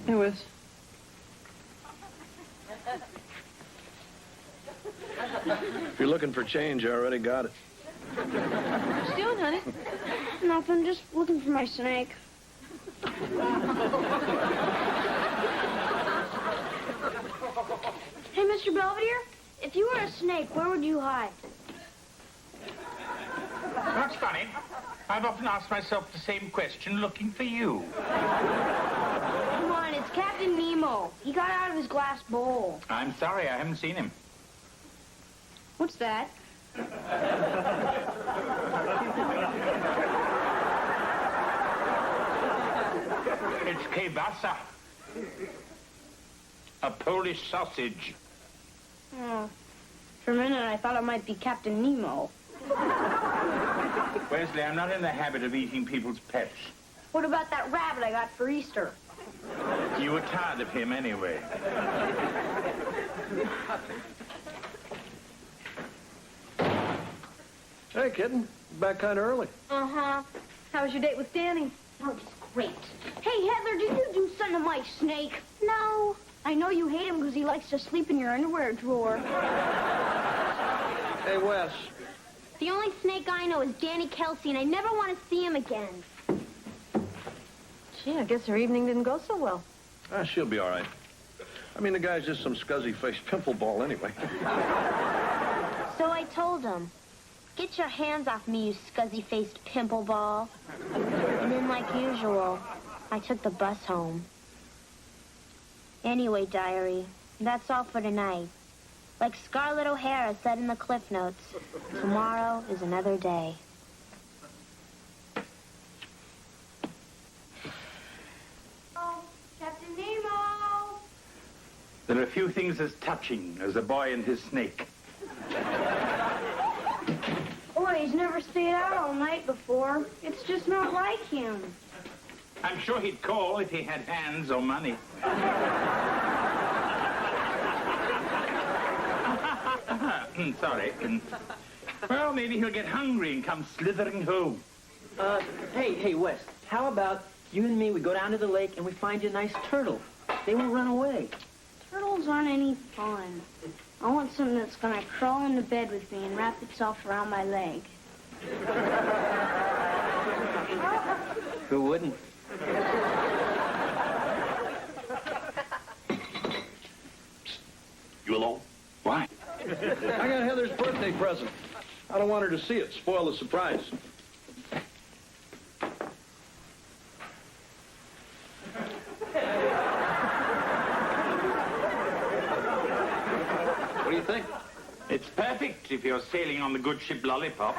Hey, Wes. If you're looking for change, I already got it. What you doing, honey? Nothing, just looking for my snake. Hey, Mr. Belvedere, if you were a snake, where would you hide? That's funny. I've often asked myself the same question looking for you. Come on, it's Captain Nemo. He got out of his glass bowl. I'm sorry, I haven't seen him. What's that? It's kielbasa. A Polish sausage. Oh, for a minute I thought it might be Captain Nemo. Wesley, I'm not in the habit of eating people's pets. What about that rabbit I got for Easter? You were tired of him anyway. Hey, kitten. Back kind of early. Uh-huh. How was your date with Danny? Oh, it's great. Hey, Heather, did you do something to my snake? No. I know you hate him because he likes to sleep in your underwear drawer. Hey, Wes. The only snake I know is Danny Kelsey, and I never want to see him again. Gee, I guess her evening didn't go so well. She'll be all right. I mean, the guy's just some scuzzy-faced pimple ball anyway. So I told him, get your hands off me, you scuzzy-faced pimple ball. And then, like usual, I took the bus home. Anyway, diary, that's all for tonight. Like Scarlett O'Hara said in the Cliff Notes, tomorrow is another day. Oh, Captain Nemo! There are few things as touching as a boy and his snake. Boy, he's never stayed out all night before. It's just not like him. I'm sure he'd call if he had hands or money. Sorry. Well, maybe he'll get hungry and come slithering home. Hey, Wes, how about you and me, we go down to the lake and we find you a nice turtle. They won't run away. Turtles aren't any fun. I want something that's gonna crawl into bed with me and wrap itself around my leg. Who wouldn't? You alone? Why? I got Heather's birthday present. I don't want her to see it. Spoil the surprise. What do you think? It's perfect if you're sailing on the good ship Lollipop.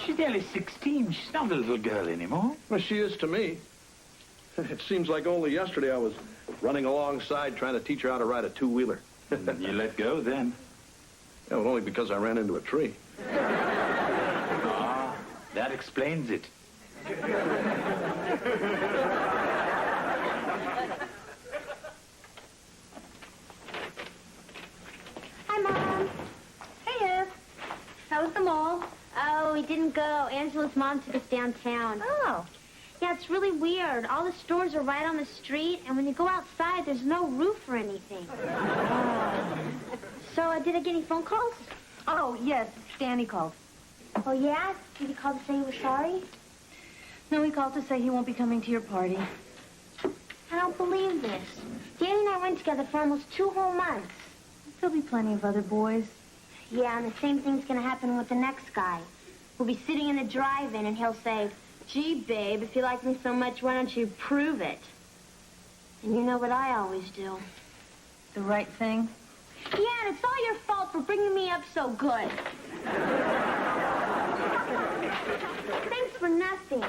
She's nearly 16. She's not a little girl anymore. Well, she is to me. It seems like only yesterday I was running alongside trying to teach her how to ride a two-wheeler. You let go then. Yeah, well, only because I ran into a tree. Ah, that explains it. Hi, Mom. Hey, Ev. How was the mall? Oh, we didn't go. Angela's mom took us downtown. Oh. Yeah, it's really weird. All the stores are right on the street, and when you go outside, there's no roof or anything. So, did I get any phone calls? Oh, yes. Danny called. Oh, yeah? Did he call to say he was sorry? No, he called to say he won't be coming to your party. I don't believe this. Danny and I went together for almost 2 whole months. There'll be plenty of other boys. Yeah, and the same thing's gonna happen with the next guy. We'll be sitting in the drive-in, and he'll say, gee, babe, if you like me so much, why don't you prove it? And you know what I always do. The right thing. Yeah, and it's all your fault for bringing me up so good. Thanks for nothing.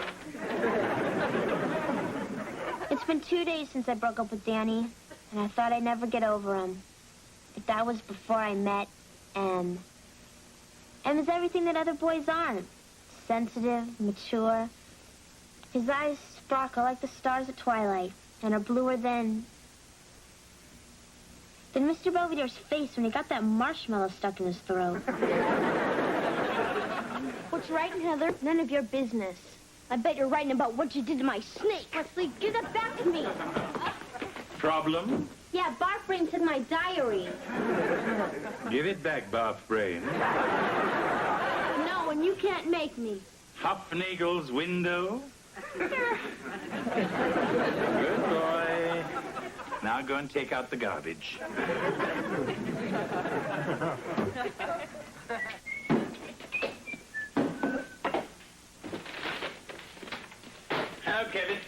It's been 2 days since I broke up with Danny, and I thought I'd never get over him. But that was before I met M. M is everything that other boys aren't. Sensitive, mature. His eyes sparkle like the stars at twilight, and are bluer than Mr. Belvedere's face when he got that marshmallow stuck in his throat. What's right, Heather? None of your business. I bet you're writing about what you did to my snake. Wesley, give that back to me. Problem? Yeah, Barf Brain took my diary. Give it back, Barf Brain. No, and you can't make me. Hufnagel's window. Good boy. Now go and take out the garbage. Hello, Kevin.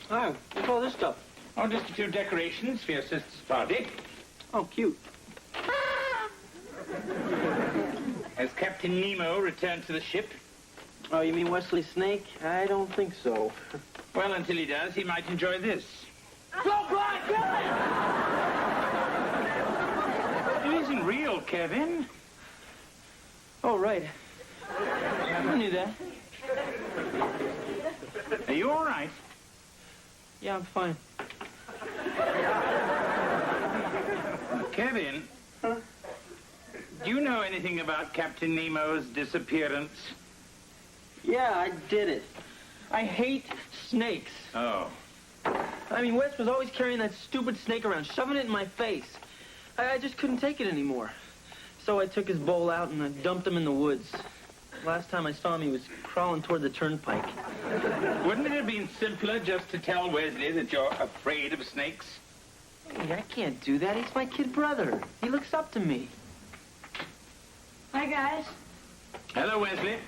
Hi, what's all this stuff? Oh, just a few decorations for your sister's party. Oh, cute. Has Captain Nemo returned to the ship? Oh, you mean Wesley Snake? I don't think so. Well, until he does, he might enjoy this. It isn't real, Kevin. Oh, right. I knew that. Are you all right? Yeah, I'm fine. Kevin, do you know anything about Captain Nemo's disappearance? Yeah, I did it. I hate snakes. Oh. I mean, Wes was always carrying that stupid snake around, shoving it in my face. I just couldn't take it anymore. So I took his bowl out and I dumped him in the woods. Last time I saw him, he was crawling toward the turnpike. Wouldn't it have been simpler just to tell Wesley that you're afraid of snakes? Hey, I can't do that. He's my kid brother. He looks up to me. Hi, guys. Hello, Wesley.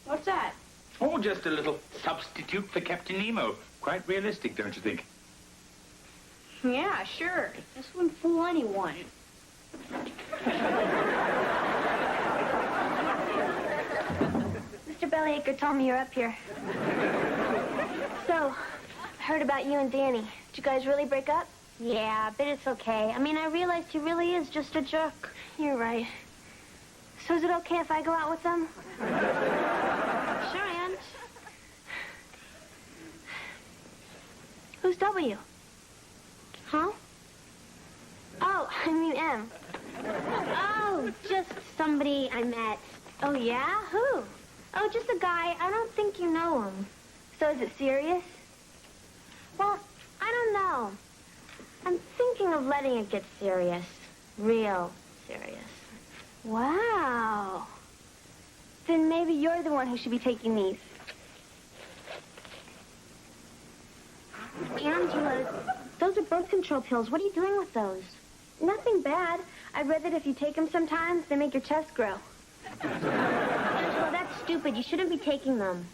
What's that? Oh, just a little substitute for Captain Nemo. Quite realistic, don't you think? Yeah, sure. This wouldn't fool anyone. Mr. Bellyacre told me you're up here. So, I heard about you and Danny. Did you guys really break up? Yeah, but it's okay. I mean, I realized he really is just a jerk. You're right. So is it okay if I go out with them? Sure, Aunt. Who's W? Huh? Oh, I mean M. Oh, just somebody I met. Oh, yeah? Who? Oh, just a guy. I don't think you know him. So is it serious? Well, I don't know. I'm thinking of letting it get serious. Real serious. Wow. Then maybe you're the one who should be taking these. Angela, those are birth control pills. What are you doing with those? Nothing bad. I read that if you take them sometimes, they make your chest grow. Angela, that's stupid. You shouldn't be taking them.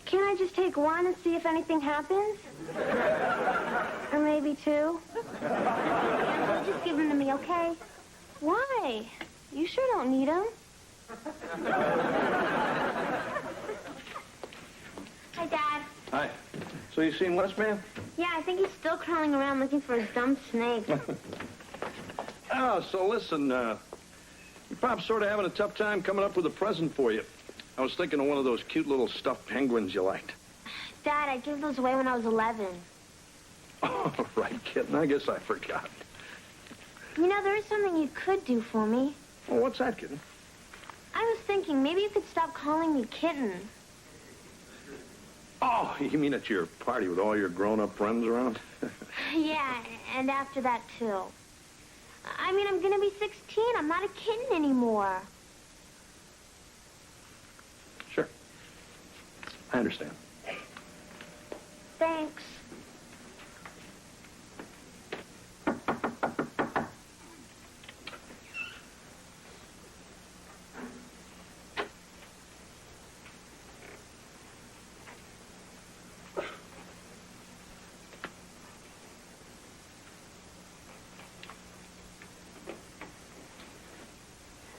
Can I just take one and see if anything happens? Or maybe two? Angela, just give them to me, okay? Why? You sure don't need them. Hi, Dad. Hi. So you seen Wes, man? Yeah, I think he's still crawling around looking for his dumb snake. Oh, so listen, your Pop's sort of having a tough time coming up with a present for you. I was thinking of one of those cute little stuffed penguins you liked. Dad, I gave those away when I was 11. Oh, right, kitten. I guess I forgot. You know, there is something you could do for me. Well, what's that, kitten? I was thinking, maybe you could stop calling me kitten. Oh, you mean at your party with all your grown-up friends around? Yeah, and after that, too. I mean, I'm gonna be 16. I'm not a kitten anymore. Sure. I understand. Thanks.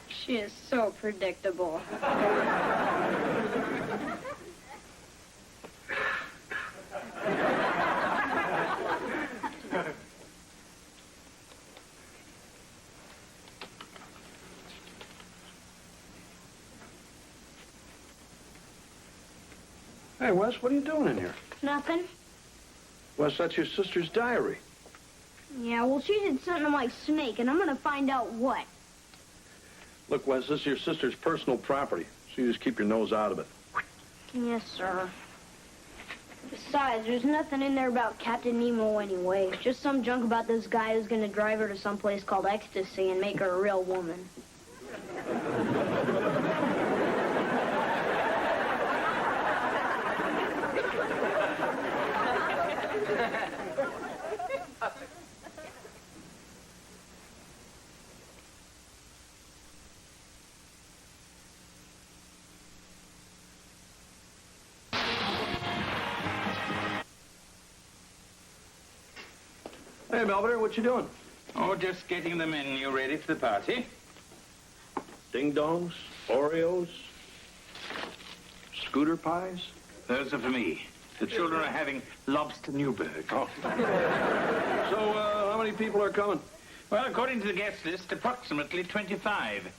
She is so predictable. Hey, Wes, what are you doing in here? Nothing. Wes, that's your sister's diary. Yeah, well, she did something to my snake, and I'm gonna find out what. Look, Wes, this is your sister's personal property. So you just keep your nose out of it. Yes, sir. Besides, there's nothing in there about Captain Nemo anyway. Just some junk about this guy who's gonna drive her to some place called Ecstasy and make her a real woman. Hey, Belvedere, what you doing? Oh, just getting the menu ready for the party. Ding-dongs, Oreos, scooter pies? Those are for me. The children are having lobster Newburg. Oh. So, how many people are coming? Well, according to the guest list, approximately 25.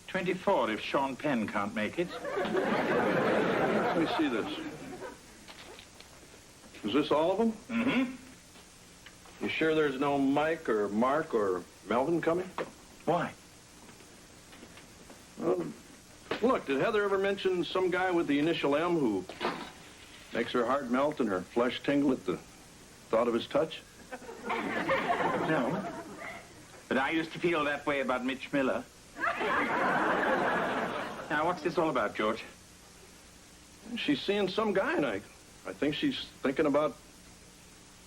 24 if Sean Penn can't make it. Let me see this. Is this all of them? Mm-hmm. You sure there's no Mike or Mark or Melvin coming? Why? Look, did Heather ever mention some guy with the initial M who makes her heart melt and her flesh tingle at the thought of his touch? No. But I used to feel that way about Mitch Miller. Now, what's this all about, George? She's seeing some guy, and I think she's thinking about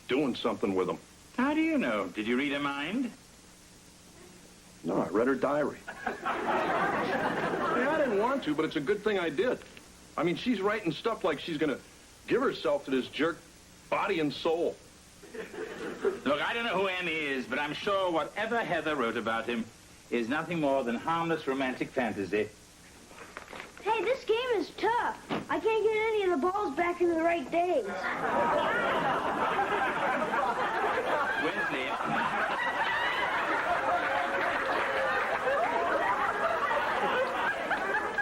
doing something with him. How do you know? Did you read her mind? No, I read her diary. Yeah, I didn't want to, but it's a good thing I did. I mean, she's writing stuff like she's going to give herself to this jerk, body and soul. Look, I don't know who Annie is, but I'm sure whatever Heather wrote about him is nothing more than harmless romantic fantasy. Hey, this game is tough. I can't get any of the balls back into the right days. Wesley.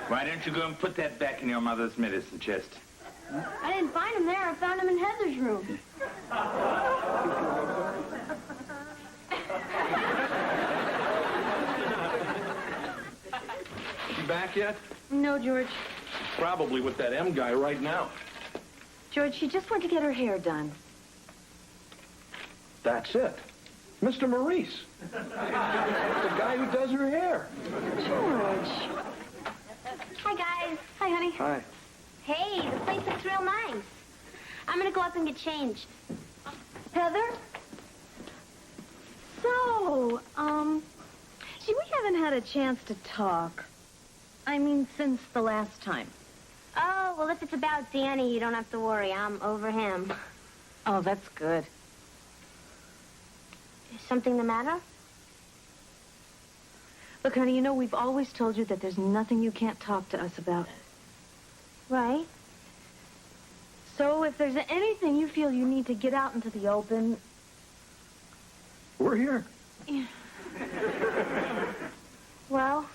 Why don't you go and put that back in your mother's medicine chest? I didn't find him there. I found him in Heather's room. She back yet? No, George. Probably with that M guy right now. George, she just went to get her hair done. That's it. Mr. Maurice. The guy who does her hair. George. Hi, guys. Hi, honey. Hi. Hey, the place looks real nice. I'm gonna go up and get changed. Heather? So, see, we haven't had a chance to talk. I mean, since the last time. Oh, well, if it's about Danny, you don't have to worry. I'm over him. Oh, that's good. Is something the matter? Look, honey, you know, we've always told you that there's nothing you can't talk to us about. Right. So if there's anything you feel you need to get out into the open... We're here. Well,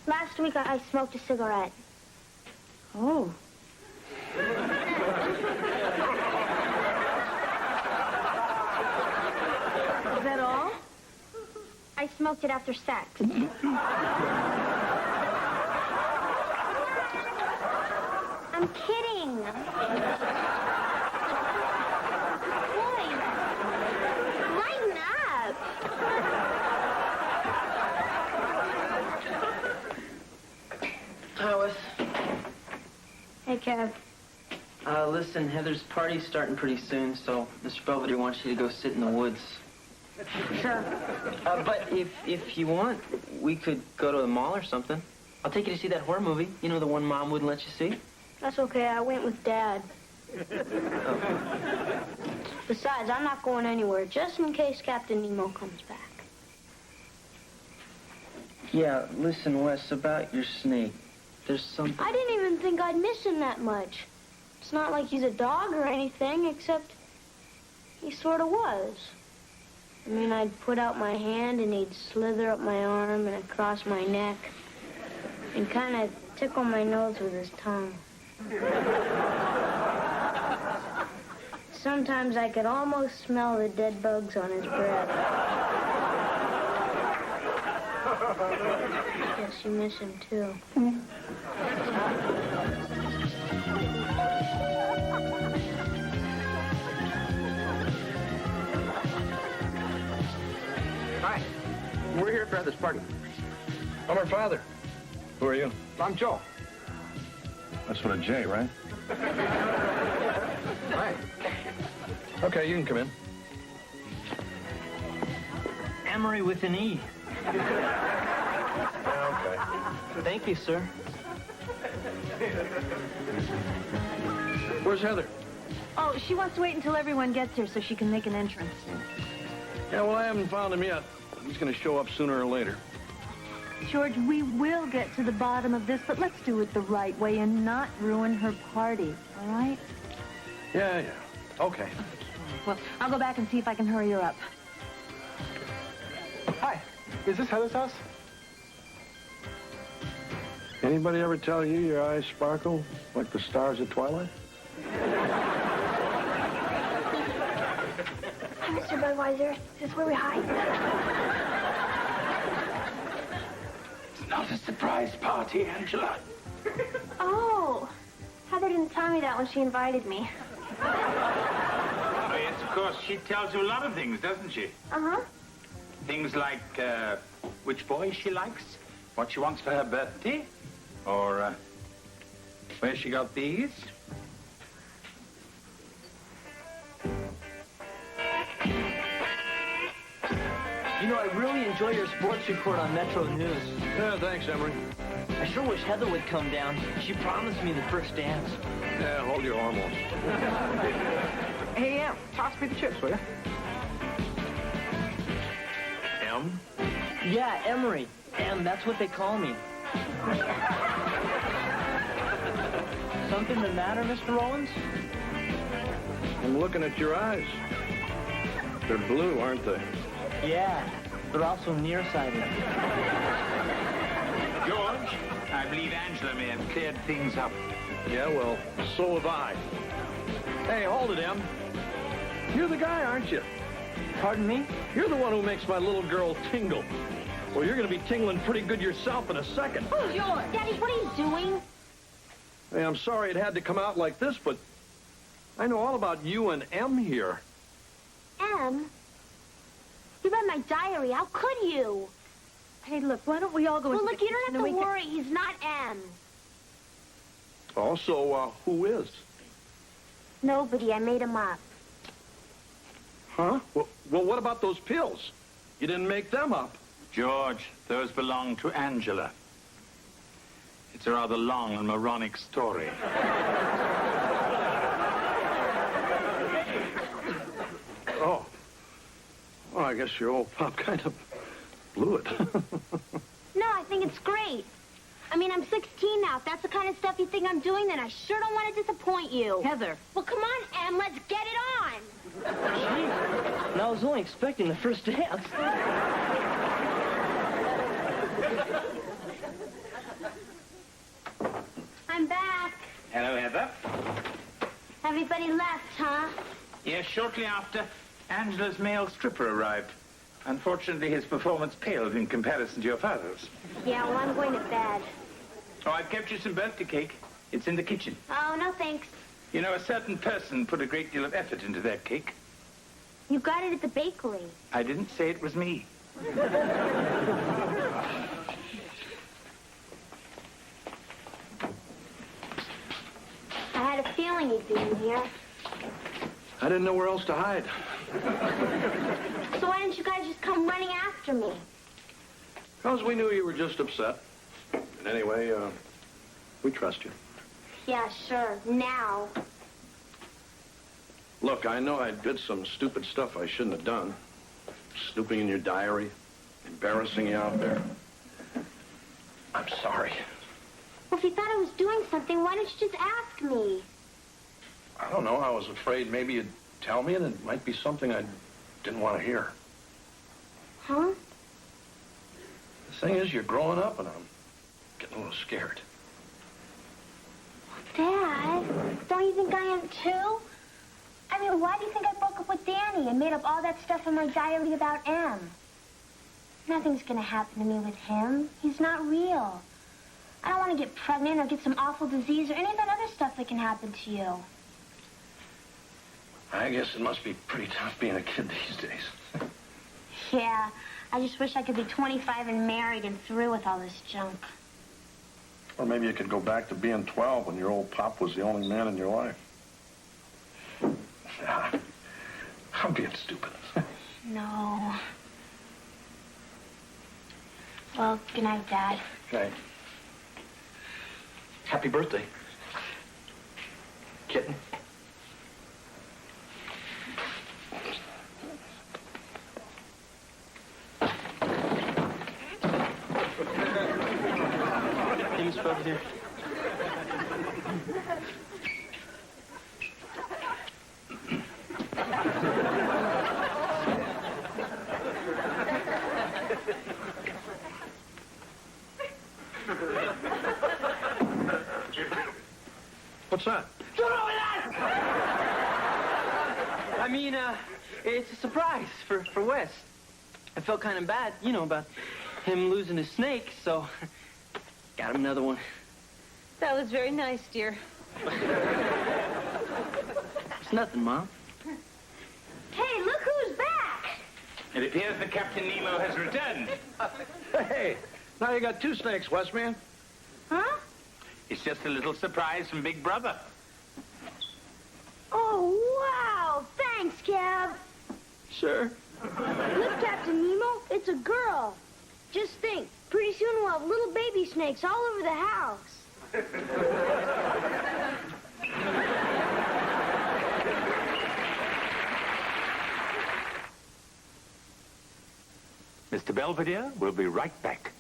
last week I smoked a cigarette. Oh. Is that all? I smoked it after sex. I'm kidding. Boys, lighten up. Alice, Hey, Kev. listen, Heather's party's starting pretty soon, so Mr. Belvedere wants you to go sit in the woods. Sure. But if you want, we could go to the mall or something. I'll take you to see that horror movie. You know, the one Mom wouldn't let you see? That's okay. I went with Dad. Besides, I'm not going anywhere, just in case Captain Nemo comes back. Yeah, listen, Wes, about your snake. There's something... I didn't even think I'd miss him that much. It's not like he's a dog or anything, except he sort of was. I mean, I'd put out my hand and he'd slither up my arm and across my neck and kind of tickle my nose with his tongue. Sometimes I could almost smell the dead bugs on his breath. Guess you miss him, too. Hi. We're here at Brother's party. I'm her father. Who are you? I'm Joe. That's with a J, right? Hi. Okay, you can come in. Emery with an E. Yeah, okay. Thank you, sir. Where's Heather? Oh, she wants to wait until everyone gets here so she can make an entrance. Yeah, well, I haven't found him yet. He's going to show up sooner or later. George, we will get to the bottom of this, but let's do it the right way and not ruin her party, all right? Yeah. Okay. Well, I'll go back and see if I can hurry her up. Hi. Is this Heather's house? Anybody ever tell you your eyes sparkle like the stars at twilight? Hi, Mr. Budweiser. Is this where we hide? It's not a surprise party, Angela. Oh. Heather didn't tell me that when she invited me. Oh, yes, of course. She tells you a lot of things, doesn't she? Uh-huh. Things like which boy she likes, what she wants for her birthday, or where she got these. You know, I really enjoy your sports report on Metro News. Yeah, thanks, Emery. I sure wish Heather would come down. She promised me the first dance. Yeah, hold your hormones. Hey, Em, toss me the chips, will you? M? Yeah, Emery. And that's what they call me. Something the matter, Mr. Owens? I'm looking at your eyes. They're blue, aren't they? Yeah, but also nearsighted. George, I believe Angela may have cleared things up. Yeah, well, so have I. Hey, hold it, Em. You're the guy, aren't you? Pardon me? You're the one who makes my little girl tingle. Well, you're going to be tingling pretty good yourself in a second. George. Daddy, what are you doing? Hey, I'm sorry it had to come out like this, but I know all about you and M here. Em? You read my diary. How could you? Hey, look, why don't we all go Well, into look, the you don't kitchen have and to we can- worry. He's not M. Also, who is? Nobody. I made him up. Huh? Well, what about those pills? You didn't make them up. George, those belong to Angela. It's a rather long and moronic story. Oh. Well, I guess your old pop kind of blew it. No, I think it's great. I mean, I'm 16 now. If that's the kind of stuff you think I'm doing, then I sure don't want to disappoint you. Heather. Well, come on, Em. Let's get it on. Gee, and I was only expecting the first dance. I'm back. Hello, Heather. Everybody left, huh? Yes, shortly after, Angela's male stripper arrived. Unfortunately, his performance paled in comparison to your father's. Yeah, well, I'm going to bed. Oh, I've kept you some birthday cake. It's in the kitchen. Oh, no thanks. You know, a certain person put a great deal of effort into that cake. You got it at the bakery. I didn't say it was me. I had a feeling you'd be in here. I didn't know where else to hide. So why didn't you guys just come running after me? Because we knew you were just upset. And anyway, we trust you. Yeah, sure. Now. Look, I know I did some stupid stuff I shouldn't have done. Snooping in your diary, embarrassing you out there. I'm sorry. Well, if you thought I was doing something, why didn't you just ask me? I don't know. I was afraid maybe you'd tell me and it might be something I didn't want to hear. Huh? The thing is, you're growing up and I'm getting a little scared. Dad, don't you think I am too? I mean, why do you think I broke up with Danny and made up all that stuff in my diary about M? Nothing's gonna happen to me with him. He's not real. I don't want to get pregnant or get some awful disease or any of that other stuff that can happen to you. I guess it must be pretty tough being a kid these days. Yeah, I just wish I could be 25 and married and through with all this junk. Or maybe you could go back to being 12 when your old pop was the only man in your life. I'm being stupid. No. Well, good night, Dad. Okay. Happy birthday, kitten. Hey, Mr. Belvedere. What's that? I mean, it's a surprise for Wes. I felt kind of bad, you know, about him losing his snake, so got him another one. That was very nice, dear. It's nothing, Mom. Hey, look who's back! It appears that Captain Nemo has returned. Hey, now you got two snakes, Westman. Huh? It's just a little surprise from Big Brother. Oh, wow! Thanks, Cab. Sure. Look, Captain Nemo, it's a girl. Just think, pretty soon we'll have little baby snakes all over the house. Mr. Belvedere will be right back.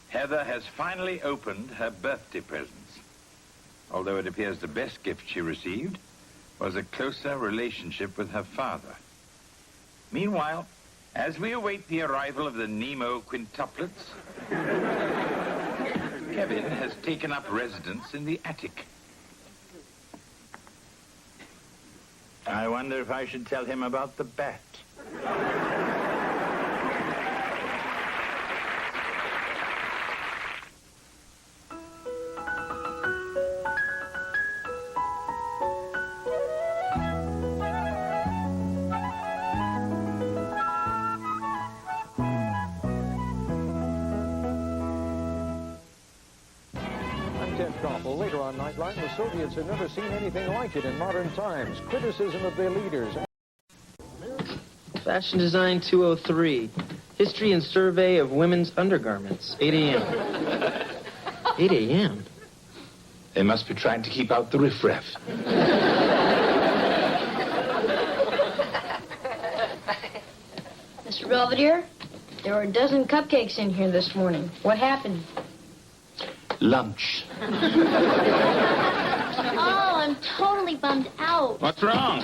Heather has finally opened her birthday presents, although it appears the best gift she received was a closer relationship with her father. Meanwhile, as we await the arrival of the Nemo quintuplets, Kevin has taken up residence in the attic. I wonder if I should tell him about the bat. Later on Nightline, the Soviets had never seen anything like it in modern times. Criticism of their leaders. Fashion Design 203. History and Survey of Women's Undergarments. 8 a.m. 8 a.m.? They must be trying to keep out the riffraff. Mr. Belvedere, there were a dozen cupcakes in here this morning. What happened? Lunch. Oh, I'm totally bummed out. What's wrong?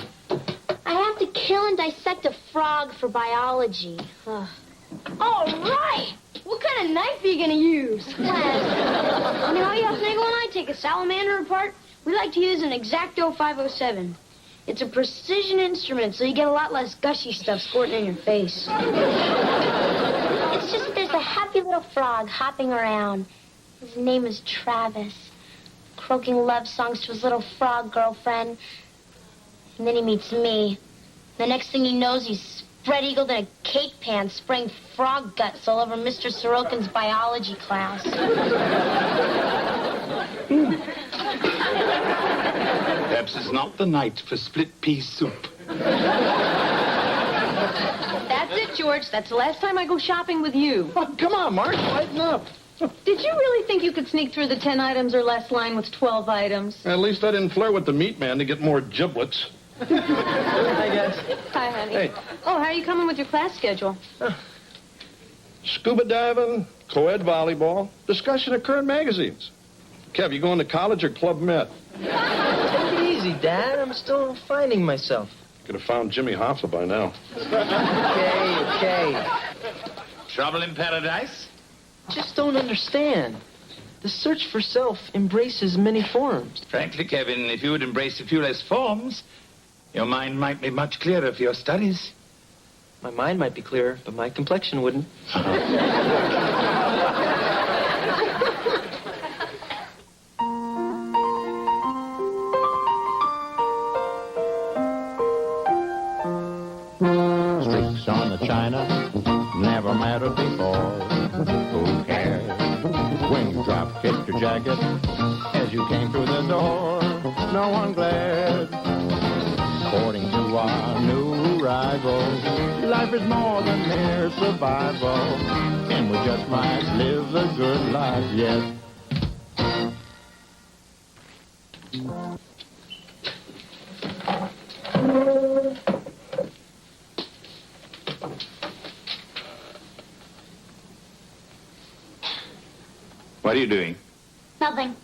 I have to kill and dissect a frog for biology. All right! What kind of knife are you going to use? Well, you know, Nagel and I take a salamander apart. We like to use an X-Acto 507. It's a precision instrument, so you get a lot less gushy stuff squirting in your face. It's just that there's a happy little frog hopping around. His name is Travis, croaking love songs to his little frog girlfriend. And then he meets me. The next thing he knows, he's spread-eagled in a cake pan, spraying frog guts all over Mr. Sorokin's biology class. Perhaps it's not the night for split pea soup. That's it, George. That's the last time I go shopping with you. Oh, come on, Mark, lighten up. Did you really think you could sneak through the 10 items or less line with 12 items? At least I didn't flirt with the meat man to get more giblets. Hi, guys. Hi, honey. Hey. Oh, how are you coming with your class schedule? Scuba diving, co-ed volleyball, discussion of current magazines. Kev, you going to college or Club Med? Take it easy, Dad. I'm still finding myself. Could have found Jimmy Hoffa by now. Okay. Trouble in paradise? Just don't understand. The search for self embraces many forms. Frankly, Kevin, if you would embrace a few less forms, Your mind might be much clearer for your studies. My mind might be clearer, but my complexion wouldn't. Streaks on the china never mattered before. Who cares when you drop kicked your jacket as you came through the door? No one glared. According to our new rival, life is more than mere survival, and we just might live a good life yet. What are you doing? Nothing.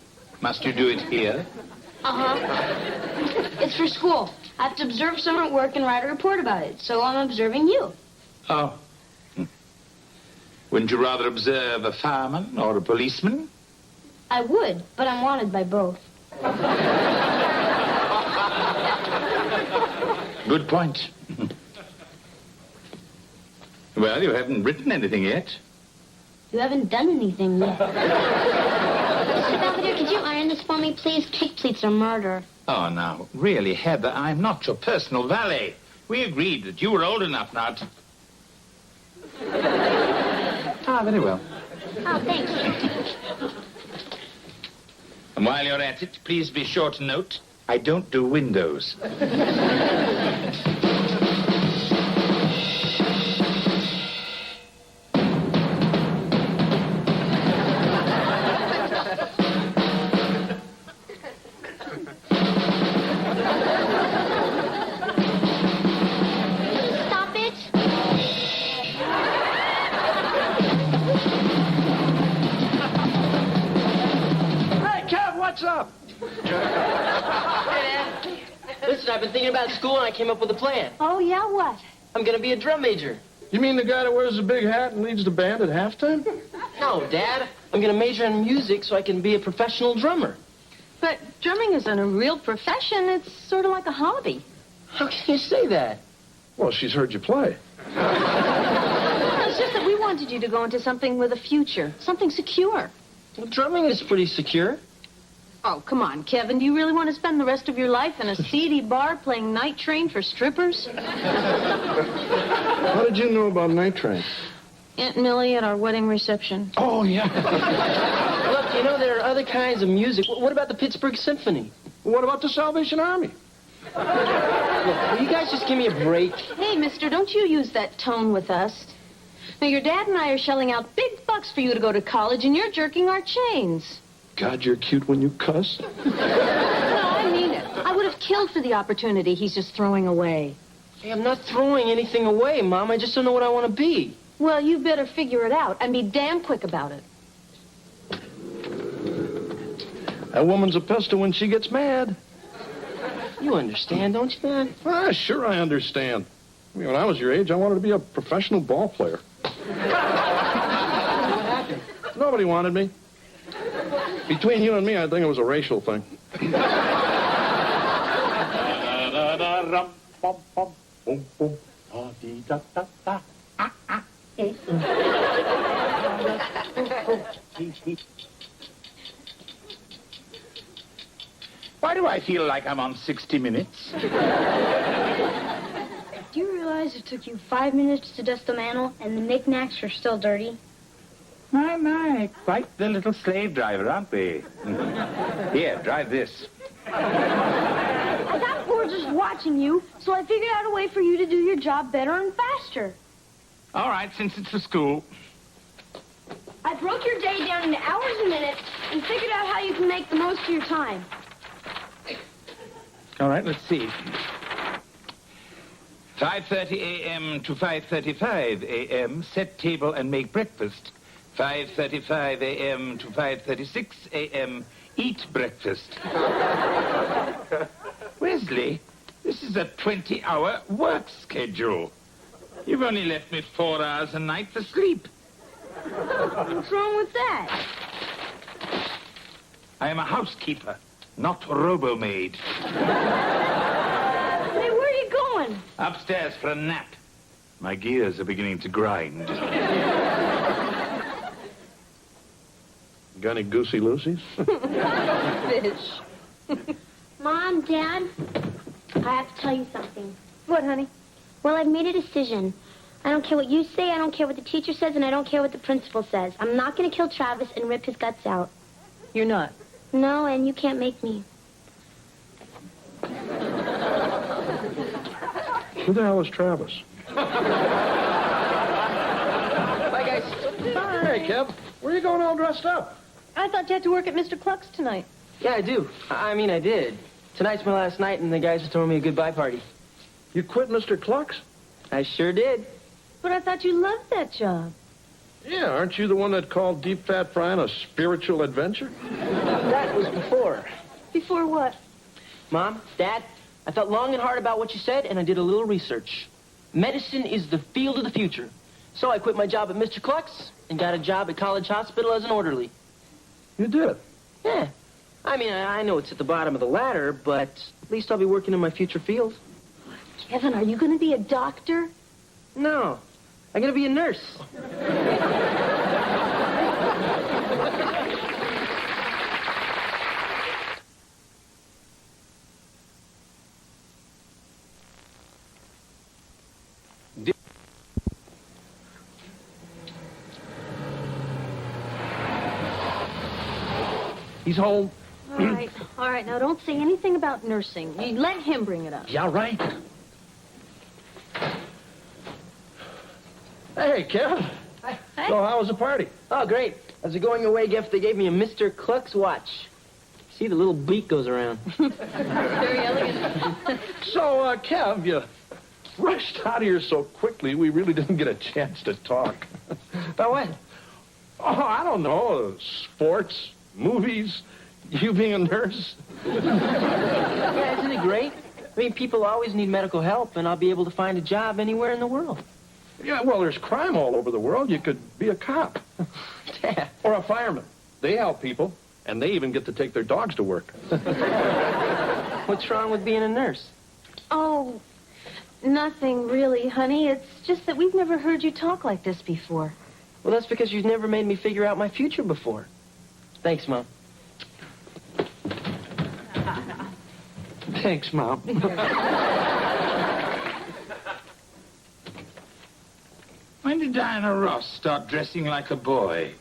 Must you do it here? Uh-huh. It's for school. I have to observe someone at work and write a report about it, so I'm observing you. Oh. Wouldn't you rather observe a fireman or a policeman? I would, but I'm wanted by both. Good point. Well, you haven't written anything yet. You haven't done anything yet. Mr. Belvedere, could you iron this for me, please? Cake pleats are murder. Oh, now, really, Heather, I'm not your personal valet. We agreed that you were old enough now to... Ah, very well. Oh, thank you. And while you're at it, please be sure to note, I don't do windows. Stop it. Hey, Kev, what's up? Listen, I've been thinking about school, and I came up with a plan. Oh, yeah, what? I'm going to be a drum major. You mean the guy that wears the big hat and leads the band at halftime? No, Dad. I'm going to major in music so I can be a professional drummer. But drumming isn't a real profession. It's sort of like a hobby. How can you say that? Well, she's heard you play. It's just that we wanted you to go into something with a future, something secure. Well, drumming is pretty secure. Oh, come on, Kevin. Do you really want to spend the rest of your life in a seedy bar playing Night Train for strippers? How did you know about Night Train? Aunt Millie at our wedding reception. Oh, yeah. Look, you know, there are other kinds of music. What about the Pittsburgh Symphony? What about the Salvation Army? Look, will you guys just give me a break? Hey, mister, don't you use that tone with us. Now, your dad and I are shelling out big bucks for you to go to college, and you're jerking our chains. God, you're cute when you cuss. No, I mean it. I would have killed for the opportunity he's just throwing away. Hey, I'm not throwing anything away, Mom. I just don't know what I want to be. Well, you better figure it out and be damn quick about it. That woman's a pester when she gets mad. You understand, don't you, Dad? Ah, sure I understand. I mean, when I was your age, I wanted to be a professional ball player. What happened? Nobody wanted me. Between you and me, I think it was a racial thing. Why do I feel like I'm on 60 Minutes? Do you realize it took you 5 minutes to dust the mantle, and the knickknacks are still dirty? My, quite the little slave driver, aren't we? Here, drive this. I got bored just watching you, so I figured out a way for you to do your job better and faster. All right, since it's for school. I broke your day down into hours and minutes and figured out how you can make the most of your time. All right, let's see. 5:30 a.m. to 5:35 a.m., set table and make breakfast. 5:35 a.m. to 5:36 a.m., eat breakfast. Wesley, this is a 20-hour work schedule. You've only left me 4 hours a night for sleep. What's wrong with that? I am a housekeeper, not robo-maid. Say, going? Upstairs for a nap. My gears are beginning to grind. Got any goosey loosies? Fish. Mom, Dad, I have to tell you something. What, honey? Well, I've made a decision. I don't care what you say, I don't care what the teacher says, and I don't care what the principal says. I'm not going to kill Travis and rip his guts out. You're not. No, and you can't make me. Who the hell is Travis? Bye, guys. Hey, Kev. Where are you going all dressed up? I thought you had to work at Mr. Cluck's tonight. Yeah, I do. I mean, I did. Tonight's my last night, and the guys are throwing me a goodbye party. You quit Mr. Cluck's? I sure did. But I thought you loved that job. Yeah, aren't you the one that called deep fat frying a spiritual adventure? That was before. Before what? Mom, Dad, I thought long and hard about what you said, and I did a little research. Medicine is the field of the future. So I quit my job at Mr. Cluck's and got a job at College Hospital as an orderly. You did? Yeah. I mean, I know it's at the bottom of the ladder, but at least I'll be working in my future field. Kevin, are you going to be a doctor? No. I'm going to be a nurse. He's home. All right, now don't say anything about nursing. You let him bring it up. Yeah, right. Hey, Kev. Hey. So how was the party? Oh, great. As a going-away gift, they gave me a Mr. Cluck's watch. See, the little beak goes around. Very elegant. So, Kev, you rushed out of here so quickly, we really didn't get a chance to talk. About what? Oh, I don't know. Sports, movies, you being a nurse. Yeah, isn't it great? I mean, people always need medical help, and I'll be able to find a job anywhere in the world. Yeah, well, there's crime all over the world. You could be a cop. Dad. Or a fireman. They help people, and they even get to take their dogs to work. What's wrong with being a nurse? Oh, nothing really, honey. It's just that we've never heard you talk like this before. Well, that's because you've never made me figure out my future before. Thanks, Mom. Thanks, Mom. When did Diana Ross start dressing like a boy?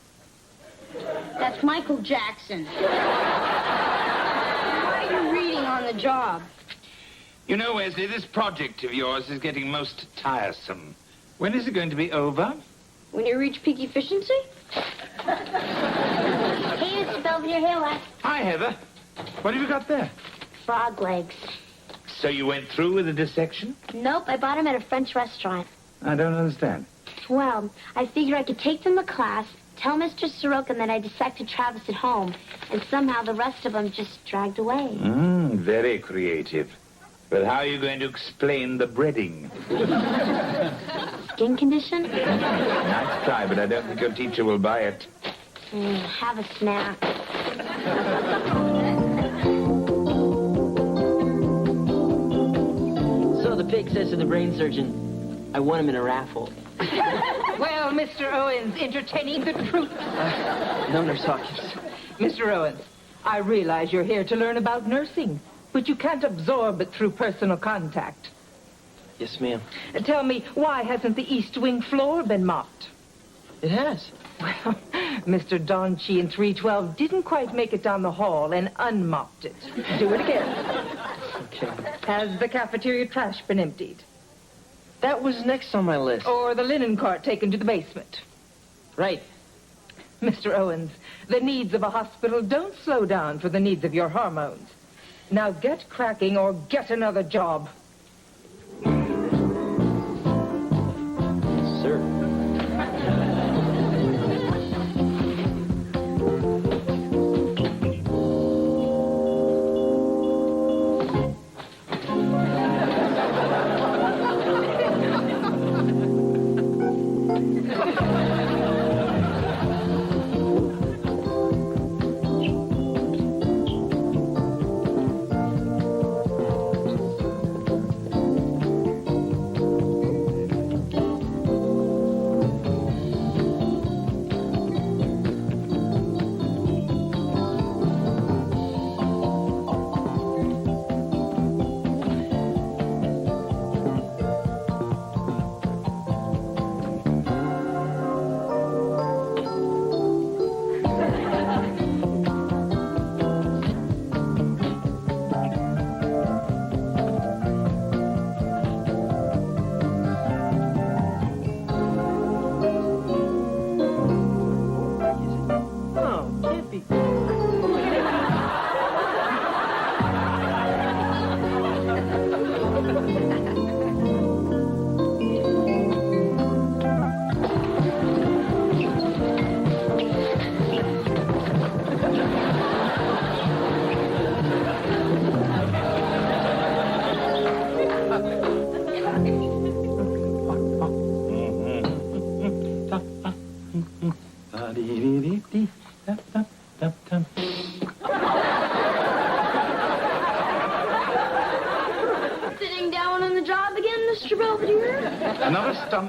That's Michael Jackson. What are you reading on the job? You know, Wesley, this project of yours is getting most tiresome. When is it going to be over? When you reach peak efficiency? Hey, it's Belvedere. Hey, Les. Hi, Heather. What have you got there? Frog legs. So you went through with the dissection? Nope, I bought them at a French restaurant. I don't understand. Well, I figured I could take them to class, tell Mr. Sorokin that I dissected Travis at home, and somehow the rest of them just dragged away. Very creative. But how are you going to explain the breading? Skin condition? Nice try, but I don't think your teacher will buy it. Have a snack. So the pig says to the brain surgeon, I won him in a raffle. Well, Mr. Owens, entertaining the troops. No, Nurse Hawkins. Mr. Owens, I realize you're here to learn about nursing, but you can't absorb it through personal contact. Yes, ma'am. Tell me, why hasn't the East Wing floor been mopped? It has. Well, Mr. Donchi in 312 didn't quite make it down the hall and unmopped it. Do it again. Okay. Has the cafeteria trash been emptied? That was next on my list. Or the linen cart taken to the basement? Right. Mr. Owens, the needs of a hospital don't slow down for the needs of your hormones. Now get cracking or get another job. Sir.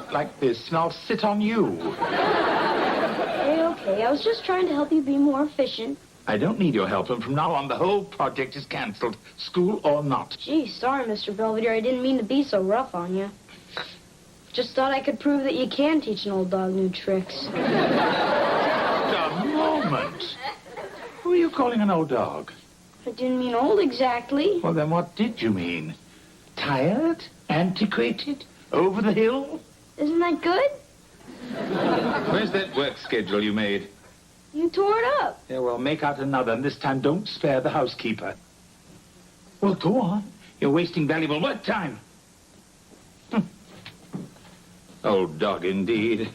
out like this, and I'll sit on you. Okay. I was just trying to help you be more efficient. I don't need your help, and from now on, the whole project is cancelled, school or not. Gee, sorry, Mr. Belvedere. I didn't mean to be so rough on you. Just thought I could prove that you can teach an old dog new tricks. Just a moment. Who are you calling an old dog? I didn't mean old exactly. Well, then what did you mean? Tired? Antiquated? Over the hill? Isn't that good? Where's that work schedule you made? You tore it up. Yeah, well, make out another, and this time don't spare the housekeeper. Well, go on. You're wasting valuable work time. Old dog, indeed.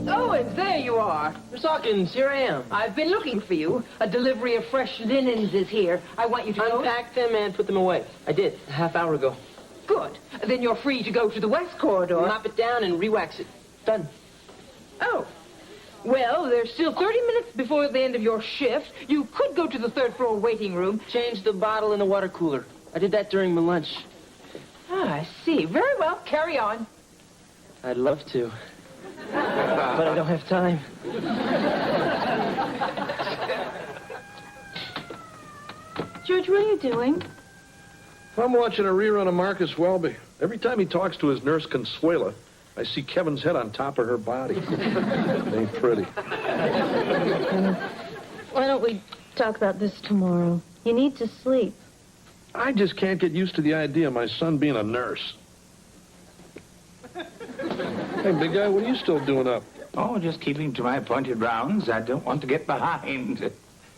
Owens, there you are. Miss Hawkins, here I am. I've been looking for you. A delivery of fresh linens is here. I want you to go. Unpack them and put them away. I did, a half hour ago. Good. Then you're free to go to the west corridor. Mop it down and re-wax it. Done. Oh. Well, there's still 30 minutes before the end of your shift. You could go to the third floor waiting room. Change the bottle in the water cooler. I did that during my lunch. Ah, I see. Very well. Carry on. I'd love to. But I don't have time. George, what are you doing? I'm watching a rerun of Marcus Welby. Every time he talks to his nurse Consuela, I see Kevin's head on top of her body. It ain't pretty. Why don't we talk about this tomorrow? You need to sleep. I just can't get used to the idea of my son being a nurse. Hey, big guy, what are you still doing up? Oh, just keeping to my appointed rounds. I don't want to get behind.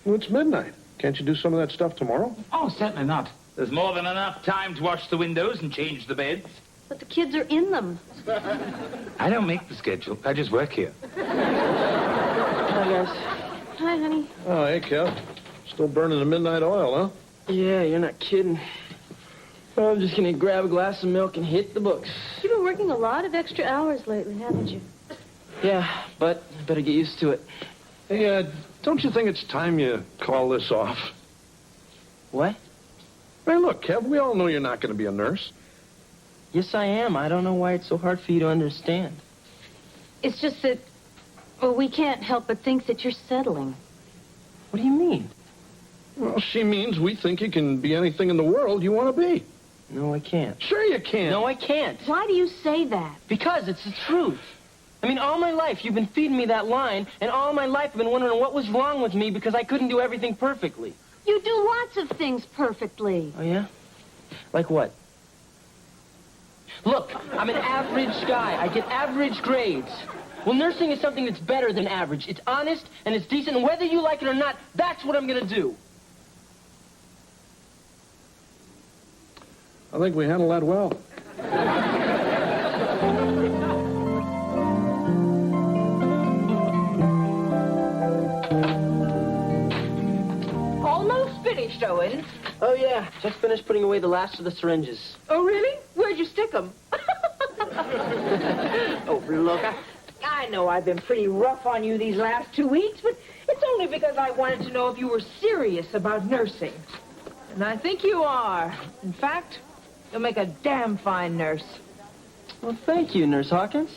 Well, it's midnight. Can't you do some of that stuff tomorrow? Oh, certainly not. There's more than enough time to wash the windows and change the beds. But the kids are in them. I don't make the schedule. I just work here. Hi, guys. Hi, honey. Oh, hey, Kev. Still burning the midnight oil, huh? Yeah, you're not kidding. Well, I'm just gonna grab a glass of milk and hit the books. You've been working a lot of extra hours lately, haven't you? Yeah, but I better get used to it. Hey, don't you think it's time you call this off? What? Hey, look, Kev, we all know you're not going to be a nurse. Yes, I am. I don't know why it's so hard for you to understand. It's just that, well, we can't help but think that you're settling. What do you mean? Well, she means we think you can be anything in the world you want to be. No, I can't. Sure you can. No, I can't. Why do you say that? Because it's the truth. I mean, all my life you've been feeding me that line, and all my life I've been wondering what was wrong with me because I couldn't do everything perfectly. You do lots of things perfectly. Oh, yeah? Like what? Look, I'm an average guy. I get average grades. Well, nursing is something that's better than average. It's honest, and it's decent, and whether you like it or not, that's what I'm going to do. I think we handled that well. Almost finished, Owens. Oh, yeah. Just finished putting away the last of the syringes. Oh, really? Where'd you stick them? Oh, look, I know I've been pretty rough on you these last 2 weeks, but it's only because I wanted to know if you were serious about nursing. And I think you are. In fact, you'll make a damn fine nurse. Well, thank you, Nurse Hawkins.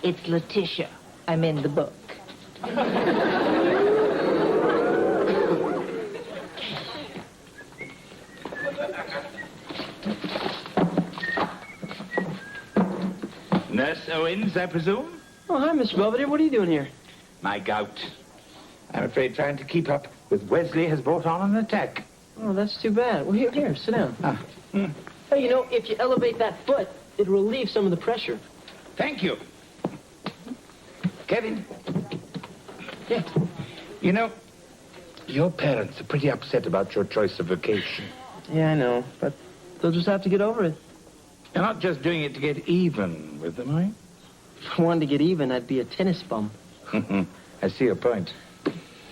It's Letitia. I'm in the book. Nurse Owens, I presume? Oh, hi, Mr. Belvedere. What are you doing here? My gout. I'm afraid trying to keep up with Wesley has brought on an attack. Oh, that's too bad. Well, here, sit down. Hmm. Hey, you know, if you elevate that foot, it'll relieve some of the pressure. Thank you. Kevin. Yeah. You know, your parents are pretty upset about your choice of vocation. Yeah, I know, but they'll just have to get over it. You're not just doing it to get even with them, are you? If I wanted to get even, I'd be a tennis bum. I see your point.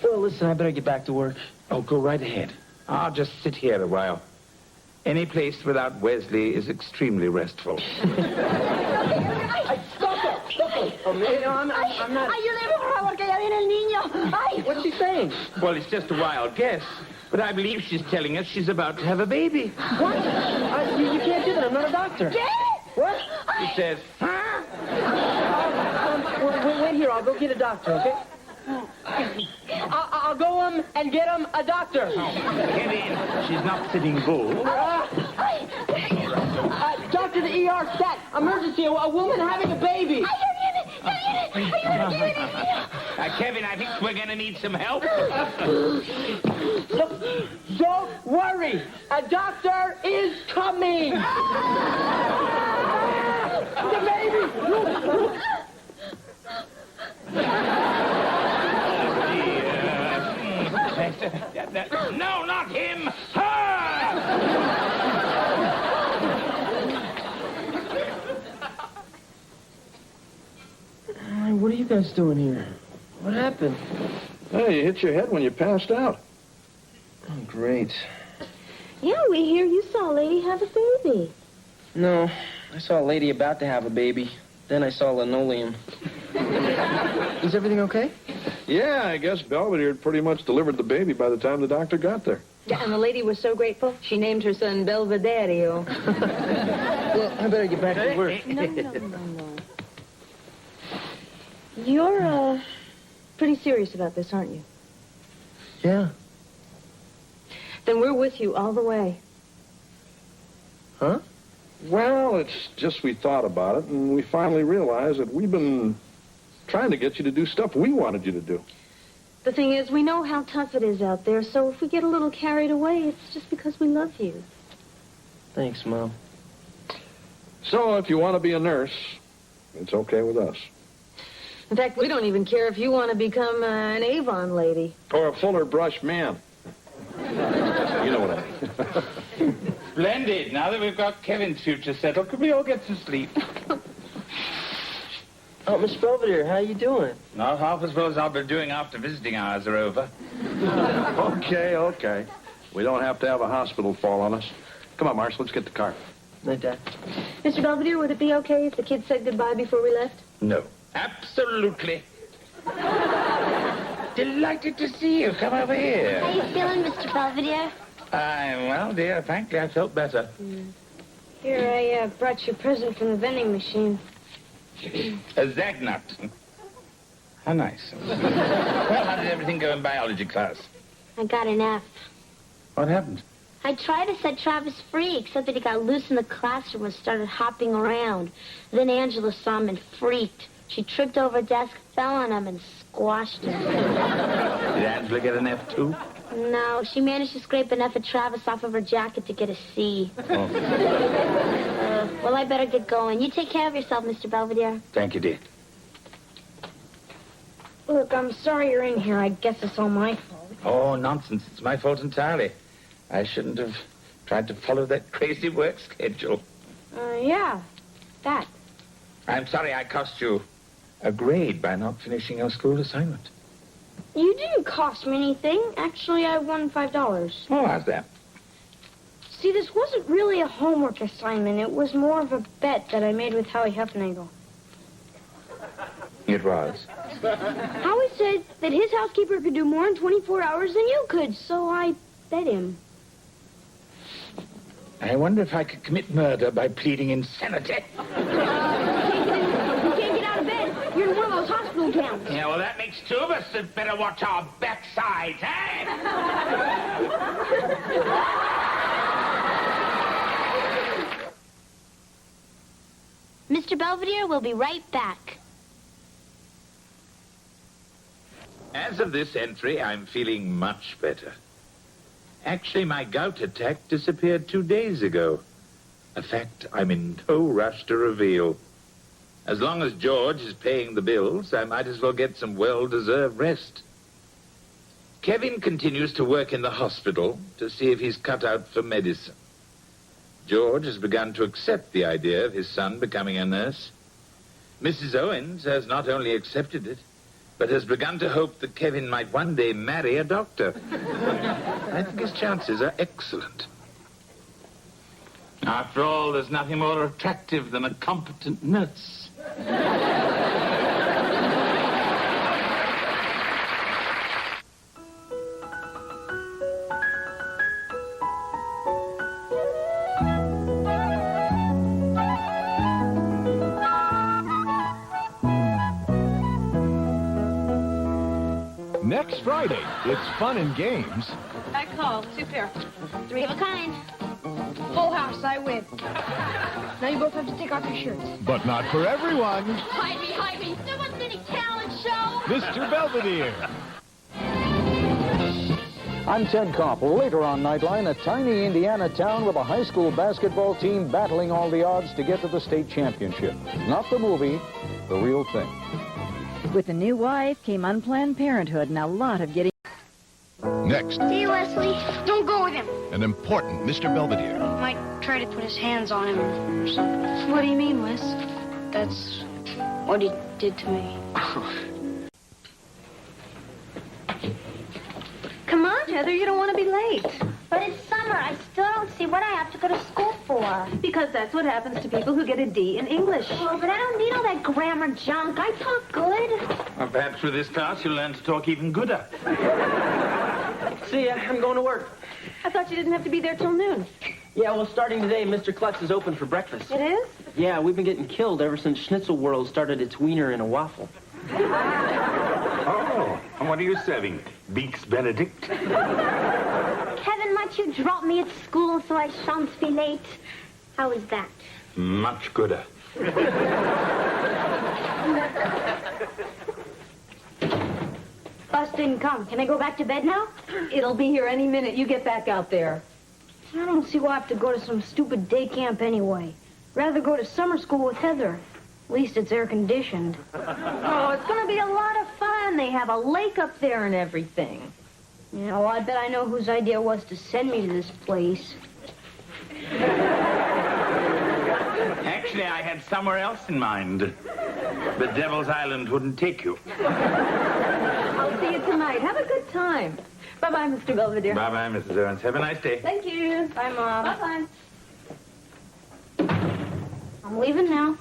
Well, listen, I better get back to work. Oh, go right ahead. I'll just sit here a while. Any place without Wesley is extremely restful. Stop it! Stop it! Oh, man, I'm not... tiene el niño. Ay. What's she saying? Well, it's just a wild guess, but I believe she's telling us she's about to have a baby. What? You can't do that. I'm not a doctor. ¿Qué? What? She says, huh? Wait here. I'll go get a doctor, okay? I'll go and get a doctor. Kevin, she's not sitting bull. Doctor, the ER stat. Emergency. A woman having a baby. Kevin, I think we're going to need some help. Don't worry. A doctor is coming. The baby. No, not him! Her! What are you guys doing here? What happened? Hey, you hit your head when you passed out. Oh, great. Yeah, we hear you saw a lady have a baby. No, I saw a lady about to have a baby. Then I saw linoleum. Is everything okay? Yeah, I guess Belvedere had pretty much delivered the baby by the time the doctor got there. Yeah, and the lady was so grateful, she named her son Belvedere. Well, I better get back to work. No. You're, pretty serious about this, aren't you? Yeah. Then we're with you all the way. Huh? Well, it's just we thought about it, and we finally realized that we've been trying to get you to do stuff we wanted you to do. The thing is, we know how tough it is out there, so if we get a little carried away, it's just because we love you. Thanks, Mom. So if you want to be a nurse, it's okay with us. In fact, we don't even care if you want to become an Avon lady. Or a fuller brush man. You know what I mean. Splendid. Now that we've got Kevin's future settled, could we all get some sleep? Oh, Miss Belvedere, how you doing? Not half as well as I'll be doing after visiting hours are over. Okay. We don't have to have a hospital fall on us. Come on, Marsh, let's get the car. Night, Dad. Mr. Belvedere, would it be okay if the kids said goodbye before we left? No. Absolutely. Delighted to see you. Come over here. How you feeling, Mr. Belvedere? Well, dear, frankly, I felt better. Here, I brought you a present from the vending machine. A Zagnut. How nice. Well, how did everything go in biology class? I got an F. What happened? I tried to set Travis free, except that he got loose in the classroom and started hopping around. Then Angela saw him and freaked. She tripped over a desk, fell on him, and squashed him. Did Angela get an F, too? No, she managed to scrape an F of Travis off of her jacket to get a C. Oh. Well, I better get going. You take care of yourself, Mr. Belvedere. Thank you, dear. Look, I'm sorry you're in here. I guess it's all my fault. Oh, nonsense. It's my fault entirely. I shouldn't have tried to follow that crazy work schedule. Yeah, that. I'm sorry I cost you a grade by not finishing your school assignment. You didn't cost me anything. Actually, I won $5. Oh, how's that? See, this wasn't really a homework assignment. It was more of a bet that I made with Howie Heffnagel. It was. Howie said that his housekeeper could do more in 24 hours than you could, so I bet him. I wonder if I could commit murder by pleading insanity. You can't get out of bed. You're in one of those hospital towns. Yeah, well, that makes two of us that better watch our backsides, eh? Mr. Belvedere, we'll be right back. As of this entry, I'm feeling much better. Actually, my gout attack disappeared 2 days ago. A fact I'm in no rush to reveal. As long as George is paying the bills, I might as well get some well-deserved rest. Kevin continues to work in the hospital to see if he's cut out for medicine. George has begun to accept the idea of his son becoming a nurse. Mrs. Owens has not only accepted it, but has begun to hope that Kevin might one day marry a doctor. I think his chances are excellent. After all, there's nothing more attractive than a competent nurse. Next Friday, it's fun and games. I call. 2 pair. 3 of a kind. Full house, I win. Now you both have to take off your shirts. But not for everyone. Hide me, hide me. Super City Talent Show. Mr. Belvedere. I'm Ted Koppel. Later on Nightline, a tiny Indiana town with a high school basketball team battling all the odds to get to the state championship. Not the movie, the real thing. With a new wife came unplanned parenthood and a lot of getting... Next, See, Leslie, don't go with him. an important Mr. Belvedere. He might try to put his hands on him or something. What do you mean, Wes? That's what he did to me. Come on, Heather, you don't want to be late. But it's summer. I still don't see what I have to go to school for. Because that's what happens to people who get a D in English. Oh, but I don't need all that grammar junk. I talk good. Well, perhaps with this class you'll learn to talk even gooder. See ya. I'm going to work. I thought you didn't have to be there till noon. Yeah, well, starting today, Mr. Klutz is open for breakfast. It is? Yeah, we've been getting killed ever since Schnitzel World started its wiener in a waffle. Oh, and what are you serving? Beaks Benedict? Kevin, might you drop me at school so I shan't be late? How is that? Much gooder. Bus didn't come. Can I go back to bed now? It'll be here any minute you get back out there. I don't see why I have to go to some stupid day camp anyway. Rather go to summer school with Heather. At least it's air conditioned. Oh, it's going to be a lot of fun. They have a lake up there and everything. Yeah, well, I bet I know whose idea was to send me to this place. Actually, I had somewhere else in mind. But Devil's Island wouldn't take you. I'll see you tonight. Have a good time. Bye-bye, Mr. Belvedere. Bye-bye, Mrs. Owens. Have a nice day. Thank you. Bye, Mom. Bye-bye. I'm leaving now.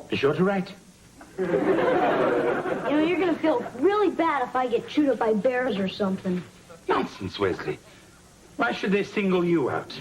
Be sure to write. You know, you're going to feel really bad if I get chewed up by bears or something. Nonsense, Wesley. Why should they single you out?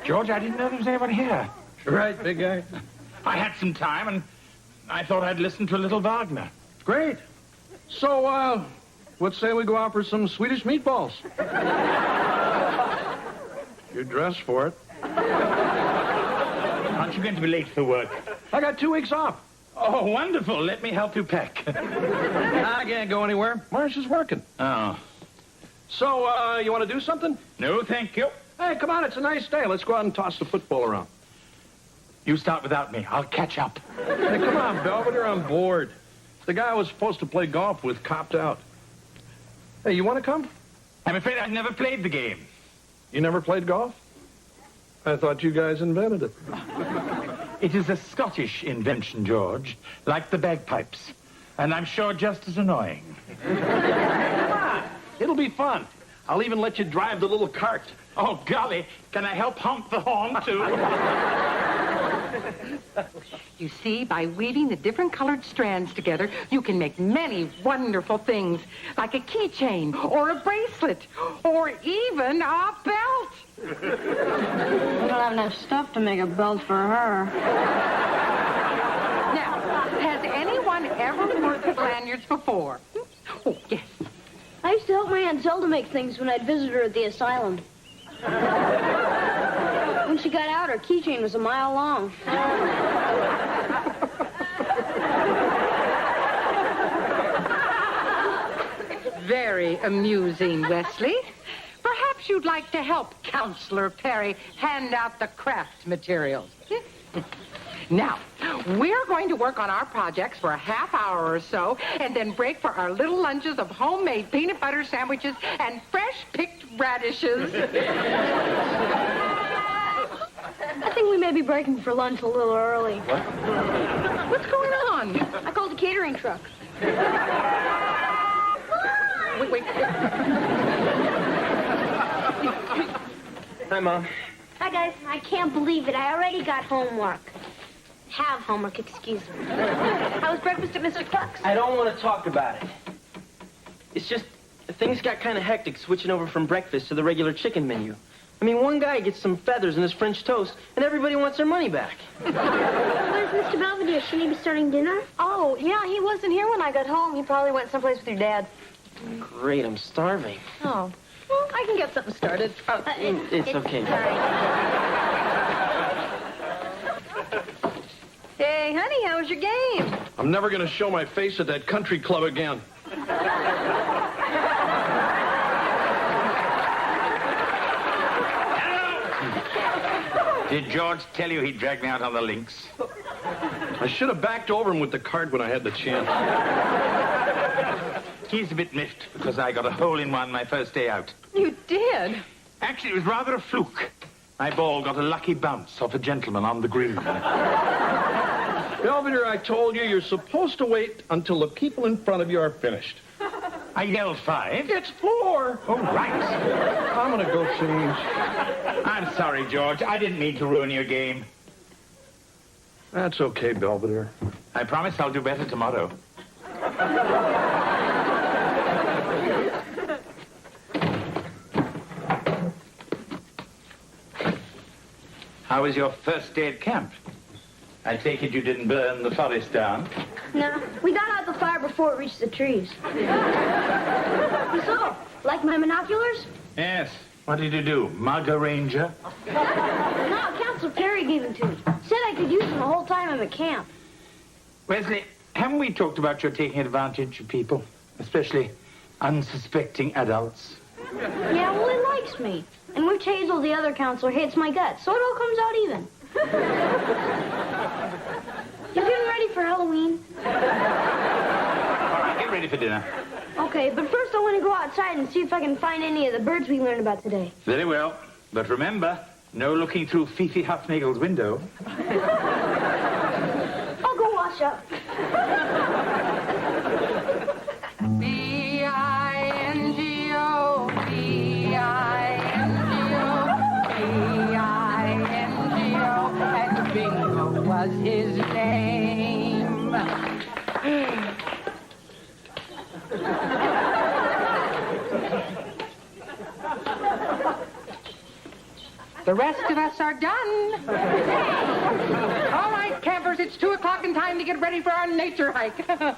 George, I didn't know there was anyone here. Right, big guy. I had some time, and I thought I'd listen to a little Wagner. Great. So, let's say we go out for some Swedish meatballs. You're dressed for it. Aren't you going to be late for work? I got 2 weeks off. Oh, wonderful. Let me help you pack. I can't go anywhere. Marcia's working. Oh. So, you want to do something? No, thank you. Hey, come on, it's a nice day. Let's go out and toss the football around. You start without me. I'll catch up. Hey, come on, Belvedere, I'm bored. The guy I was supposed to play golf with copped out. Hey, you want to come? I'm afraid I've never played the game. You never played golf? I thought you guys invented it. It is a Scottish invention, George, like the bagpipes. And I'm sure just as annoying. Come on, it'll be fun. I'll even let you drive the little cart. Oh, golly, can I help honk the horn, too? You see, by weaving the different colored strands together, you can make many wonderful things, like a keychain, or a bracelet, or even a belt. I don't have enough stuff to make a belt for her. Now, has anyone ever worked with lanyards before? Oh, yes. I used to help my Aunt Zelda make things when I'd visit her at the asylum. When she got out, her keychain was a mile long. Very amusing, Wesley. Perhaps you'd like to help Counselor Perry hand out the craft materials. Now, we're going to work on our projects for a half hour or so, and then break for our little lunches of homemade peanut butter sandwiches and fresh-picked radishes. I think we may be breaking for lunch a little early. What? What's going on? I called the catering truck. Wait. Hi, Mom. Hi, guys. I can't believe it. I already got homework. Have homework, excuse me. How was breakfast at Mr. Cluck's? I don't want to talk about it. It's just, things got kind of hectic switching over from breakfast to the regular chicken menu. I mean, one guy gets some feathers in his French toast, and everybody wants their money back. Where's Mr. Belvedere? Shouldn't he be starting dinner? Oh, yeah, he wasn't here when I got home. He probably went someplace with your dad. Great, I'm starving. Oh. Well, I can get something started. It's okay. Hey, honey, how was your game? I'm never going to show my face at that country club again. Did George tell you he dragged me out on the links? I should have backed over him with the cart when I had the chance. He's a bit miffed because I got a hole-in-one my first day out. You did? Actually, it was rather a fluke. My ball got a lucky bounce off a gentleman on the green. Belvedere, I told you, you're supposed to wait until the people in front of you are finished. I yelled 5. It's 4. Oh, right. I'm going to go change. I'm sorry, George. I didn't mean to ruin your game. That's okay, Belvedere. I promise I'll do better tomorrow. How was your first day at camp? I take it you didn't burn the forest down? No, we got out the fire before it reached the trees. So, like my binoculars? Yes. What did you do? Mug a ranger? No, Counselor Perry gave them to me. Said I could use them the whole time I'm at camp. Wesley, haven't we talked about your taking advantage of people? Especially unsuspecting adults? Yeah, well, he likes me. And Witch Hazel, the other counselor, hates my guts, so it all comes out even. You getting ready for Halloween? All right, get ready for dinner. Okay, but first I want to go outside and see if I can find any of the birds we learned about today. Very well. But remember, no looking through Fifi Huffnagel's window. I'll go wash up. B-I-N-G-O, B-I-N-G-O, B-I-N-G-O, and Bingo was his name. The rest of us are done. All right, campers, it's 2 o'clock and time to get ready for our nature hike. I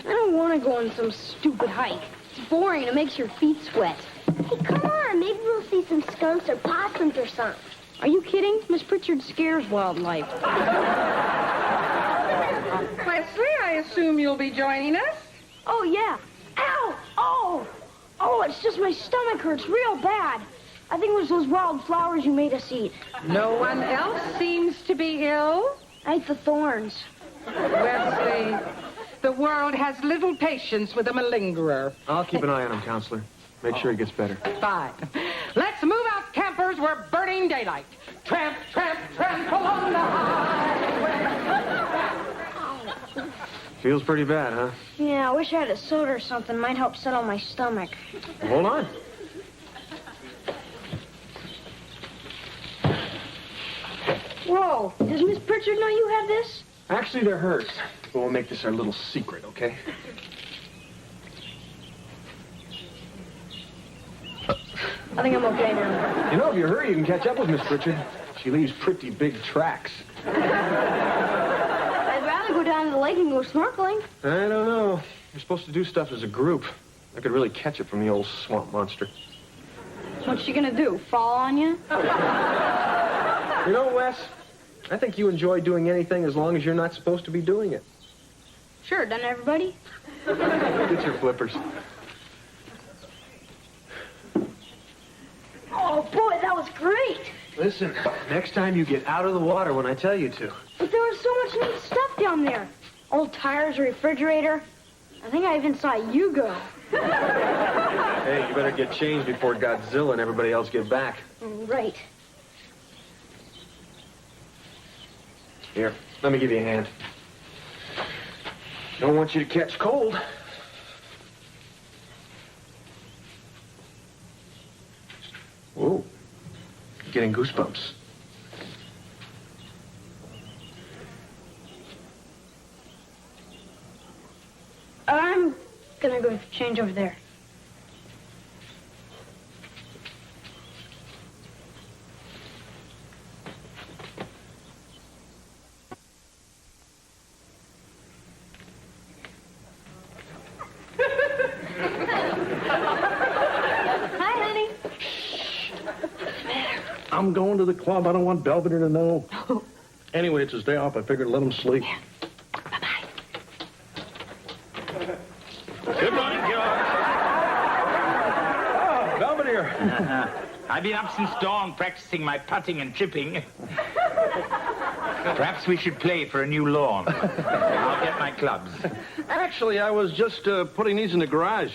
don't want to go on some stupid hike. It's boring. It makes your feet sweat. Hey, come on. Maybe we'll see some skunks or possums or something. Are you kidding? Miss Pritchard scares wildlife. Wesley, I assume you'll be joining us? Oh, yeah. Ow! Oh! Oh, it's just my stomach hurts real bad. I think it was those wild flowers you made us eat. No one else seems to be ill. I ate the thorns. Wesley, the world has little patience with a malingerer. I'll keep an eye on him, Counselor. Make sure he gets better. Fine. Let's move out, campers. We're burning daylight. Tramp, tramp, tramp along the highway. Feels pretty bad, huh? Yeah, I wish I had a soda or something. Might help settle my stomach. Hold on. Whoa, does Miss Pritchard know you have this? Actually, they're hers. But we'll make this our little secret, okay? I think I'm okay now. You know, if you hurry, you can catch up with Miss Pritchard. She leaves pretty big tracks. I'd rather go down to the lake and go snorkeling. I don't know. You're supposed to do stuff as a group. I could really catch it from the old swamp monster. What's she gonna do, fall on you? You know, Wes, I think you enjoy doing anything as long as you're not supposed to be doing it. Sure, doesn't everybody? Get your flippers. Oh, boy, that was great. Listen, next time you get out of the water when I tell you to. But there was so much neat stuff down there. Old tires, a refrigerator. I think I even saw you go. Hey, you better get changed before Godzilla and everybody else get back. Right. Here, let me give you a hand. Don't want you to catch cold. Whoa. Getting goosebumps. I'm gonna go change over there. I'm going to the club. I don't want Belvedere to know. Anyway, it's his day off. I figured let him sleep. Good morning, George. Oh, Belvedere. I've been up since dawn practicing my putting and chipping. Perhaps we should play for a new lawn. I'll get my clubs. Actually, I was just putting these in the garage.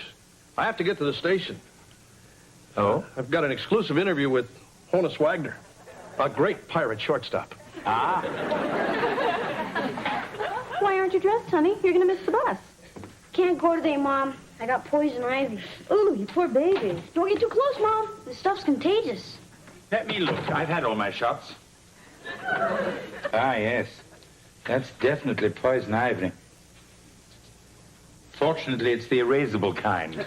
I have to get to the station. Oh? I've got an exclusive interview with Honus Wagner, a great pirate shortstop. Ah. Why aren't you dressed, honey? You're gonna miss the bus. Can't go today, Mom. I got poison ivy. Ooh, you poor baby. Don't get too close, Mom. This stuff's contagious. Let me look. I've had all my shots. Ah, yes. That's definitely poison ivy. Fortunately, it's the erasable kind. All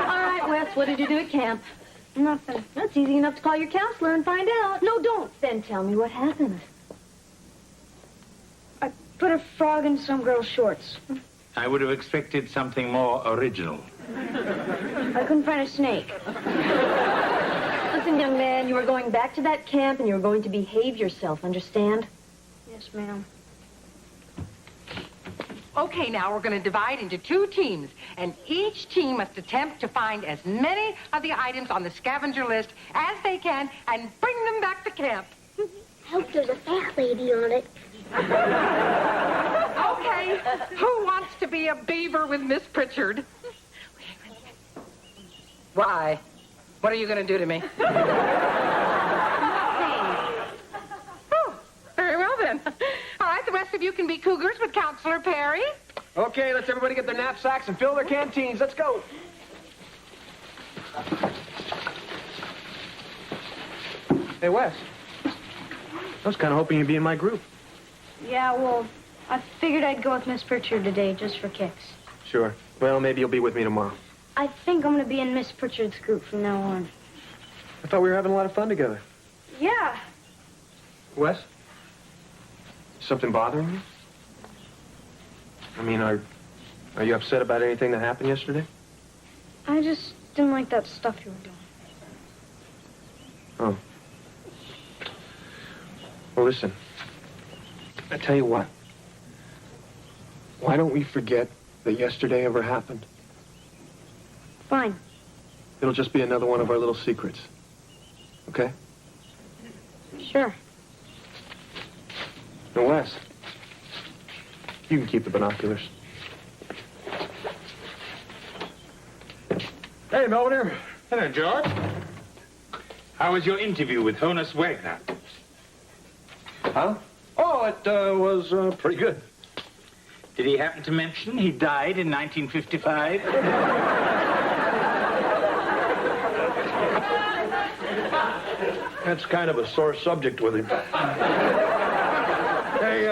right, Wes, what did you do at camp? Nothing. That's easy enough to call your counselor and find out. No, don't. Then tell me what happened. I put a frog in some girl's shorts. I would have expected something more original. I couldn't find a snake. Listen, young man, you are going back to that camp and you are going to behave yourself, understand? Yes, ma'am. Okay, now we're going to divide into 2 teams, and each team must attempt to find as many of the items on the scavenger list as they can and bring them back to camp. Hope there's a fat lady on it. Okay, who wants to be a beaver with Miss Pritchard? Why? What are you going to do to me? Oh, very well then. All right, the rest of you can be cougars with Counselor Perry. Okay, let's everybody get their knapsacks and fill their canteens. Let's go. Hey, Wes. I was kind of hoping you'd be in my group. Yeah, well, I figured I'd go with Miss Pritchard today just for kicks. Sure. Well, maybe you'll be with me tomorrow. I think I'm going to be in Miss Pritchard's group from now on. I thought we were having a lot of fun together. Yeah. Wes? Something bothering you? I mean, are you upset about anything that happened yesterday? I just didn't like that stuff you were doing. Oh. Well, listen. I tell you what. Why don't we forget that yesterday ever happened? Fine. It'll just be another one of our little secrets. Okay? Sure. Now, Wes, you can keep the binoculars. Hey, Belvedere. Hello, George. How was your interview with Honus Wagner? Huh? Oh, it was pretty good. Did he happen to mention he died in 1955? That's kind of a sore subject with him. Hey,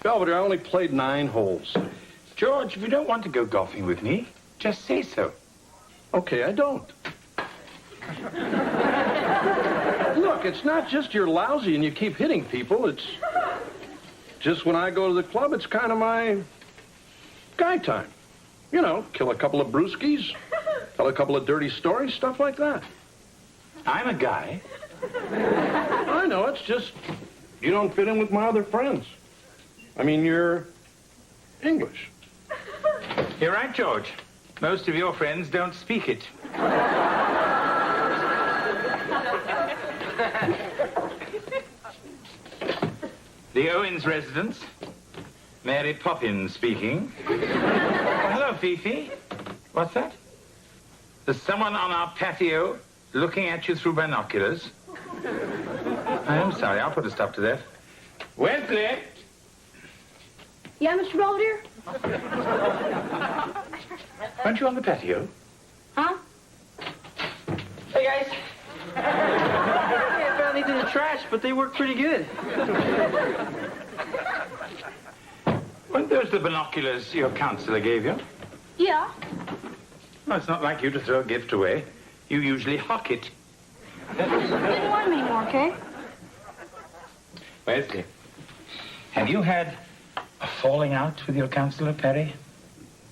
Belvedere, I only played 9 holes. George, if you don't want to go golfing with me, just say so. Okay, I don't. Look, it's not just you're lousy and you keep hitting people. It's just when I go to the club, it's kind of my guy time. You know, kill a couple of brewskis, Tell a couple of dirty stories, stuff like that. I'm a guy. I know, it's just you don't fit in with my other friends. I mean, you're English. You're right, George. Most of your friends don't speak it. The Owens residence. Mary Poppins speaking. Oh, hello, Fifi. What's that? There's someone on our patio looking at you through binoculars. I'm sorry, I'll put a stop to that. Wesley! Yeah, Mr. Belvedere? Aren't you on the patio? Huh? Hey, guys. I found these in the trash, but they work pretty good. Weren't those the binoculars your counselor gave you? Yeah. Well, it's not like you to throw a gift away. You usually hock it. Didn't want them anymore, okay? Wesley, have you had a falling out with your counselor, Perry?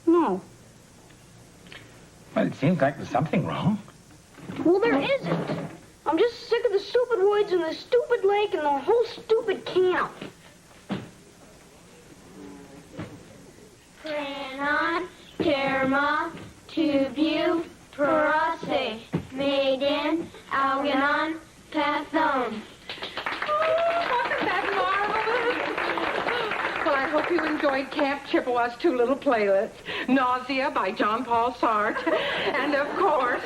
No. Well, it seems like there's something wrong. Well, there isn't. I'm just sick of the stupid woods and the stupid lake and the whole stupid camp. Pranon, Terma, Tubu, Parase, Maiden, Alganon, Pathon. Wasn't that marvelous? Well, I hope you enjoyed Camp Chippewa's two little playlists. Nausea by John Paul Sartre. And, of course,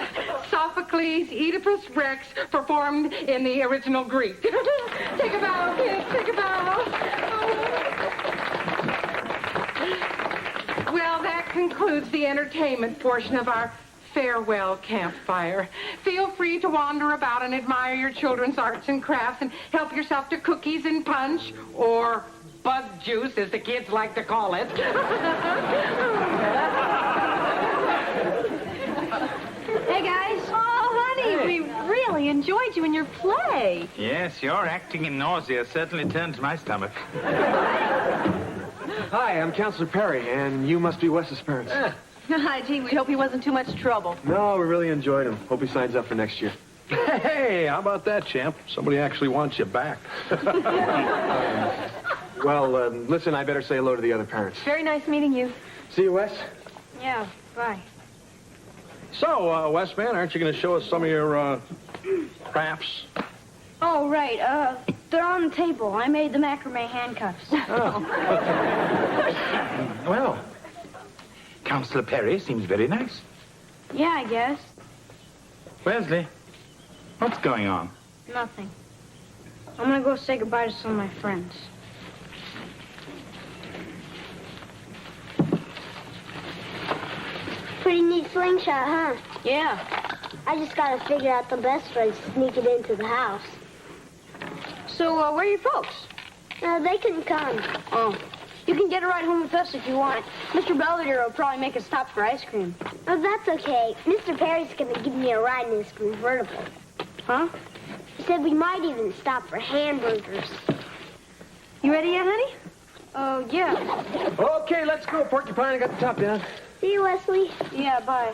Sophocles' Oedipus Rex performed in the original Greek. Take a bow, kids. Take a bow. Well, that concludes the entertainment portion of our farewell campfire. Feel free to wander about and admire your children's arts and crafts and help yourself to cookies and punch, or bug juice, as the kids like to call it. Hey, guys. Oh, honey, we really enjoyed you in your play. Yes, your acting in Nausea certainly turns my stomach. Hi, I'm Counselor Perry, and you must be Wes's parents. Hi, gee, we hope he wasn't too much trouble. No, we really enjoyed him. Hope he signs up for next year. Hey, how about that, champ? Somebody actually wants you back. Well, listen, I better say hello to the other parents. Very nice meeting you. See you, Wes. Yeah, bye. So, Wes, man, aren't you going to show us some of your crafts? Oh, right. They're on the table. I made the macrame handcuffs. Well, Counselor Perry seems very nice. Yeah, I guess. Wesley, what's going on? Nothing. I'm gonna go say goodbye to some of my friends. Pretty neat slingshot, huh? Yeah. I just gotta figure out the best way to sneak it into the house. So, where are your folks? They couldn't come. Oh. You can get a ride home with us if you want. Mr. Belvedere will probably make a stop for ice cream. Oh, that's okay. Mr. Perry's gonna give me a ride in his convertible. Huh? He said we might even stop for hamburgers. You ready yet, honey? Oh, yeah. Okay, let's go, Porcupine. I got the top down. See you, Wesley. Yeah, bye.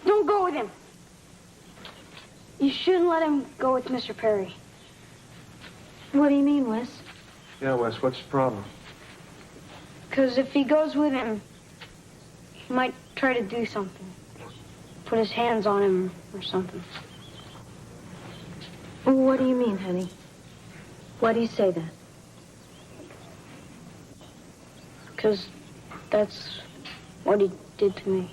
Don't go with him. You shouldn't let him go with Mr. Perry. What do you mean, Wes? Yeah, Wes, what's the problem? Because if he goes with him, he might try to do something. Put his hands on him or something. What do you mean, honey? Why do you say that? Because that's what he did to me.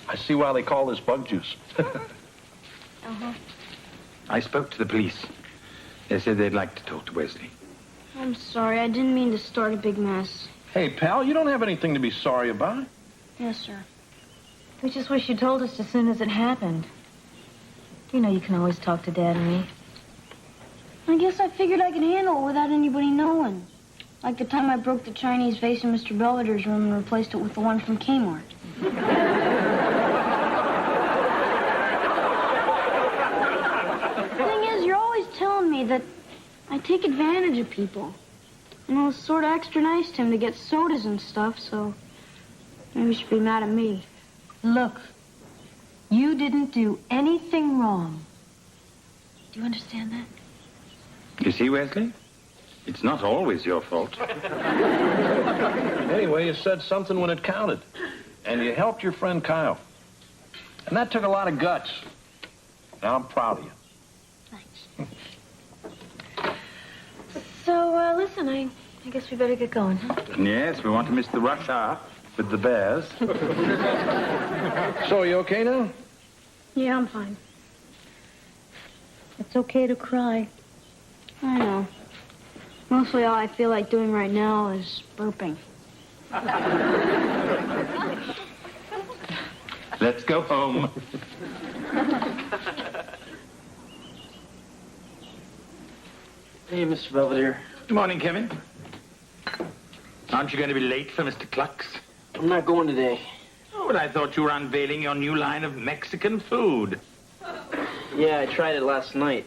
I see why they call this bug juice. Uh-huh. I spoke to the police. They said they'd like to talk to Wesley. I'm sorry. I didn't mean to start a big mess. Hey, pal, you don't have anything to be sorry about. Yes, sir. We just wish you told us as soon as it happened. You know you can always talk to Dad and me. I guess I figured I could handle it without anybody knowing. Like the time I broke the Chinese vase in Mr. Belvedere's room and replaced it with the one from Kmart. The thing is, you're always Daddy, that I take advantage of people. And I was sort of extra nice to him to get sodas and stuff, so maybe you should be mad at me. Look, you didn't do anything wrong. Do you understand that? You see, Wesley? It's not always your fault. Anyway, you said something when it counted. And you helped your friend Kyle. And that took a lot of guts. Now I'm proud of you. So, listen, I guess we better get going, huh? Yes, we want to miss the rush hour with the bears. So, you okay now? Yeah, I'm fine. It's okay to cry. I know. Mostly all I feel like doing right now is burping. Let's go home. Hey, Mr. Belvedere. Good morning, Kevin. Aren't you going to be late for Mr. Clucks? I'm not going today. Oh, but I thought you were unveiling your new line of Mexican food. Yeah, I tried it last night.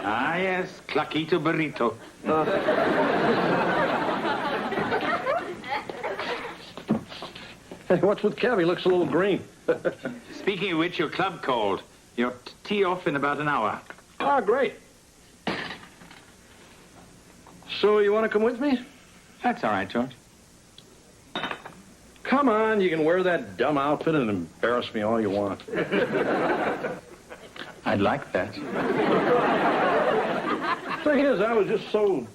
Ah, yes, Cluckito Burrito. Hey, what's with Kev? He looks a little green. Speaking of which, your club called. You're tee off in about an hour. Oh, great. So, you want to come with me? That's all right, George. Come on, you can wear that dumb outfit and embarrass me all you want. I'd like that. Thing is, I was just so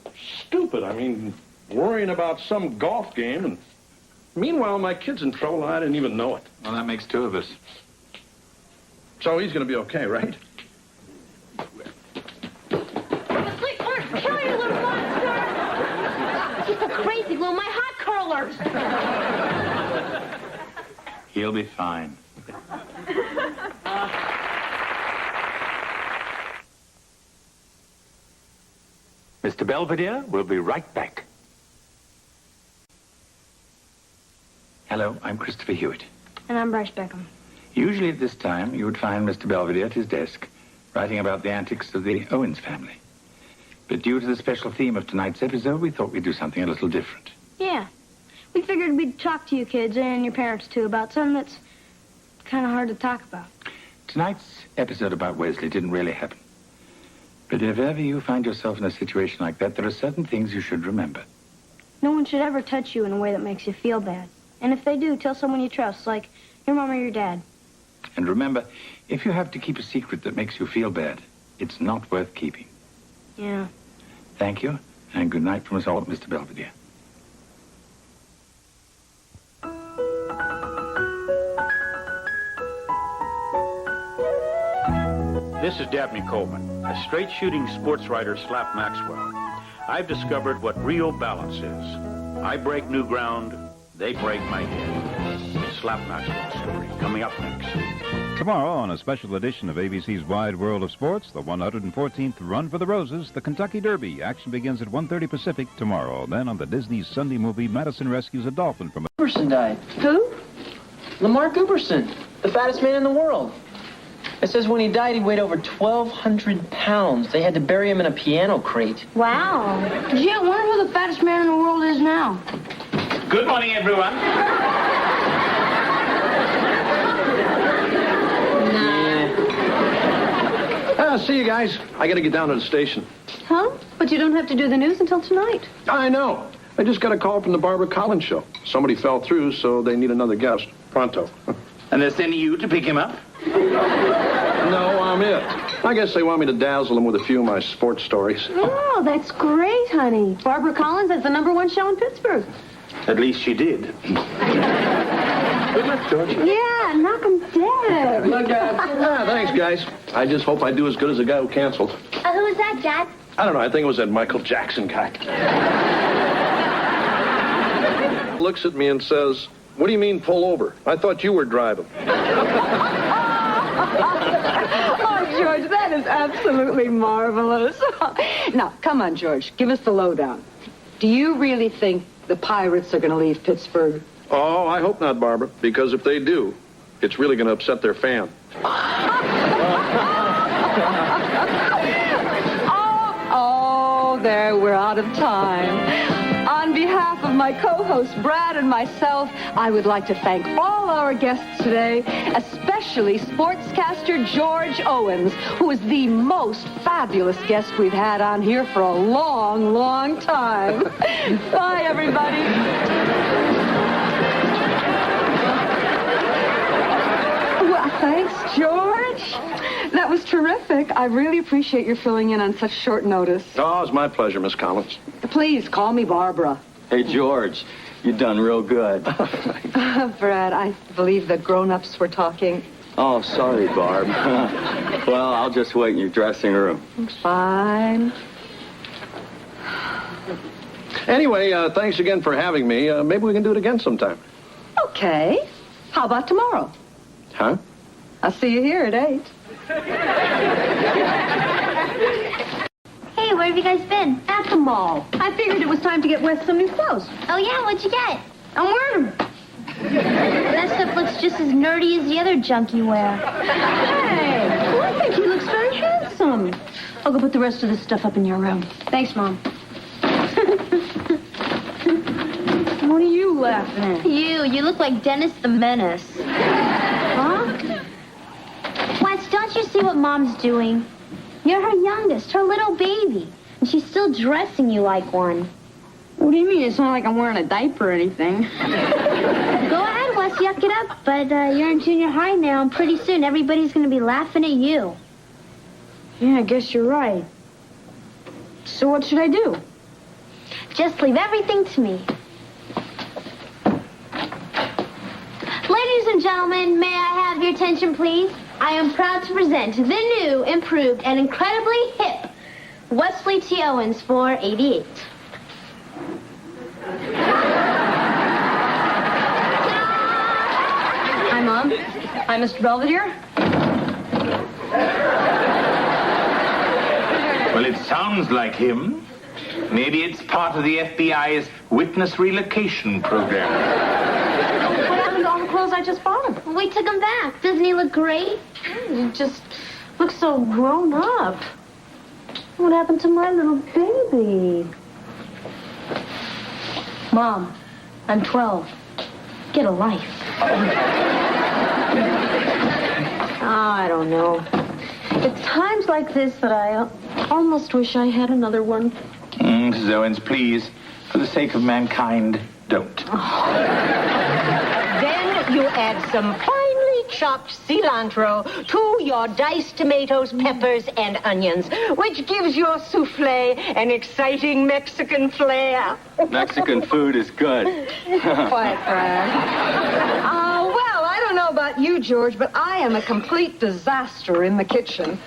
stupid. I mean, worrying about some golf game, and meanwhile, my kid's in trouble, and I didn't even know it. Well, that makes two of us. So he's going to be okay, right? Wesley, kill you, little monster! She's so crazy, Lou. My hot curlers. He'll be fine. Mr. Belvedere will be right back. Hello, I'm Christopher Hewitt. And I'm Bryce Beckham. Usually at this time, you would find Mr. Belvedere at his desk, writing about the antics of the Owens family. But due to the special theme of tonight's episode, we thought we'd do something a little different. Yeah. We figured we'd talk to you kids and your parents, too, about something that's kind of hard to talk about. Tonight's episode about Wesley didn't really happen. But if ever you find yourself in a situation like that, there are certain things you should remember. No one should ever touch you in a way that makes you feel bad. And if they do, tell someone you trust, like your mom or your dad. And remember, if you have to keep a secret that makes you feel bad, it's not worth keeping. Yeah. Thank you, and good night from us all at Mr. Belvedere. This is Dabney Coleman, a straight-shooting sports writer slap Maxwell. I've discovered what real balance is. I break new ground, they break my head. Slap Maxwell story, coming up next. Tomorrow, on a special edition of ABC's Wide World of Sports, the 114th Run for the Roses, the Kentucky Derby. Action begins at 1:30 Pacific tomorrow. Then on the Disney Sunday movie, Madison rescues a dolphin from a... Gooberson died. Who? Lamar Gooberson, the fattest man in the world. It says when he died, he weighed over 1,200 pounds. They had to bury him in a piano crate. Wow. Gee, I wonder who the fattest man in the world is now. Good morning, everyone. See you guys. I got to get down to the station. Huh? But you don't have to do the news until tonight. I know. I just got a call from the Barbara Collins show. Somebody fell through, so they need another guest. Pronto. And they're sending you to pick him up? No, I'm it. I guess they want me to dazzle them with a few of my sports stories. Oh, that's great, honey. Barbara Collins has the #1 show in Pittsburgh. At least she did. Good luck, George. Yeah, knock 'em dead. Good luck, Dad. Yeah, thanks, guys. I just hope I do as good as the guy who canceled. Who was that, Dad? I don't know. I think it was that Michael Jackson guy. Looks at me and says, "What do you mean pull over? I thought you were driving." Oh, George, that is absolutely marvelous. Now, come on, George. Give us the lowdown. Do you really think the Pirates are going to leave Pittsburgh? Oh, I hope not, Barbara, because if they do, it's really going to upset their fan. there, we're out of time. On behalf of my co-host Brad and myself, I would like to thank all our guests today, especially sportscaster George Owens, who is the most fabulous guest we've had on here for a long, long time. Bye, everybody. Well, thanks, George. That was terrific. I really appreciate your filling in on such short notice. Oh, it's my pleasure, Miss Collins. Please, call me Barbara. Hey, George, you done real good. Brad, I believe the grown-ups were talking. Oh, sorry, Barb. Well, I'll just wait in your dressing room. Fine. Anyway, thanks again for having me. Maybe we can do it again sometime. Okay. How about tomorrow? Huh? I'll see you here at 8. Hey, where have you guys been? At the mall. I figured it was time to get Wes some new clothes. Oh, yeah? What'd you get? I'm wearing them. That stuff looks just as nerdy as the other junk you wear. Hey, well, I think he looks very handsome. I'll go put the rest of this stuff up in your room. Thanks, Mom. What are you laughing at? You look like Dennis the Menace. Huh? Wes, don't you see what Mom's doing? You're her youngest, her little baby. And she's still dressing you like one. What do you mean? It's not like I'm wearing a diaper or anything. Go ahead, Wes, yuck it up. But you're in junior high now, and pretty soon everybody's going to be laughing at you. Yeah, I guess you're right. So what should I do? Just leave everything to me. Ladies and gentlemen, may I have your attention, please? I am proud to present the new, improved, and incredibly hip Wesley T. Owens 488. Hi, Mom. Hi, Mr. Belvedere. Well, it sounds like him. Maybe it's part of the FBI's witness relocation program. What happened to all the clothes I just bought him? Well, we took him back. Doesn't he look great? He just looks so grown up. What happened to my little baby? Mom, I'm 12. Get a life. I don't know. It's times like this that I almost wish I had another one. Mrs. Owens, please, for the sake of mankind, don't. Then you add some finely chopped cilantro to your diced tomatoes, peppers, and onions, which gives your souffle an exciting Mexican flair. Mexican food is good. Quiet, Brad. Well, I don't know about you, George, but I am a complete disaster in the kitchen.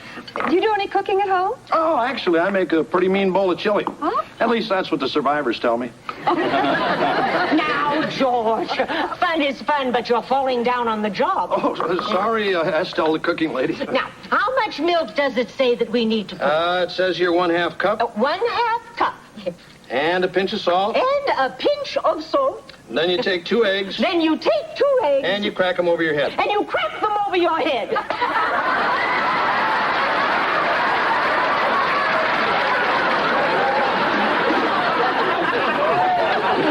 Do you do any cooking at home? Oh, actually, I make a pretty mean bowl of chili. Huh? At least that's what the survivors tell me. Now, George, fun is fun, but you're falling down on the job. Oh, sorry, Estelle, the cooking lady. Now, how much milk does it say that we need to put? It says here 1/2 cup. 1/2 cup. And a pinch of salt. And a pinch of salt. And then you take 2 eggs. Then you take 2 eggs. And you crack them over your head. And you crack them over your head.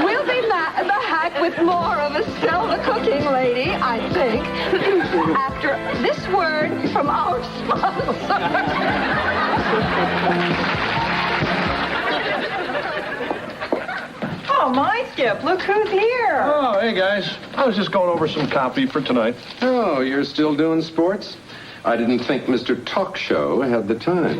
We'll be back with more of Estelle the cooking lady, I think, after this word from our sponsor. Oh, my Skip, look who's here. Oh, hey, guys. I was just going over some copy for tonight. Oh, you're still doing sports? I didn't think Mr. Talk Show had the time.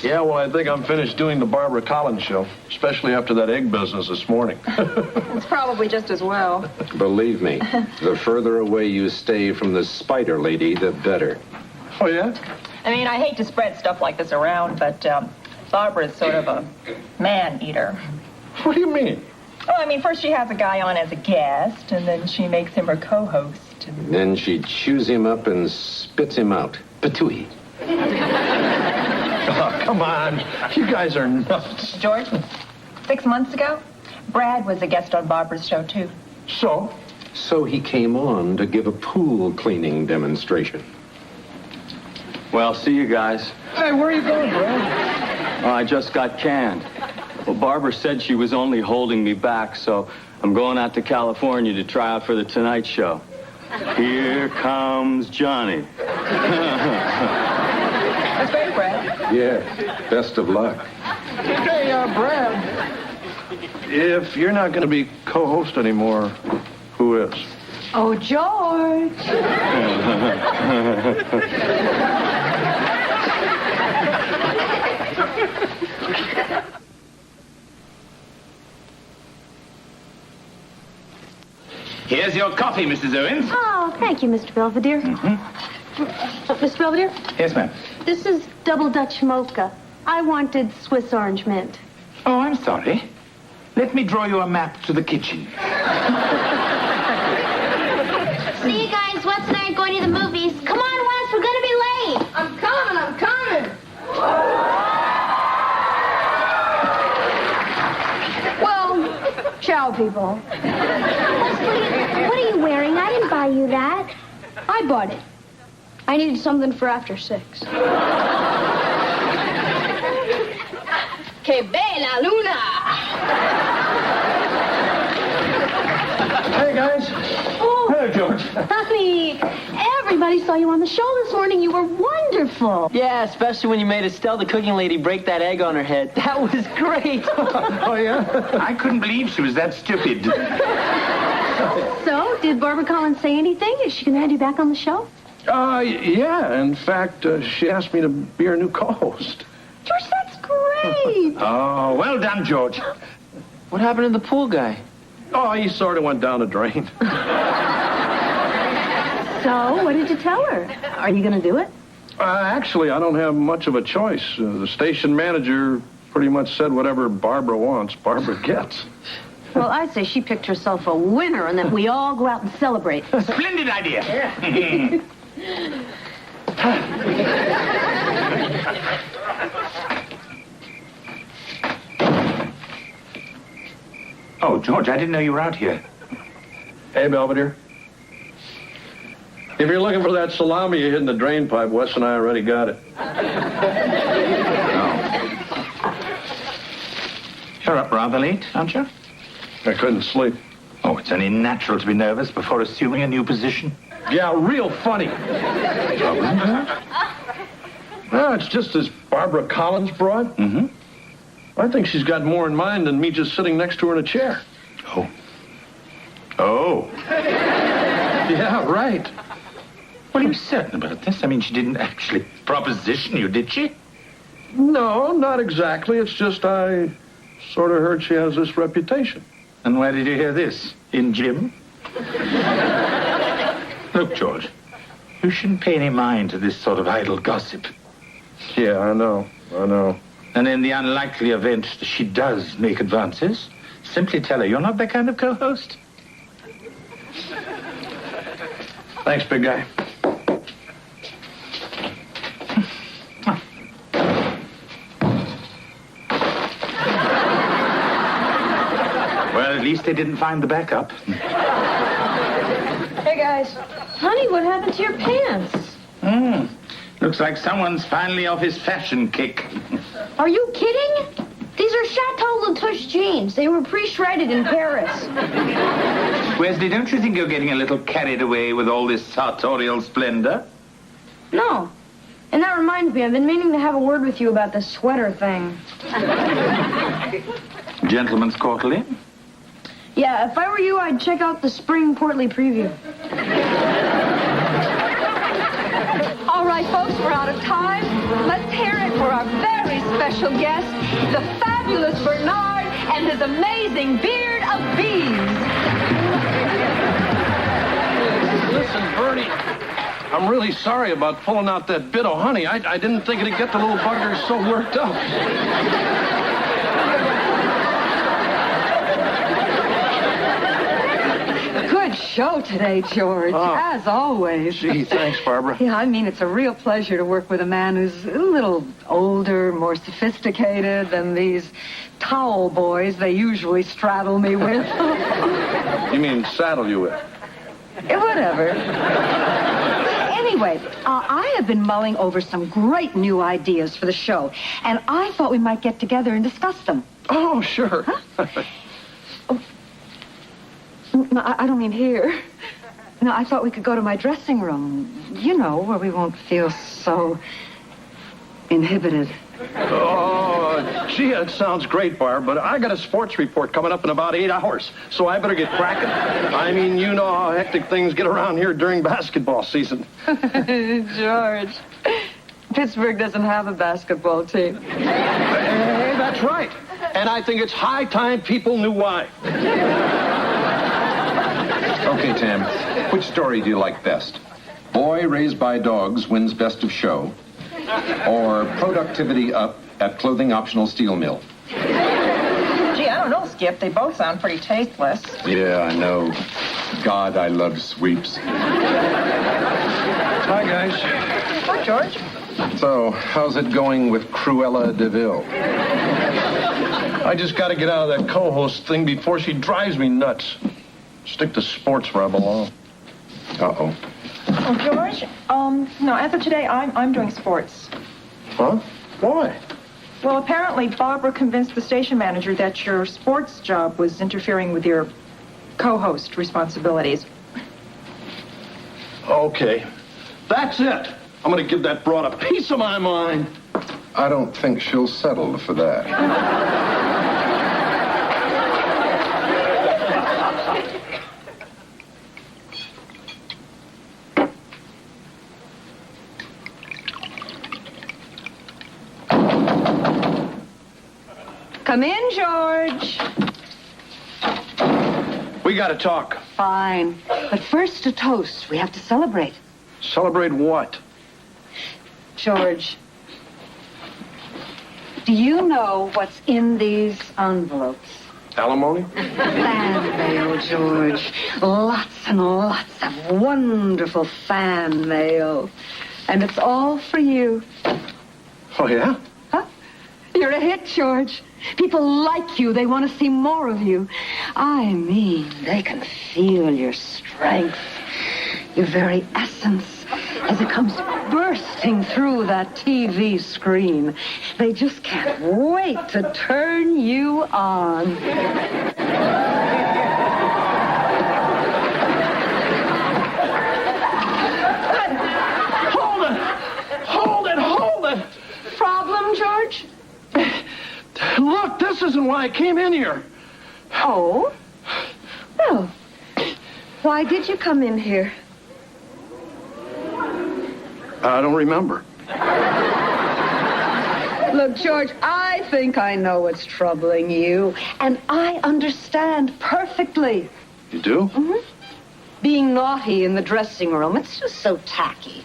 Yeah, well, I think I'm finished doing the Barbara Collins show, especially after that egg business this morning. It's probably just as well. Believe me, the further away you stay from the spider lady, the better. Oh, yeah? I mean, I hate to spread stuff like this around, but Barbara's sort of a man-eater. What do you mean? Oh, I mean, first she has a guy on as a guest, and then she makes him her co-host. Then she chews him up and spits him out. Patooey. Oh, come on. You guys are nuts. George, 6 months ago, Brad was a guest on Barbara's show, too. So? So he came on to give a pool cleaning demonstration. Well, see you guys. Hey, where are you going, Brad? Oh, I just got canned. Well, Barbara said she was only holding me back, so I'm going out to California to try out for the Tonight Show. Here comes Johnny. That's great, Brad. Yeah, best of luck. Hey, Brad. If you're not going to be co-host anymore, who is? Oh, George. Here's your coffee, Mrs. Owens. Oh, thank you, Mr. Belvedere. Mr. Belvedere? Yes, ma'am. This is double Dutch mocha. I wanted Swiss orange mint. Oh, I'm sorry. Let me draw you a map to the kitchen. See you guys. Wes and I are going to the movies. Come on, Wes. We're going to be late. I'm coming. Well, ciao, people. What are you wearing? I didn't buy you that. I bought it. I needed something for after 6. Que bella luna! Hey, guys. Oh, Hello, George. Honey, everybody saw you on the show this morning. You were wonderful. Yeah, especially when you made Estelle, the cooking lady, break that egg on her head. That was great. Oh, yeah? I couldn't believe she was that stupid. So, did Barbara Collins say anything? Is she going to have you back on the show? Yeah. In fact, she asked me to be her new co-host. George, that's great. Oh, well done, George. What happened to the pool guy? Oh, he sort of went down the drain. So, what did you tell her? Are you going to do it? Actually, I don't have much of a choice. The station manager pretty much said whatever Barbara wants, Barbara gets. Well, I say she picked herself a winner and that we all go out and celebrate. Splendid idea. Oh, George, I didn't know you were out here. Hey, Belvedere. If you're looking for that salami you hid in the drain pipe, Wes and I already got it. You're up rather late, aren't you? I couldn't sleep. Oh, it's only natural to be nervous before assuming a new position. Yeah, real funny. No, it's just this Barbara Collins broad. Mm-hmm. I think she's got more in mind than me just sitting next to her in a chair. Oh. Oh. Yeah, right. Well, are you certain about this? I mean, she didn't actually proposition you, did she? No, not exactly. It's just I sort of heard she has this reputation. And where did you hear this? In gym? Look, George, you shouldn't pay any mind to this sort of idle gossip. Yeah, I know. And in the unlikely event that she does make advances, simply tell her you're not that kind of co-host. Thanks, big guy. Well, at least they didn't find the backup. Hey, guys. Honey, what happened to your pants? Looks like someone's finally off his fashion kick. Are you kidding? These are Chateau Latouche jeans. They were pre-shredded in Paris. Wesley, don't you think you're getting a little carried away with all this sartorial splendor? No. And that reminds me, I've been meaning to have a word with you about the sweater thing. Gentleman's Quarterly? Yeah, if I were you, I'd check out the Spring Portly Preview. All right, folks, we're out of time. Let's hear it for our very special guest, the fabulous Bernard and his amazing beard of bees. Listen, Bernie, I'm really sorry about pulling out that bit of honey. I didn't think it'd get the little buggers so worked up. Good show today, George, as always. Gee, thanks, Barbara. Yeah, I mean, it's a real pleasure to work with a man who's a little older, more sophisticated than these towel boys they usually straddle me with. You mean saddle you with? Whatever. Anyway, I have been mulling over some great new ideas for the show, and I thought we might get together and discuss them. Oh, sure. Huh? No, I don't mean here. No, I thought we could go to my dressing room, you know, where we won't feel so inhibited. Oh, gee, it sounds great, Barb, but I got a sports report coming up in about 8 hours, so I better get cracking. I mean, you know how hectic things get around here during basketball season. George, Pittsburgh doesn't have a basketball team. Hey, that's right. And I think it's high time people knew why. Okay, Tam, which story do you like best? Boy raised by dogs wins best of show, or productivity up at clothing optional steel mill? Gee, I don't know, Skip. They both sound pretty tasteless. Yeah, I know. God, I love sweeps. Hi, guys. Hi, George. So, how's it going with Cruella DeVille? I just got to get out of that co-host thing before she drives me nuts. Stick to sports where I belong. Uh-oh. Oh, George, no, as of today, I'm doing sports. Huh? Why? Well, apparently Barbara convinced the station manager that your sports job was interfering with your co-host responsibilities. Okay. That's it. I'm going to give that broad a piece of my mind. I don't think she'll settle for that. Come in, George. We got to talk. Fine. But first, a toast. We have to celebrate. Celebrate what? George, do you know what's in these envelopes? Alimony? Fan mail, George. Lots and lots of wonderful fan mail. And it's all for you. Oh, yeah? Huh? You're a hit, George. People like you. They want to see more of you. I mean, they can feel your strength, your very essence, as it comes bursting through that TV screen. They just can't wait to turn you on. Hold it! Problem, George? Look, this isn't why I came in here. Oh? Well, why did you come in here? I don't remember. Look, George, I think I know what's troubling you, and I understand perfectly. You do? Mm-hmm. Being naughty in the dressing room, it's just so tacky.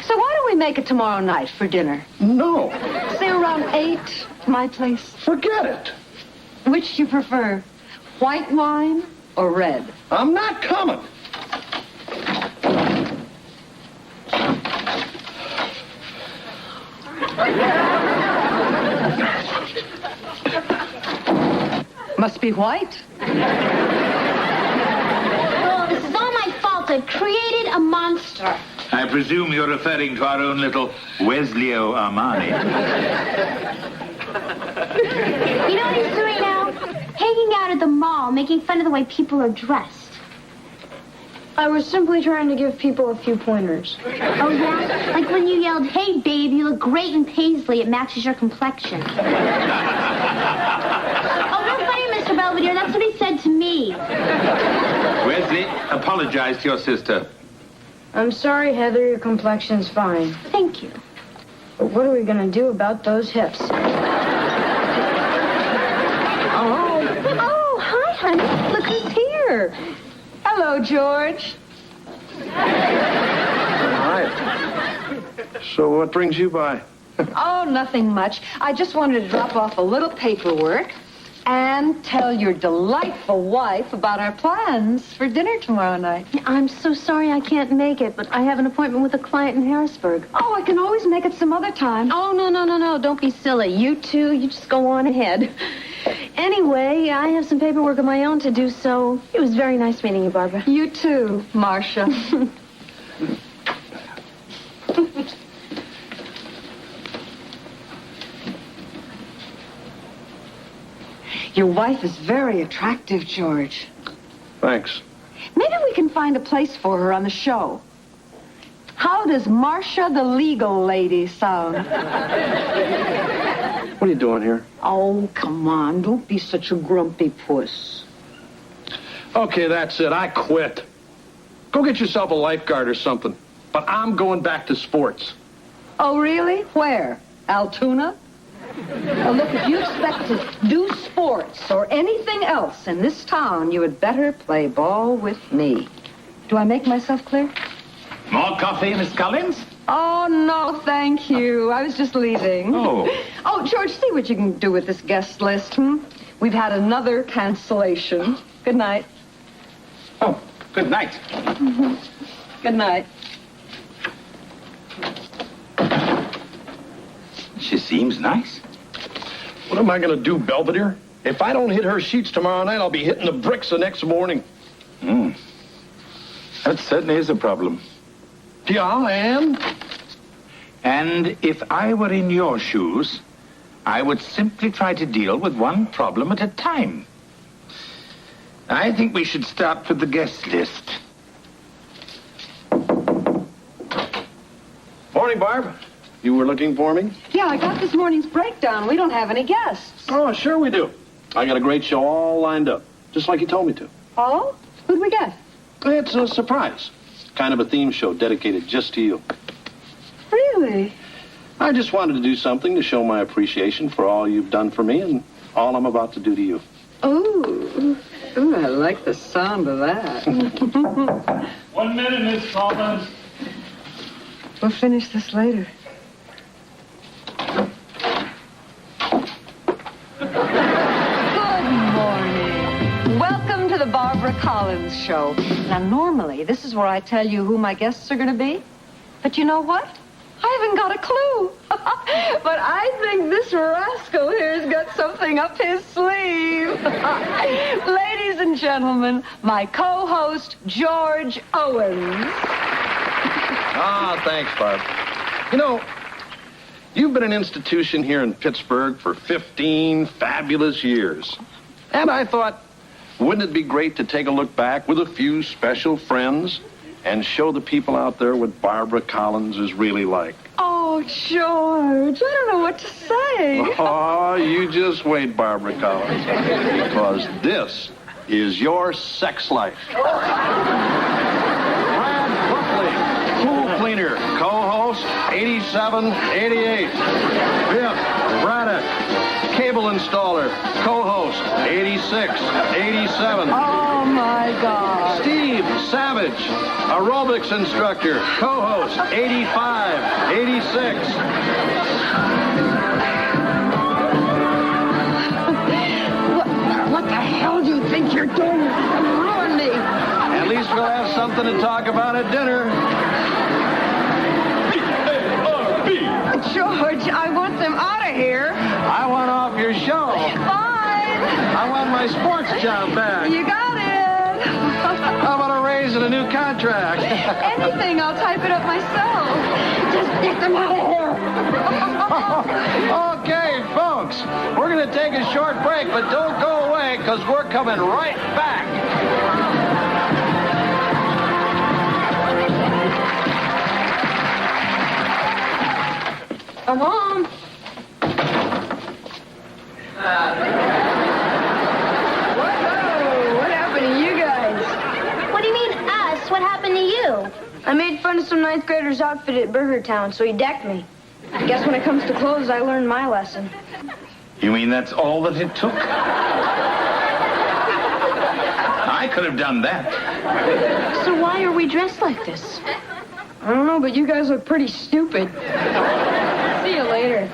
So why don't we make it tomorrow night for dinner? No. Say around 8 at my place. Forget it. Which do you prefer, white wine or red? I'm not coming. Must be white. Oh, this is all my fault. I created a monster. I presume you're referring to our own little Wesley-O Armani. You know what he's doing now? Hanging out at the mall, making fun of the way people are dressed. I was simply trying to give people a few pointers. Oh, yeah? Like when you yelled, "Hey, babe, you look great in paisley. It matches your complexion." Oh, don't funny, Mr. Belvedere. That's what he said to me. Wesley, apologize to your sister. I'm sorry, Heather. Your complexion's fine. Thank you. But what are we going to do about those hips? Oh, hi, honey. Look who's here. Hello, George. Hi. So what brings you by? Oh, nothing much. I just wanted to drop off a little paperwork and tell your delightful wife about our plans for dinner tomorrow night. I'm so sorry I can't make it, but I have an appointment with a client in Harrisburg. Oh, I can always make it some other time. Oh, no. Don't be silly. You two, you just go on ahead. Anyway, I have some paperwork of my own to do, so it was very nice meeting you, Barbara. You too, Marcia. Your wife is very attractive, George. Thanks. Maybe we can find a place for her on the show. How does Marcia the legal lady sound? What are you doing here? Oh, come on. Don't be such a grumpy puss. Okay, that's it. I quit. Go get yourself a lifeguard or something. But I'm going back to sports. Oh, really? Where? Altoona? Well, look, if you expect to do sports or anything else in this town, you had better play ball with me. Do I make myself clear? More coffee, Miss Collins? Oh, no, thank you. I was just leaving. Oh. Oh, George, see what you can do with this guest list, We've had another cancellation. Good night. Oh, good night. Good night. She seems nice. What am I going to do, Belvedere? If I don't hit her sheets tomorrow night, I'll be hitting the bricks the next morning. That certainly is a problem. Yeah, And if I were in your shoes, I would simply try to deal with one problem at a time. I think we should start with the guest list. Morning, Barb. You were looking for me? Yeah, I got this morning's breakdown. We don't have any guests. Oh, sure we do. I got a great show all lined up, just like you told me to. Oh? Who'd we get? It's a surprise. Kind of a theme show dedicated just to you. Really? I just wanted to do something to show my appreciation for all you've done for me and all I'm about to do to you. Ooh, I like the sound of that. 1 minute, Miss Collins. We'll finish this later. Good morning. Welcome to the Barbara Collins Show. Now, normally, this is where I tell you who my guests are going to be. But you know what? I haven't got a clue. But I think this rascal here's got something up his sleeve. Ladies and gentlemen, my co-host, George Owens. Ah, thanks, Barb. You know, you've been an institution here in Pittsburgh for 15 fabulous years. And I thought, wouldn't it be great to take a look back with a few special friends and show the people out there what Barbara Collins is really like? Oh, George, I don't know what to say. Oh, you just wait, Barbara Collins, because this is your sex life. Brad Buckley, pool cleaner, co-host, 87-88. Biff Braddock, cable installer, co-host, 86-87. Oh, my God. Steve Savage, aerobics instructor, co-host, 85-86. What the hell do you think you're doing? You're ruining me. At least we'll have something to talk about at dinner. George, I want them out of here. I want off your show. Fine. I want my sports job back. You got it. How about a raise and a new contract? Anything, I'll type it up myself. Just get them out of here. Okay, folks, we're going to take a short break, but don't go away, because we're coming right back. Come on. What happened to you guys? What do you mean, us? What happened to you? I made fun of some ninth grader's outfit at Burger Town, so he decked me. I guess when it comes to clothes, I learned my lesson. You mean that's all that it took? I could have done that. So why are we dressed like this? I don't know, but you guys look pretty stupid. See you later.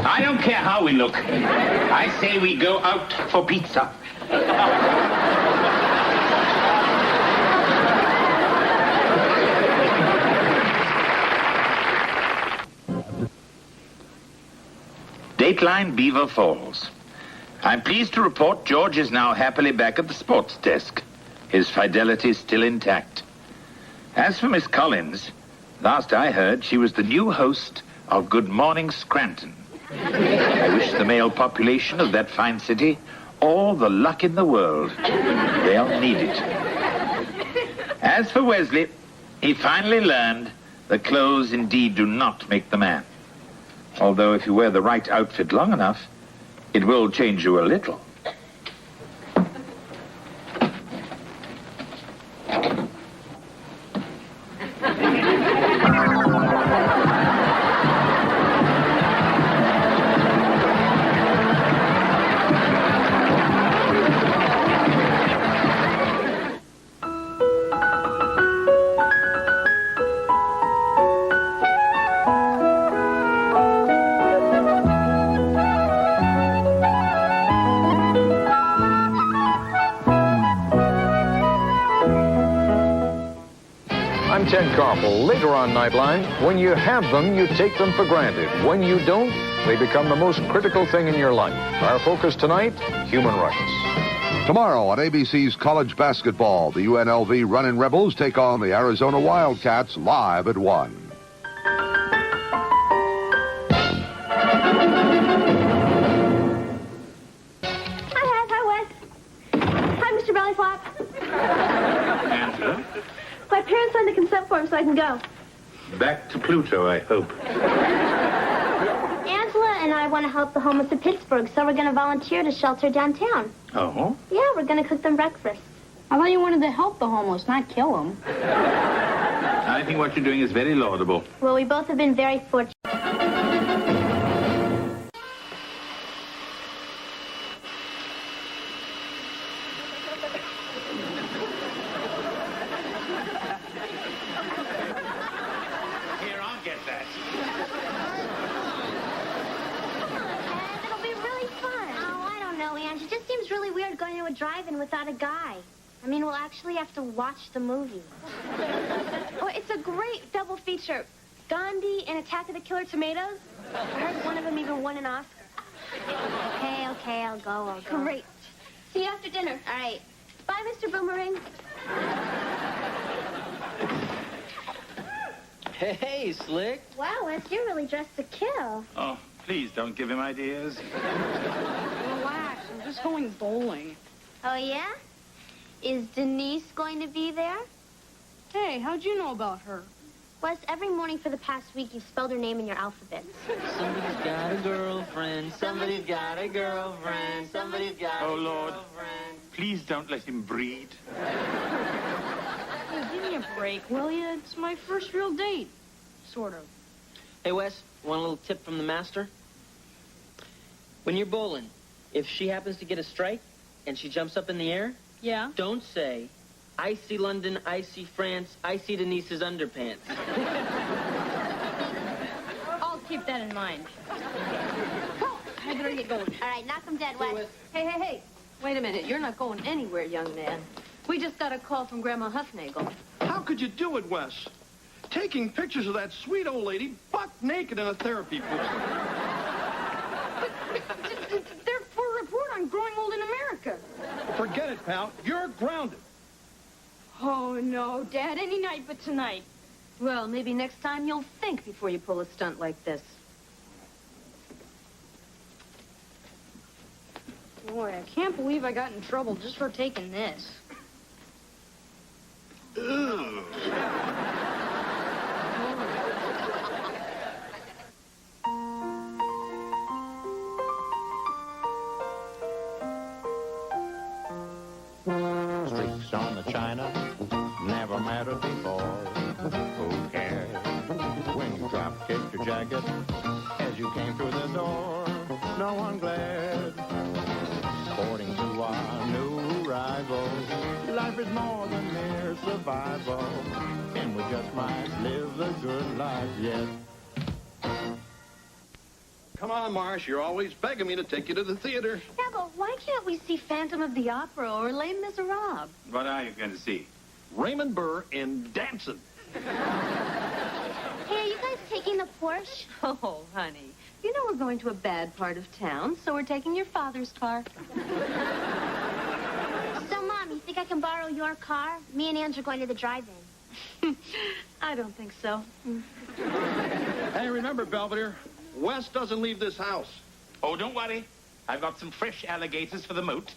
I don't care how we look. I say we go out for pizza. Dateline Beaver Falls. I'm pleased to report George is now happily back at the sports desk. His fidelity is still intact. As for Miss Collins, last I heard, she was the new host of Good Morning Scranton. I wish wish the male population of that fine city all the luck in the world. They'll need it. As for Wesley, he finally learned that clothes indeed do not make the man. Although if you wear the right outfit long enough, it will change you a little. I'm Ted Koppel. Later on Nightline, when you have them, you take them for granted. When you don't, they become the most critical thing in your life. Our focus tonight, human rights. Tomorrow on ABC's College Basketball, the UNLV Runnin' Rebels take on the Arizona Wildcats live at 1. My parents signed the consent form so I can go. Back to Pluto, I hope. Angela and I want to help the homeless of Pittsburgh, so we're going to volunteer to shelter downtown. Oh? Yeah, we're going to cook them breakfast. I thought you wanted to help the homeless, not kill them. I think what you're doing is very laudable. Well, we both have been very fortunate. Going to a drive-in without a guy. I mean, we'll actually have to watch the movie. Oh, it's a great double feature. Gandhi and Attack of the Killer Tomatoes. I heard one of them even won an Oscar. Okay, I'll go. Great. See you after dinner. All right. Bye, Mr. Boomerang. Hey, Slick. Wow, Wes, you're really dressed to kill. Oh, please don't give him ideas. Relax, I'm just going bowling. Oh, yeah? Is Denise going to be there? Hey, how'd you know about her? Wes, every morning for the past week, you've spelled her name in your alphabet. Somebody's got a girlfriend. Somebody's got a girlfriend. Somebody's got a Oh, Lord. girlfriend. Please don't let him breed. Hey, give me a break, will you? It's my first real date. Sort of. Hey, Wes, want a little tip from the master? When you're bowling, if she happens to get a strike and she jumps up in the air, Yeah? don't say, I see London, I see France, I see Denise's underpants. I'll keep that in mind. I better get going. All right, knock them dead, Wes. Hey. Wait a minute. You're not going anywhere, young man. We just got a call from Grandma Huffnagel. How could you do it, Wes? Taking pictures of that sweet old lady buck naked in a therapy pool. They're for a report on growing old in America. Forget it, pal. You're grounded. Oh, no, Dad. Any night but tonight. Well, maybe next time you'll think before you pull a stunt like this. Boy, I can't believe I got in trouble just for taking this. Ugh. Streaks on the china never mattered before. Who cares when you drop kicked your jacket as you came through the door? No one glared. According to our new rival, life is more than mere survival, and we just might live the good life yet. Come on, Marsh. You're always begging me to take you to the theater. Yeah, but why can't we see Phantom of the Opera or Les Miserables? What are you going to see? Raymond Burr in Dancing. Hey, are you guys taking the Porsche? Oh, honey. You know we're going to a bad part of town, so we're taking your father's car. So, Mom, you think I can borrow your car? Me and Ange are going to the drive-in. I don't think so. Hey, remember, Belvedere, Wes doesn't leave this house. Oh, don't worry. I've got some fresh alligators for the moat.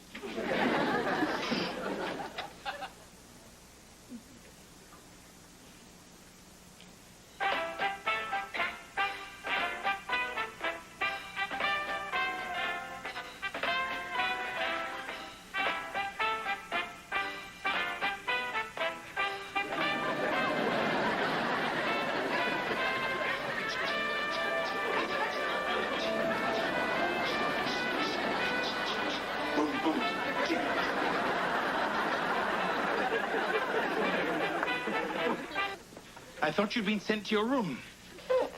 I thought you'd been sent to your room.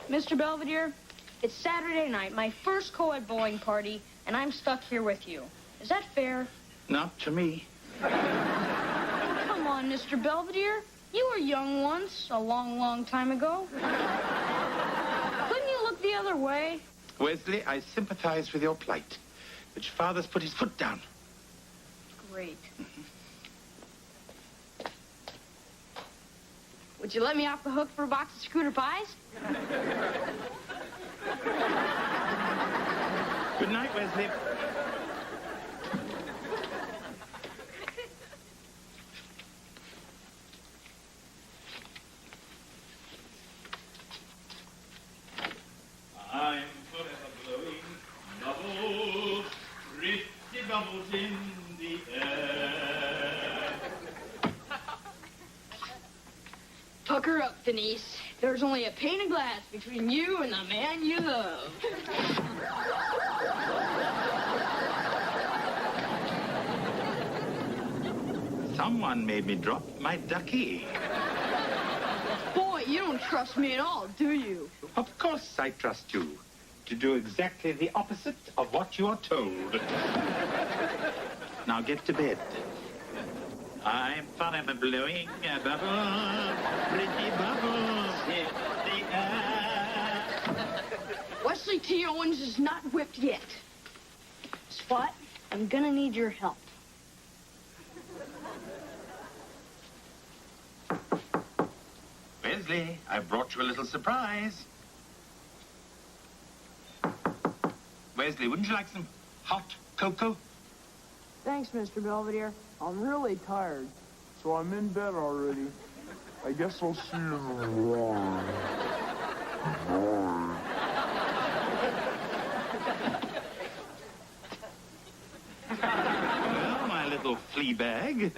Mr. Belvedere, it's Saturday night, my first co-ed bowling party, and I'm stuck here with you. Is that fair? Not to me. Come on, Mr. Belvedere. You were young once, a long, long time ago. Couldn't you look the other way? Wesley, I sympathize with your plight. But your father's put his foot down. Great. Would you let me off the hook for a box of scooter pies? Good night, Wesley. I'm forever blowing bubbles, pretty bubbles in the air. Pucker up, Denise. There's only a pane of glass between you and the man you love. Someone made me drop my ducky. Boy, you don't trust me at all, do you? Of course I trust you to do exactly the opposite of what you are told. Now get to bed. I'm forever blowing a bubble, pretty bubbles in the air. Wesley T. Owens is not whipped yet. Spot, I'm gonna need your help. Wesley, I brought you a little surprise. Wesley, wouldn't you like some hot cocoa? Thanks, Mr. Belvedere. I'm really tired, so I'm in bed already. I guess I'll see you in the morning. Well, my little flea bag.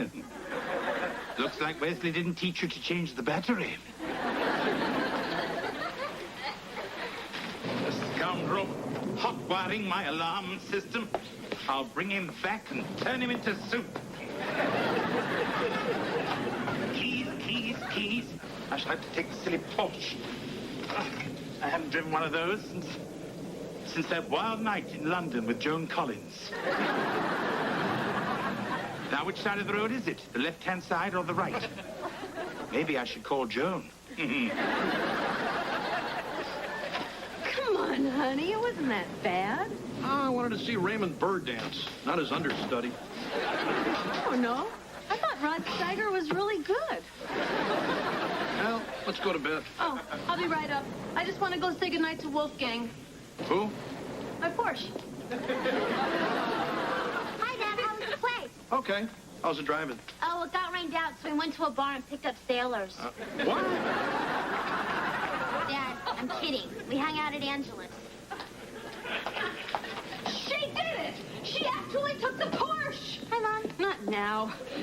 Looks like Wesley didn't teach you to change the battery. The scoundrel hot-wiring my alarm system. I'll bring him back and turn him into soup. Keys. I shall have to take the silly Porsche. I haven't driven one of those since that wild night in London with Joan Collins. Now, which side of the road is it? The left-hand side or the right? Maybe I should call Joan. Come on, honey. It wasn't that bad. I wanted to see Raymond Burr dance, not his understudy. Oh, no. I thought Rod Steiger was really good. Well, let's go to bed. Oh, I'll be right up. I just want to go say goodnight to Wolfgang. Who? My Porsche. Hi, Dad. How was the play? Okay. How's the driving? Oh, it got rained out, so we went to a bar and picked up sailors. What? Dad, I'm kidding. We hung out at Angela's. She did it! She actually took the Porsche! Hi, Mom. Not now. I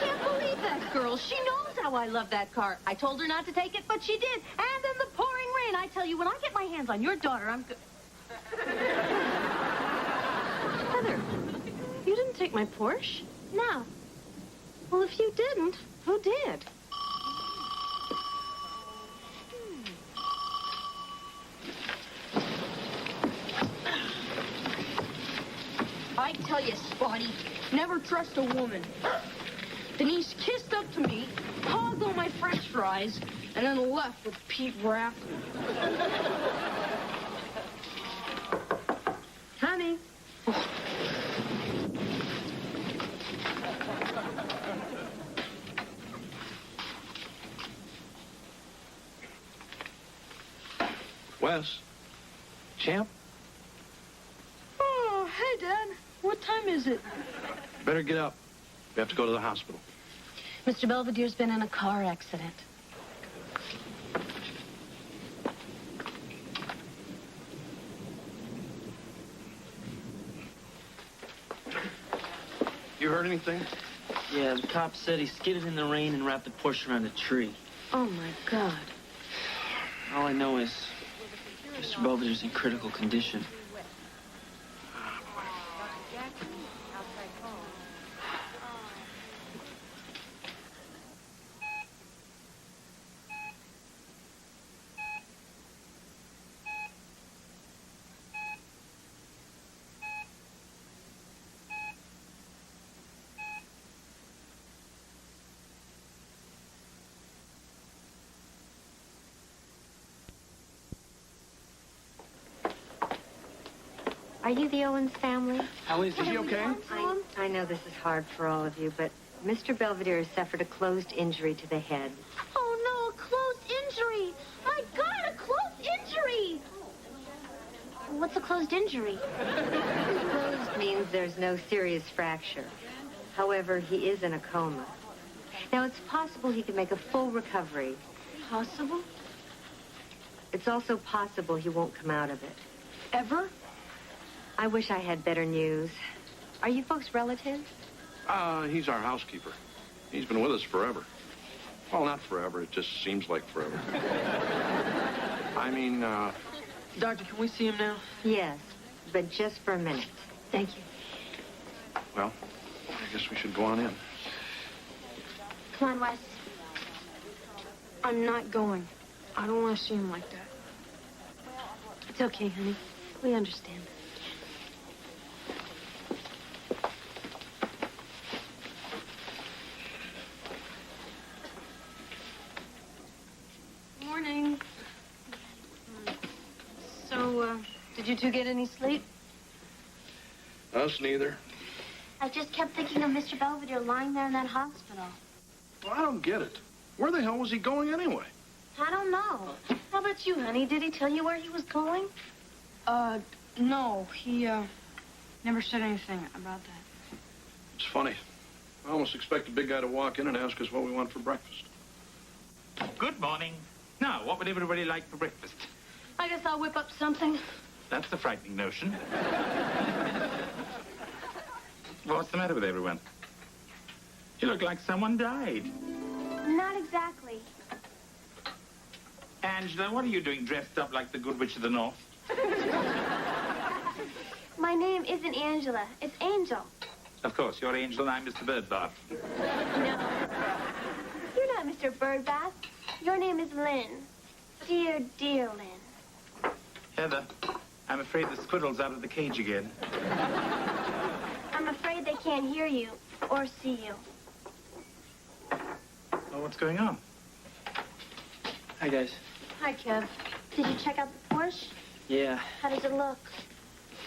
can't believe that girl. She knows how I love that car. I told her not to take it, but she did. And in the pouring rain, I tell you, when I get my hands on your daughter, I'm good. Heather, you didn't take my Porsche? No. Well, if you didn't, who did? I tell you, Spotty, never trust a woman. Denise kissed up to me, hogged all my french fries, and then left with Pete Rafferty. Honey. Wes? Champ? Dad. What time is it? Better get up. We have to go to the hospital. Mr. Belvedere's been in a car accident. You heard anything? Yeah, the cop said he skidded in the rain and wrapped the Porsche around a tree. Oh, my God. All I know is Mr. Belvedere's in critical condition. Are you the Owens family? How is he okay? I know this is hard for all of you, but Mr. Belvedere has suffered a closed injury to the head. Oh, no, a closed injury. My God, a closed injury. What's a closed injury? Closed means there's no serious fracture. However, he is in a coma. Now, it's possible he can make a full recovery. Possible? It's also possible he won't come out of it. Ever? I wish I had better news. Are you folks relatives? He's our housekeeper. He's been with us forever. Well, not forever. It just seems like forever. I mean, Doctor, can we see him now? Yes, but just for a minute. Thank you. well, I guess we should go on in. Come on, Wes. I'm not going. I don't want to see him like that. It's okay, honey. We understand. Morning. So, did you two get any sleep? Us neither. I just kept thinking of Mr. Belvedere lying there in that hospital. Well, I don't get it. Where the hell was he going anyway? I don't know. How about you, honey? Did he tell you where he was going? No. He, never said anything about that. It's funny. I almost expect a big guy to walk in and ask us what we want for breakfast. Good morning. Now, what would everybody like for breakfast? I guess I'll whip up something. That's a frightening notion. What's the matter with everyone? You look like someone died. Not exactly. Angela, what are you doing dressed up like the Good Witch of the North? My name isn't Angela. It's Angel. Of course, you're Angel and I'm Mr. Birdbath. No. You're not Mr. Birdbath. Your name is Lynn. Dear, dear Lynn. Heather, I'm afraid the squirrel's out of the cage again. I'm afraid they can't hear you or see you. Oh, what's going on? Hi, guys. Hi, Kev. Did you check out the Porsche? Yeah, How does it look?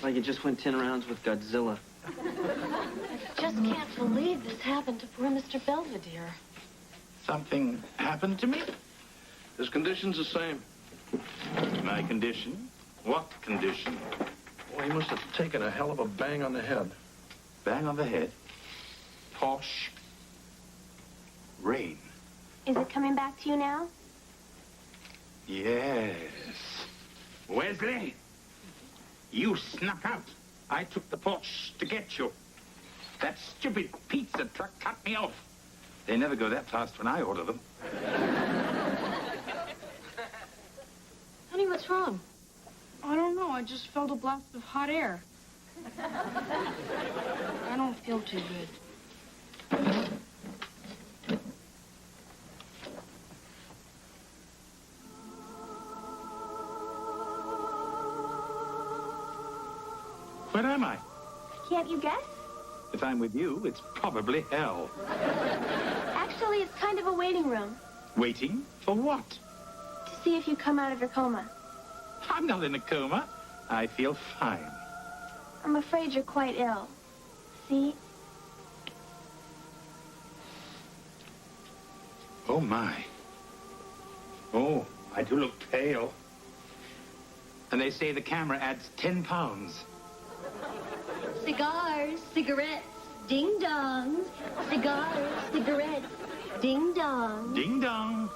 like it just went 10 rounds with Godzilla. Just can't believe this happened to poor Mr. Belvedere. Something happened to me? His condition's the same. My condition? What condition? Well, he must have taken a hell of a bang on the head. Bang on the head. Porsche. Rain. Is it coming back to you now? Yes. Wesley, you snuck out. I took the Porsche to get you. That stupid pizza truck cut me off. They never go that fast when I order them. Honey, what's wrong? I don't know. I just felt a blast of hot air. I don't feel too good. Where am I? Can't you guess? If I'm with you, it's probably hell. Actually, it's kind of a waiting room Waiting for what? to see if you come out of your coma. I'm not in a coma. I feel fine. I'm afraid you're quite ill. See? Oh, my. Oh, I do look pale. And they say the camera adds 10 pounds. See, Cigars, cigarettes, ding-dongs. Cigars, cigarettes, ding-dong. Ding dong.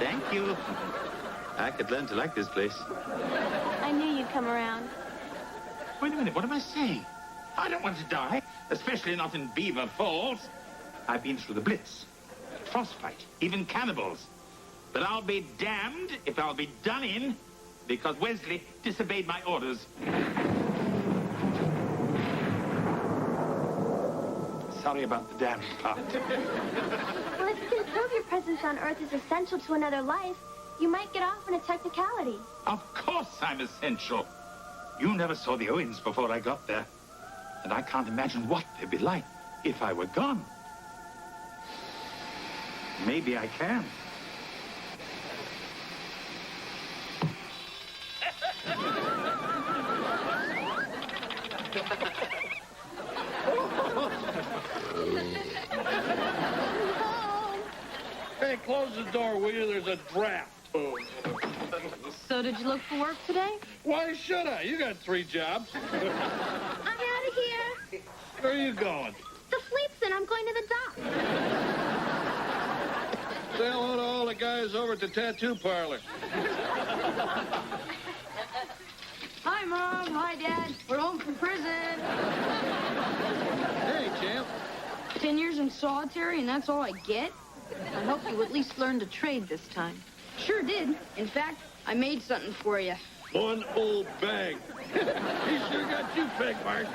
Thank you. I could learn to like this place. I knew you'd come around. Wait a minute, what am I saying? I don't want to die, especially not in Beaver Falls. I've been through the Blitz, frostbite, even cannibals. But I'll be damned if I'll be done in because Wesley disobeyed my orders. Sorry about the damned part. Well, if you can prove your presence on Earth is essential to another life, you might get off on a technicality. Of course I'm essential. You never saw the Owens before I got there. And I can't imagine what they'd be like if I were gone. Maybe I can. Hey, close the door, will you? There's a draft. So did you look for work today? Why should I? You got 3 jobs. I'm out of here. Where are you going? The fleet's in. I'm going to the dock. Say hello to all the guys over at the tattoo parlor. Hi, Mom. Hi, Dad. We're home from prison. Hey, champ. 10 years in solitary, and that's all I get? I hope you at least learned to trade this time. Sure did. In fact, I made something for you. One old bag. He sure got you pegged, Mark.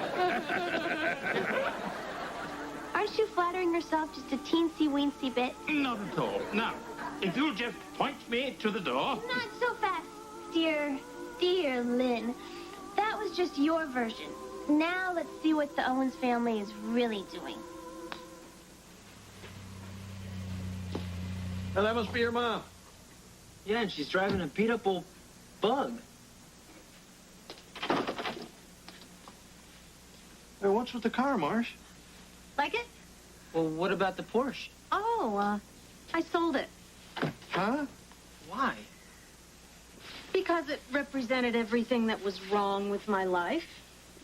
Aren't you flattering yourself just a teensy-weensy bit? Not at all. Now, if you'll just point me to the door. Not so fast, dear Lynn. That was just your version. Now let's see what the Owens family is really doing. Now, that must be your mom. Yeah, and she's driving a beat-up old bug. Hey, what's with the car, Marsh? Like it? Well, what about the Porsche? Oh, I sold it. Huh? Why? Because it represented everything that was wrong with my life.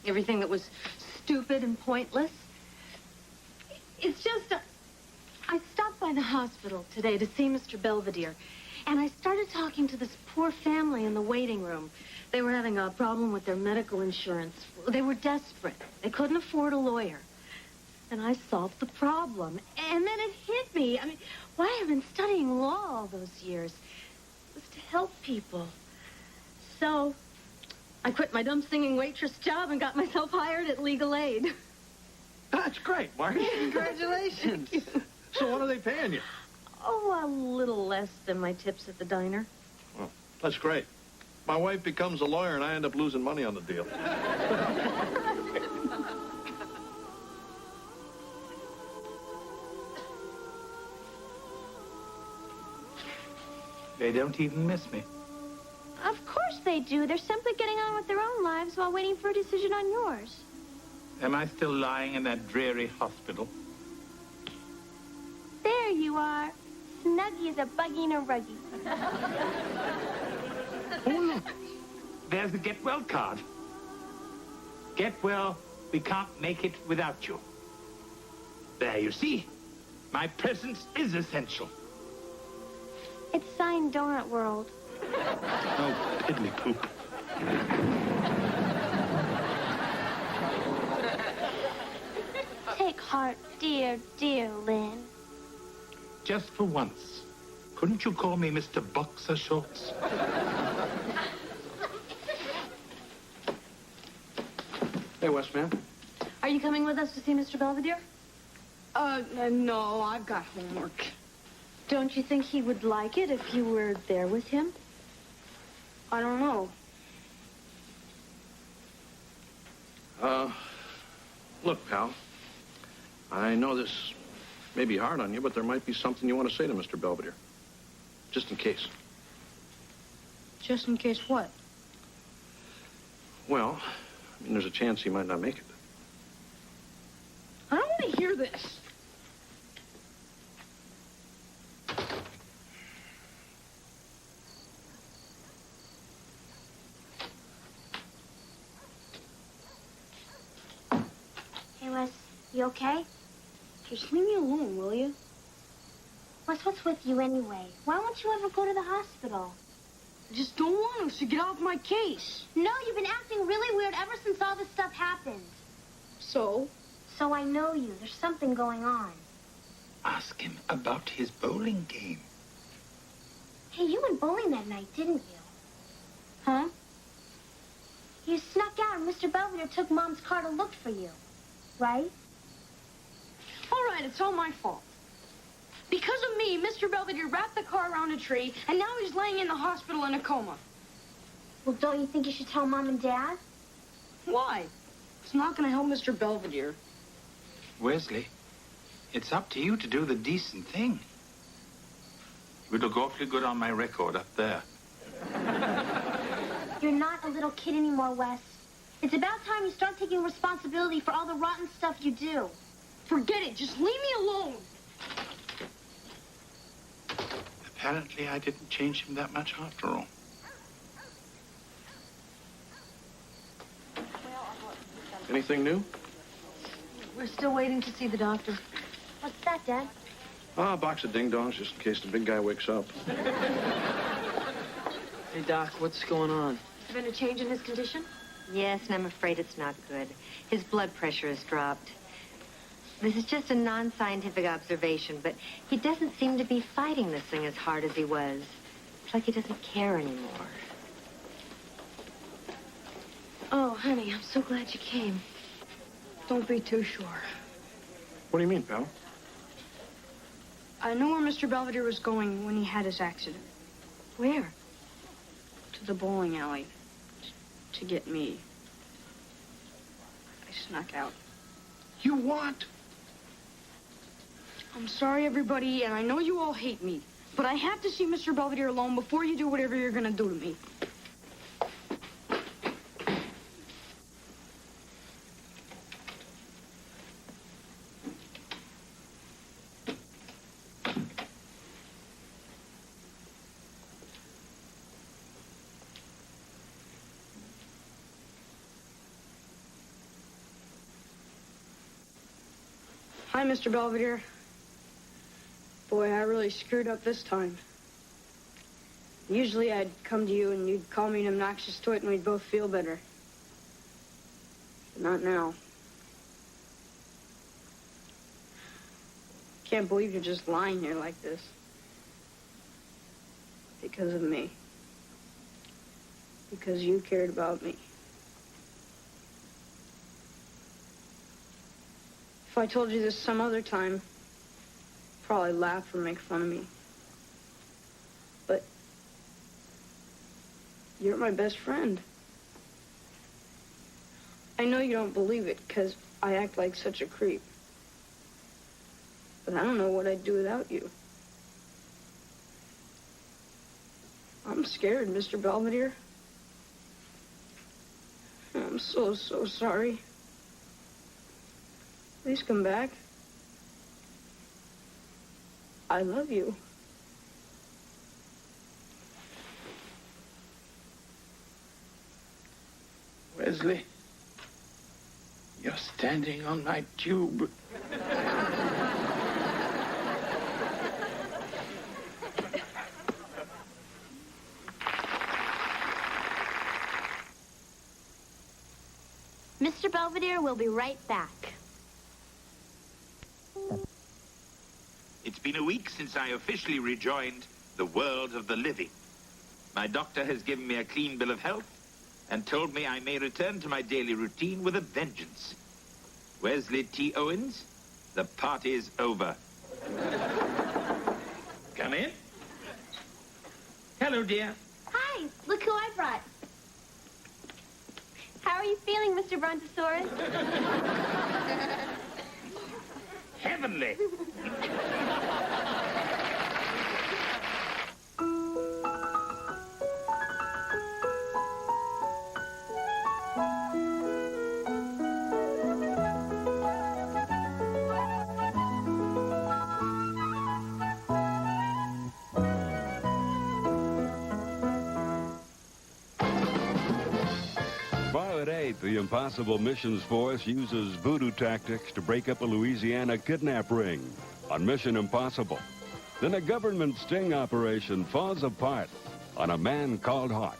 Everything that was stupid and pointless. It's just, I stopped by the hospital today to see Mr. Belvedere. And I started talking to this poor family in the waiting room. They were having a problem with their medical insurance. They were desperate. They couldn't afford a lawyer. And I solved the problem. And then it hit me. I mean, why I've been studying law all those years was to help people. So I quit my dumb singing waitress job and got myself hired at Legal Aid. That's great, Mark. Congratulations. So what are they paying you? Oh, a little less than my tips at the diner. Well, that's great. My wife becomes a lawyer, and I end up losing money on the deal. They don't even miss me. Of course they do. They're simply getting on with their own lives while waiting for a decision on yours. Am I still lying in that dreary hospital? There you are. Snuggy as a buggy in a ruggy. Oh, look. There's the get well card. Get well, we can't make it without you. There, you see. My presence is essential. It's signed Donut World. Oh, piddly poop. Take heart, dear Lynn. Just for once, couldn't you call me Mr. Boxer Shorts? Hey, Westman. Are you coming with us to see Mr. Belvedere? No, I've got homework. Don't you think he would like it if you were there with him? I don't know. Look, pal. I know this may be hard on you, but there might be something you want to say to Mr. Belvedere. Just in case. Just in case what? Well, I mean, there's a chance he might not make it. I don't want to hear this. You okay? Just leave me alone, will you? Wes, what's with you anyway? Why won't you ever go to the hospital? I just don't want to, so get off my case. No, you've been acting really weird ever since all this stuff happened. So? So I know you. There's something going on. Ask him about his bowling game. Hey, you went bowling that night, didn't you? Huh? You snuck out and Mr. Belvedere took Mom's car to look for you, right? All right, it's all my fault. Because of me, Mr. Belvedere wrapped the car around a tree, and now he's laying in the hospital in a coma. Well, don't you think you should tell Mom and Dad? Why? It's not going to help Mr. Belvedere. Wesley, it's up to you to do the decent thing. You look awfully good on my record up there. You're not a little kid anymore, Wes. It's about time you start taking responsibility for all the rotten stuff you do. Forget it. Just leave me alone. Apparently, I didn't change him that much after all. Anything new? We're still waiting to see the doctor. What's that, Dad? Ah, a box of ding-dongs just in case the big guy wakes up. Hey, Doc, what's going on? Has there been a change in his condition? Yes, and I'm afraid it's not good. His blood pressure has dropped. This is just a non-scientific observation, but he doesn't seem to be fighting this thing as hard as he was. It's like he doesn't care anymore. Oh, honey, I'm so glad you came. Don't be too sure. What do you mean, pal? I know where Mr. Belvedere was going when he had his accident. Where? To the bowling alley. To get me. I snuck out. You what? I'm sorry, everybody, and I know you all hate me, but I have to see Mr. Belvedere alone before you do whatever you're going to do to me. Hi, Mr. Belvedere. Boy, I really screwed up this time. Usually I'd come to you and you'd call me an obnoxious twit and we'd both feel better. But not now. Can't believe you're just lying here like this. Because of me. Because you cared about me. If I told you this some other time, you'd probably laugh or make fun of me. But you're my best friend. I know you don't believe it because I act like such a creep. But I don't know what I'd do without you. I'm scared, Mr. Belvedere. I'm so sorry. Please come back. I love you. Wesley, you're standing on my tube. Mr. Belvedere will be right back. It's been a week since I officially rejoined the world of the living. My doctor has given me a clean bill of health and told me I may return to my daily routine with a vengeance. Wesley T. Owens, the party's over. Come in. Hello, dear. Hi, look who I brought. How are you feeling, Mr. Brontosaurus? Heavenly. Belvedere, do you Impossible Missions Force uses voodoo tactics to break up a Louisiana kidnap ring on Mission Impossible. Then a government sting operation falls apart on a man called Hawk.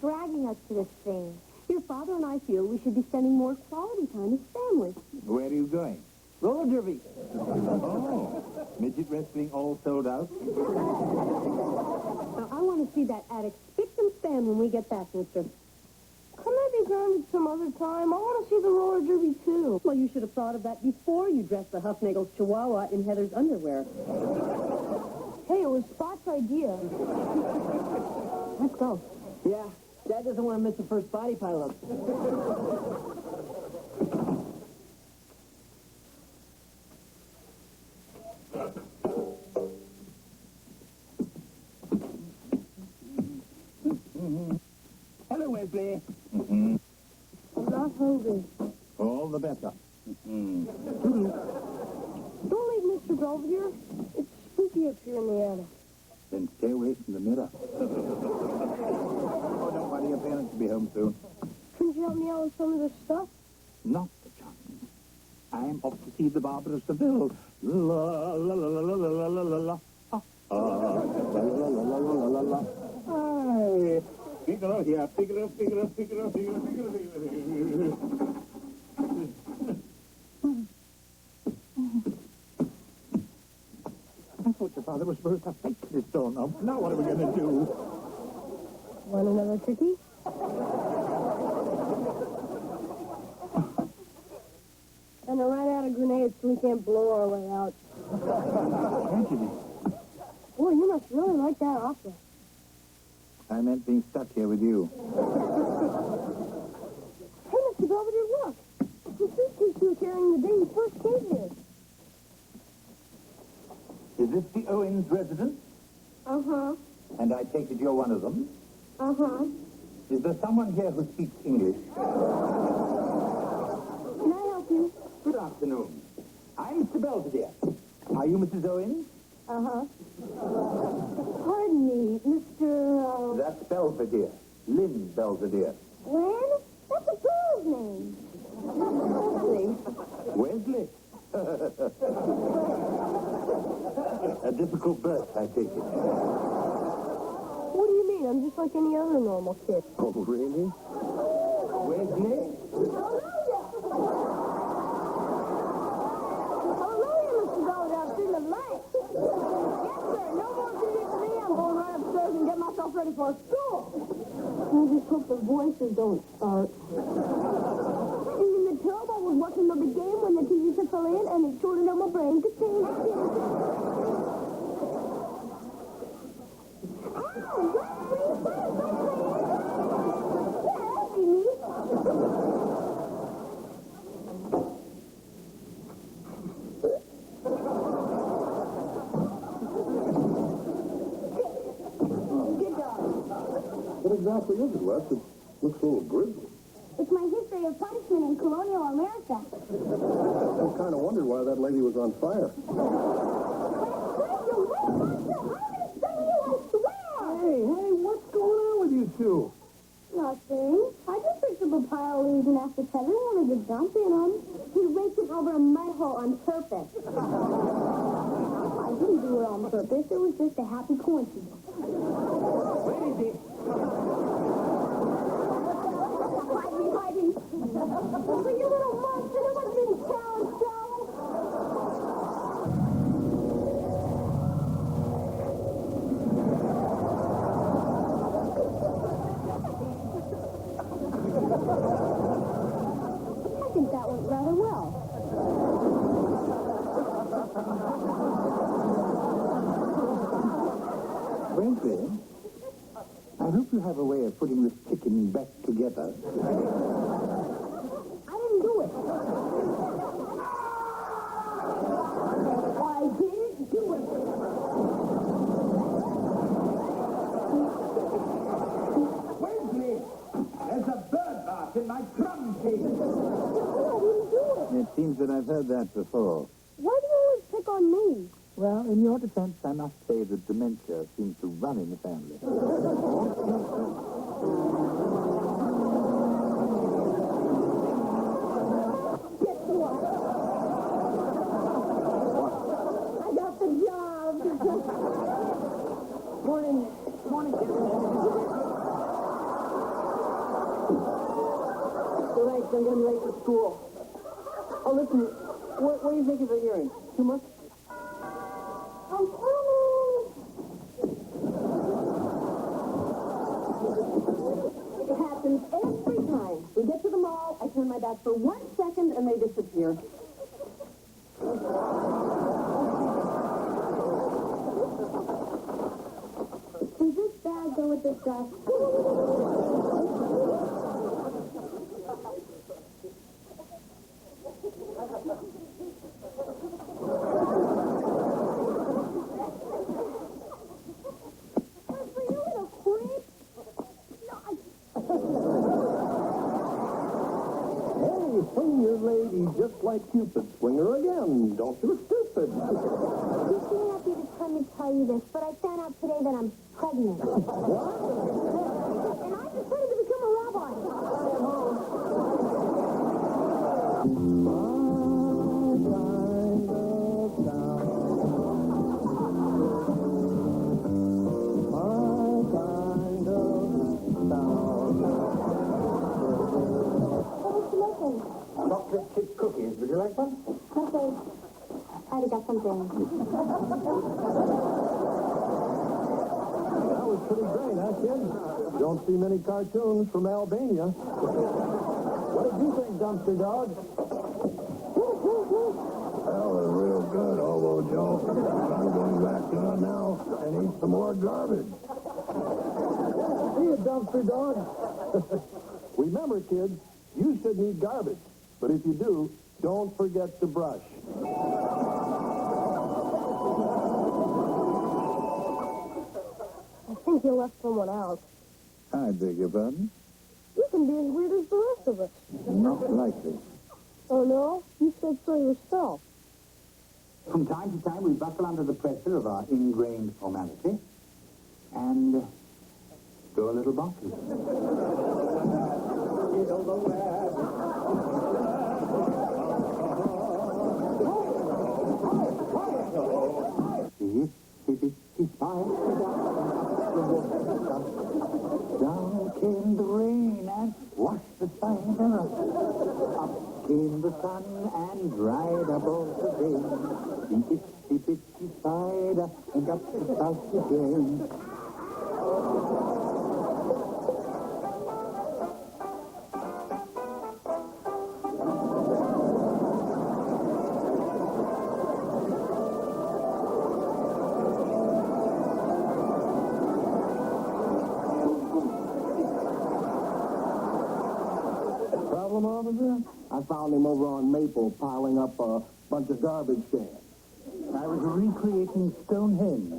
Dragging us to this thing. Your father and I feel we should be spending more quality time as families. Where are you going? Roller derby. Oh, midget wrestling all sold out? Now, I want to see that attic spick and span when we get back, mister. Couldn't I be grounded some other time? I want to see the roller derby, too. Well, you should have thought of that before you dressed the Huffnagel's Chihuahua in Heather's underwear. Hey, it was Spot's idea. Let's go. Yeah, Dad doesn't want to miss the first body pileup. Hello, Wesley. I'm not hungry. All the better. Don't leave Mr. Belvedere. It's spooky up here in the attic. Then stay away from the mirror. Oh, don't worry, your parents will be home soon. Couldn't you help me out with some of this stuff? Not the chance. I'm off to see the barber of Seville. La la la la la la la la la la. La la la la la la la la. Hi. Figaro here. Figaro, Figaro, Figaro, Figaro, Figaro, Figaro. I thought your father was supposed to fix this doorknob. Now what are we going to do? Want another cookie? And I ran out of grenades, so we can't blow our way out. Tragedy. Boy, you must really like that opera. I meant being stuck here with you. Hey, Mr. Belvedere, look. The suitcase you were carrying the day you first came here. Is this the Owens residence? Uh-huh. And I take it you're one of them? Uh-huh. Is there someone here who speaks English? Can I help you? Good afternoon. I'm Mr. Belvedere. Are you Mrs. Owens? Uh-huh. Pardon me, Mr. That's Belvedere. Lynn Belvedere. Lynn? That's a girl's name. Wesley. A difficult birth, I take it. What do you mean? I'm just like any other normal kid. Oh, really? Wesley? Hallelujah, Mr. Belvedere. I've seen the light. Yes, sir. No more visits for me. I'm going right upstairs and get myself ready for school. I just hope the voices don't start. In the tub, I was watching the big game when the TV set fell in, and it shorted out my brain. What exactly is it, Wes? It looks a little grisly. It's my history of punishment in colonial America. I kind of wondered why that lady was on fire. Hey, what's going on with you two? Nothing. I just picked up a pile of leaves and asked if Heather wanted to jump in them. He raked it over a mud hole on purpose. I didn't do it on purpose. It was just a happy coincidence. Where is he? Hide me. Oh, you little monster. There wasn't any challenge, I think that went rather well. Wesley, I hope you have a way of putting this chicken back together. I didn't do it. I didn't do it. Wesley, there's a bird bath in my crumb cake. I didn't do it. It seems that I've heard that before. Why do you always pick on me? Well, in your defense, I must say that dementia seems to run in the family. Guess what? I got the job. Morning. Morning, So thanks, I'm going to be late for school. Oh, listen, what do you think of the hearing? Too much? I'm coming. It happens every time. We get to the mall, I turn my back for 1 second, and they disappear. Does this bag go with this stuff? Hey, swing your lady just like Cupid. Swing her again. Don't you look stupid. You shouldn't have to tell me to tell you this, but I found out today that I'm pregnant. What? And I decided to become a rabbi. Chocolate chip cookies. Would you like one? Okay. I already got something. That was pretty great, huh, kid? Don't see many cartoons from Albania. What did you think, Dumpster Dog? That was real good, Hobo Joe. I'm going back down now and eat some more garbage. See you, Dumpster Dog. Remember, kids, you shouldn't eat garbage. But if you do, don't forget to brush. I think you left someone out. I beg your pardon? You can be as weird as the rest of us. Not likely. Oh, no? You said so yourself. From time to time, we buckle under the pressure of our ingrained formality and go a little bonkers. Down came the rain and washed the spider up. Up came the sun and dried up all the rain. The itsy bitsy spider and up the spout again. Officer? I found him over on Maple piling up a bunch of garbage cans. I was recreating Stonehenge.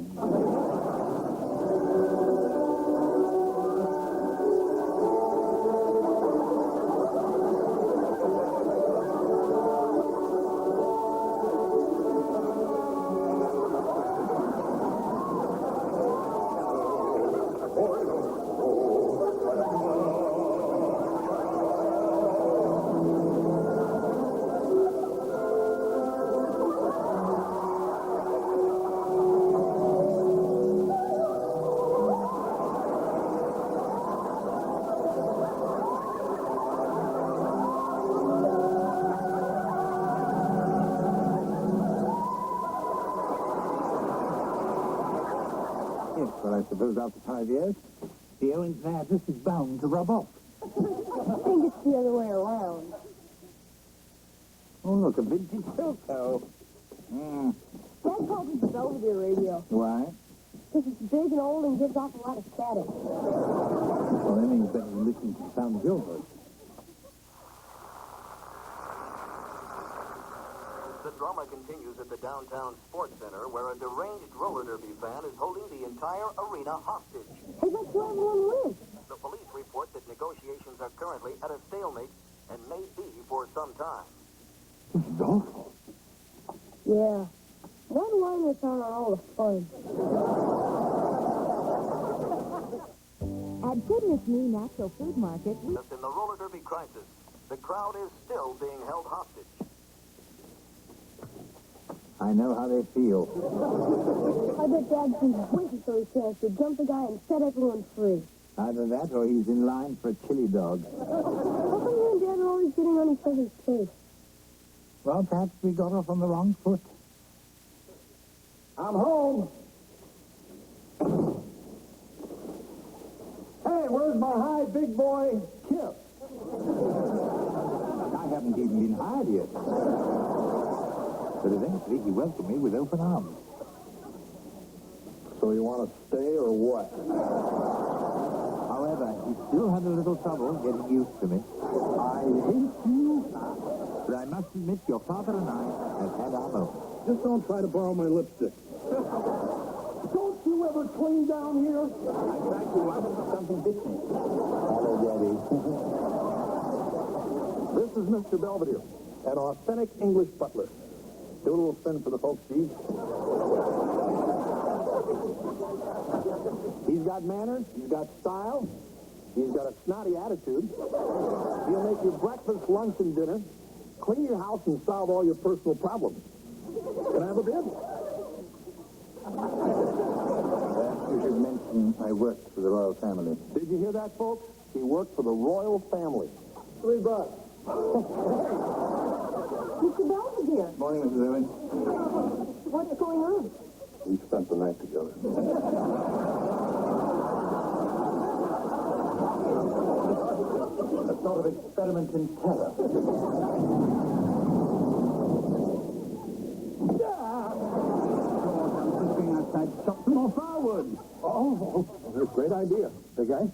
Well, I suppose after 5 years, the Owens address is bound to rub off. I think it's the other way around. Oh, look, a vintage Silco. Dad calls it the Belvedere radio. Why? Because it's big and old and gives off a lot of static. Well, that means better than listening to the sound of your voice. The drama continues at the downtown sports center, where a deranged roller derby fan is holding the entire arena hostage. Hey, let's let everyone live. The police report that negotiations are currently at a stalemate and may be for some time. This is awful. Yeah. Why do I miss out on all the fun? At Goodness Me Natural Food Market, In the roller derby crisis, the crowd is still being held hostage. I know how they feel. I bet Dad's been waiting for his chance to jump the guy and set everyone free. Either that or he's in line for a chili dog. How come you and Dad are always getting on each other's case? Well, perhaps we got off on the wrong foot. I'm home. Hey, where's my high big boy, Kip? I haven't even been hired yet. But eventually he welcomed me with open arms. So you want to stay or what? However, he still had a little trouble getting used to me. I hate you. But I must admit, your father and I have had our moments. Just don't try to borrow my lipstick. Don't you ever clean down here? I tried to run into something bit me. Hello, Daddy. This is Mr. Belvedere, an authentic English butler. Do a little spin for the folks, Steve. He's got manners, he's got style, he's got a snotty attitude. He'll make your breakfast, lunch, and dinner, clean your house, and solve all your personal problems. Can I have a bid? You should mention I worked for the royal family. Did you hear that, folks? He worked for the royal family. $3. Mr. Belvedere, Morning, Mrs. Irwin. what's going on? We spent the night together. A sort of experiment in terror. Outside, chop some more firewood. Oh, that's a great idea, big guy.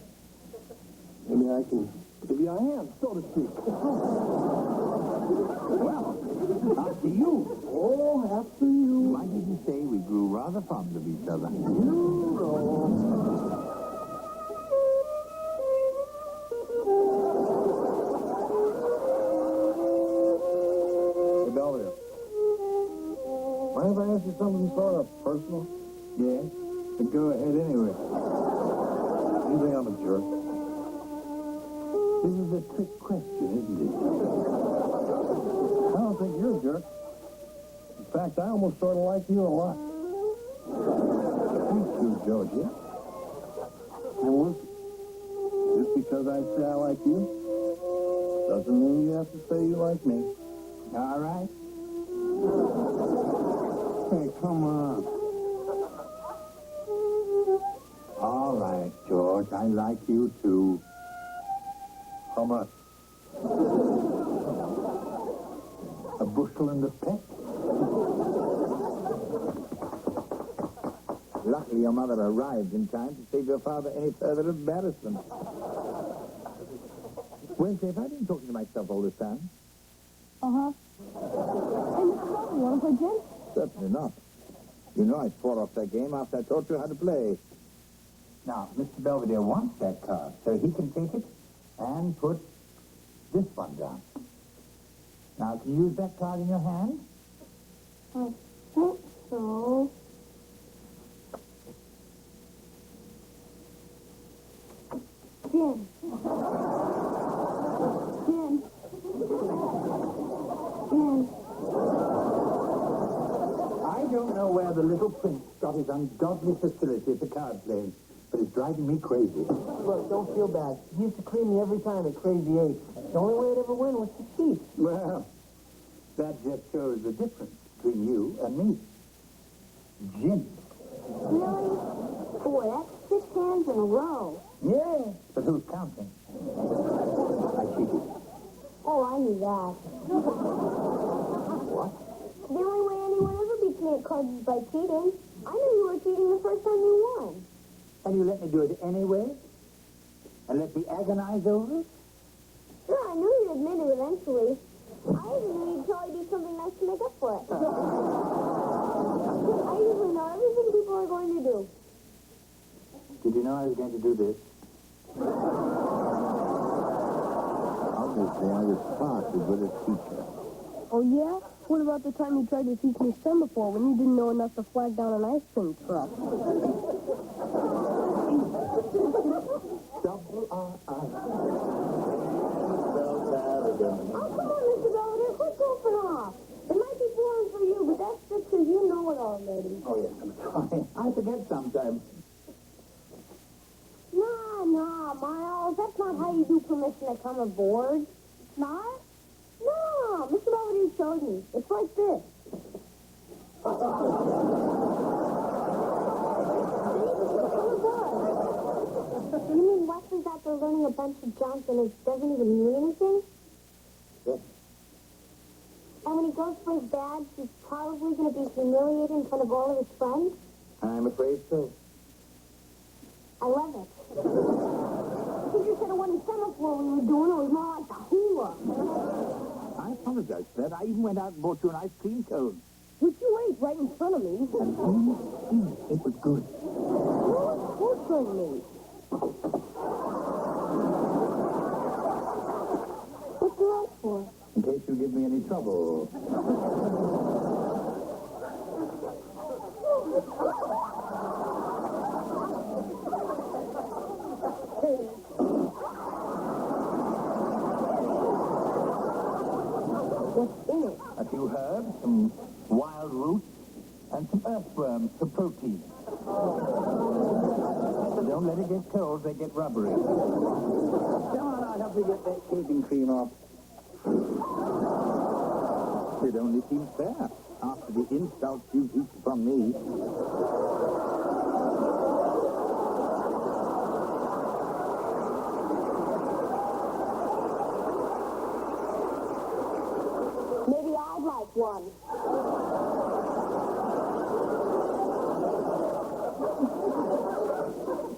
Maybe I can give you a hand, so to speak. Well, after you. Oh, after you. Why did you say we grew rather fond of each other? You know. Hey, Belvedere. Mind if I ask you something sort of personal? Yes? But go ahead anyway. You think I'm a jerk? This is a trick question, isn't it? I don't think you're a jerk. In fact, I almost sort of like you a lot. Thank you, Georgie. And listen, just because I say I like you, doesn't mean you have to say you like me. All right. Hey, come on. All right, George. I like you, too. How much? A bushel and a peck. Luckily, your mother arrived in time to save your father any further embarrassment. Wednesday, have I been talking to myself all this time? Uh-huh. Hey, Mr. Belvedere, want to play gin? Certainly not. You know I swore off that game after I taught you how to play. Now, Mr. Belvedere wants that card, so he can take it and put this one down. Now, can you use that card in your hand? I think so. Gin. Gin. Gin. I don't know where the little prince got his ungodly facility for card playing, but it's driving me crazy. Look, don't feel bad. He used to clean me every time at Crazy 8. The only way I'd ever win was to cheat. Well, that just shows the difference between you and me. Gin. Really? Boy, that's 6 hands in a row. Yeah, but who's counting? I cheated. Oh, I knew that. What? The only way anyone ever beats me at cards is by cheating. I knew you were cheating the first time you won. And you let me do it anyway? And let me agonize over it? Sure, I knew you'd admit it eventually. I even knew you'd probably do something nice to make up for it. I usually know everything people are going to do. Did you know I was going to do this? Obviously, I was far too good a teacher. Oh, yeah? What about the time you tried to teach me semaphore when you didn't know enough to flag down an ice cream truck? Double R. Oh, come on, Mr. Belvedere. Quit goofing off. It might be boring for you, but that's just because you know it already. Oh, yes, I'm sorry. I forget sometimes. Nah, Miles. That's not how you do permission to come aboard. It's not? No, Mr. Belvedere showed me. It's like this. You mean Wesley's out there learning a bunch of junk and it doesn't even mean anything? Yes. And when he goes for his badge, he's probably going to be humiliated in front of all of his friends? I'm afraid so. I love it. The teacher said it wasn't semaphore we were doing, it was more like the hula. I apologize for that. I even went out and bought you an ice cream cone. Which you ate right in front of me. It was good. You were torturing me. What's the right for? In case you give me any trouble. What's in it? A few herbs, some wild roots, and some earthworms for protein. But don't let it get cold, they get rubbery. Come on, I'll help you get that shaving cream off. It only seems fair, after the insults you've heaped from me. Maybe I'd like one.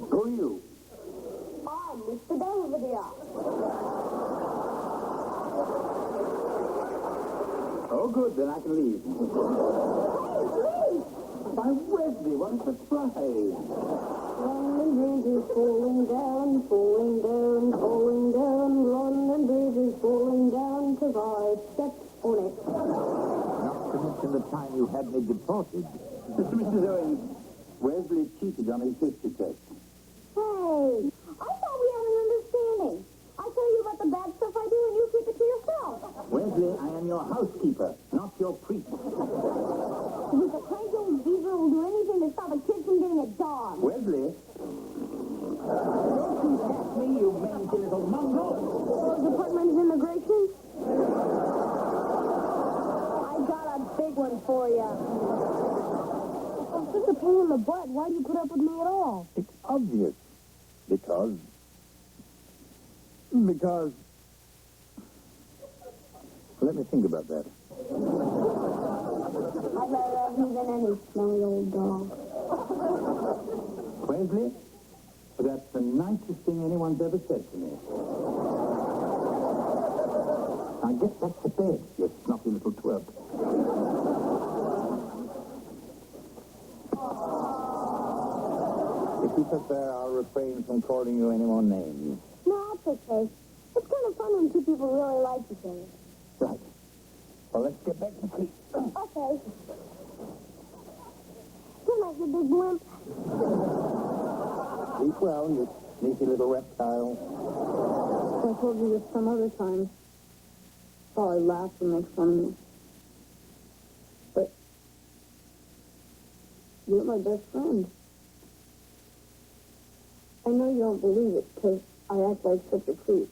Who are you? I'm Mr. Belvedere. Oh, good, then I can leave. Why, Wesley, what a surprise. London Bridge is falling down, falling down, falling down. London Bridge is falling down because I stepped on it. Not to mention the time you had me deported. Mrs. Owens, Wesley cheated on his history test. Hey, I thought we had an understanding. I tell you about the bad stuff I do and you keep it to yourself. Wesley, I am your housekeeper, not your priest. With the cranky old geezer will do anything to stop a kid from getting a dog. Wesley? Don't you test me, you mangy little mongrel. Department of Immigration? I got a big one for you. I'm such a pain in the butt. Why do you put up with me at all? It's obvious. Because... Let me think about that. I'd rather have you than any smelly old dog. Wesley, that's the nicest thing anyone's ever said to me. Now get back to bed, you snuffy little twerp. If you prefer, I'll refrain from calling you any more names. No, that's okay. It's kind of fun when two people really like each other. Right. Well, let's get back to sleep. Okay. Good night, you big blimp. Sleep well, you sneaky little reptile. I told you this some other time. Probably laugh and make fun of me. But you're my best friend. I know you don't believe it because I act like such a creep.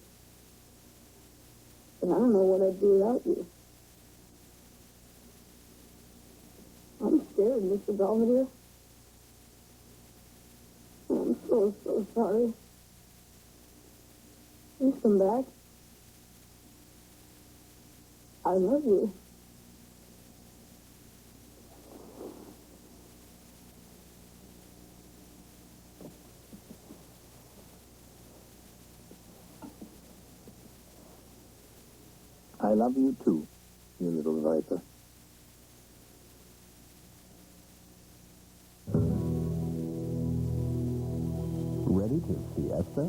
But I don't know what I'd do without you. I'm scared, Mr. Belvedere. I'm so sorry. Please come back. I love you. I love you too, you little viper. Ready to siesta?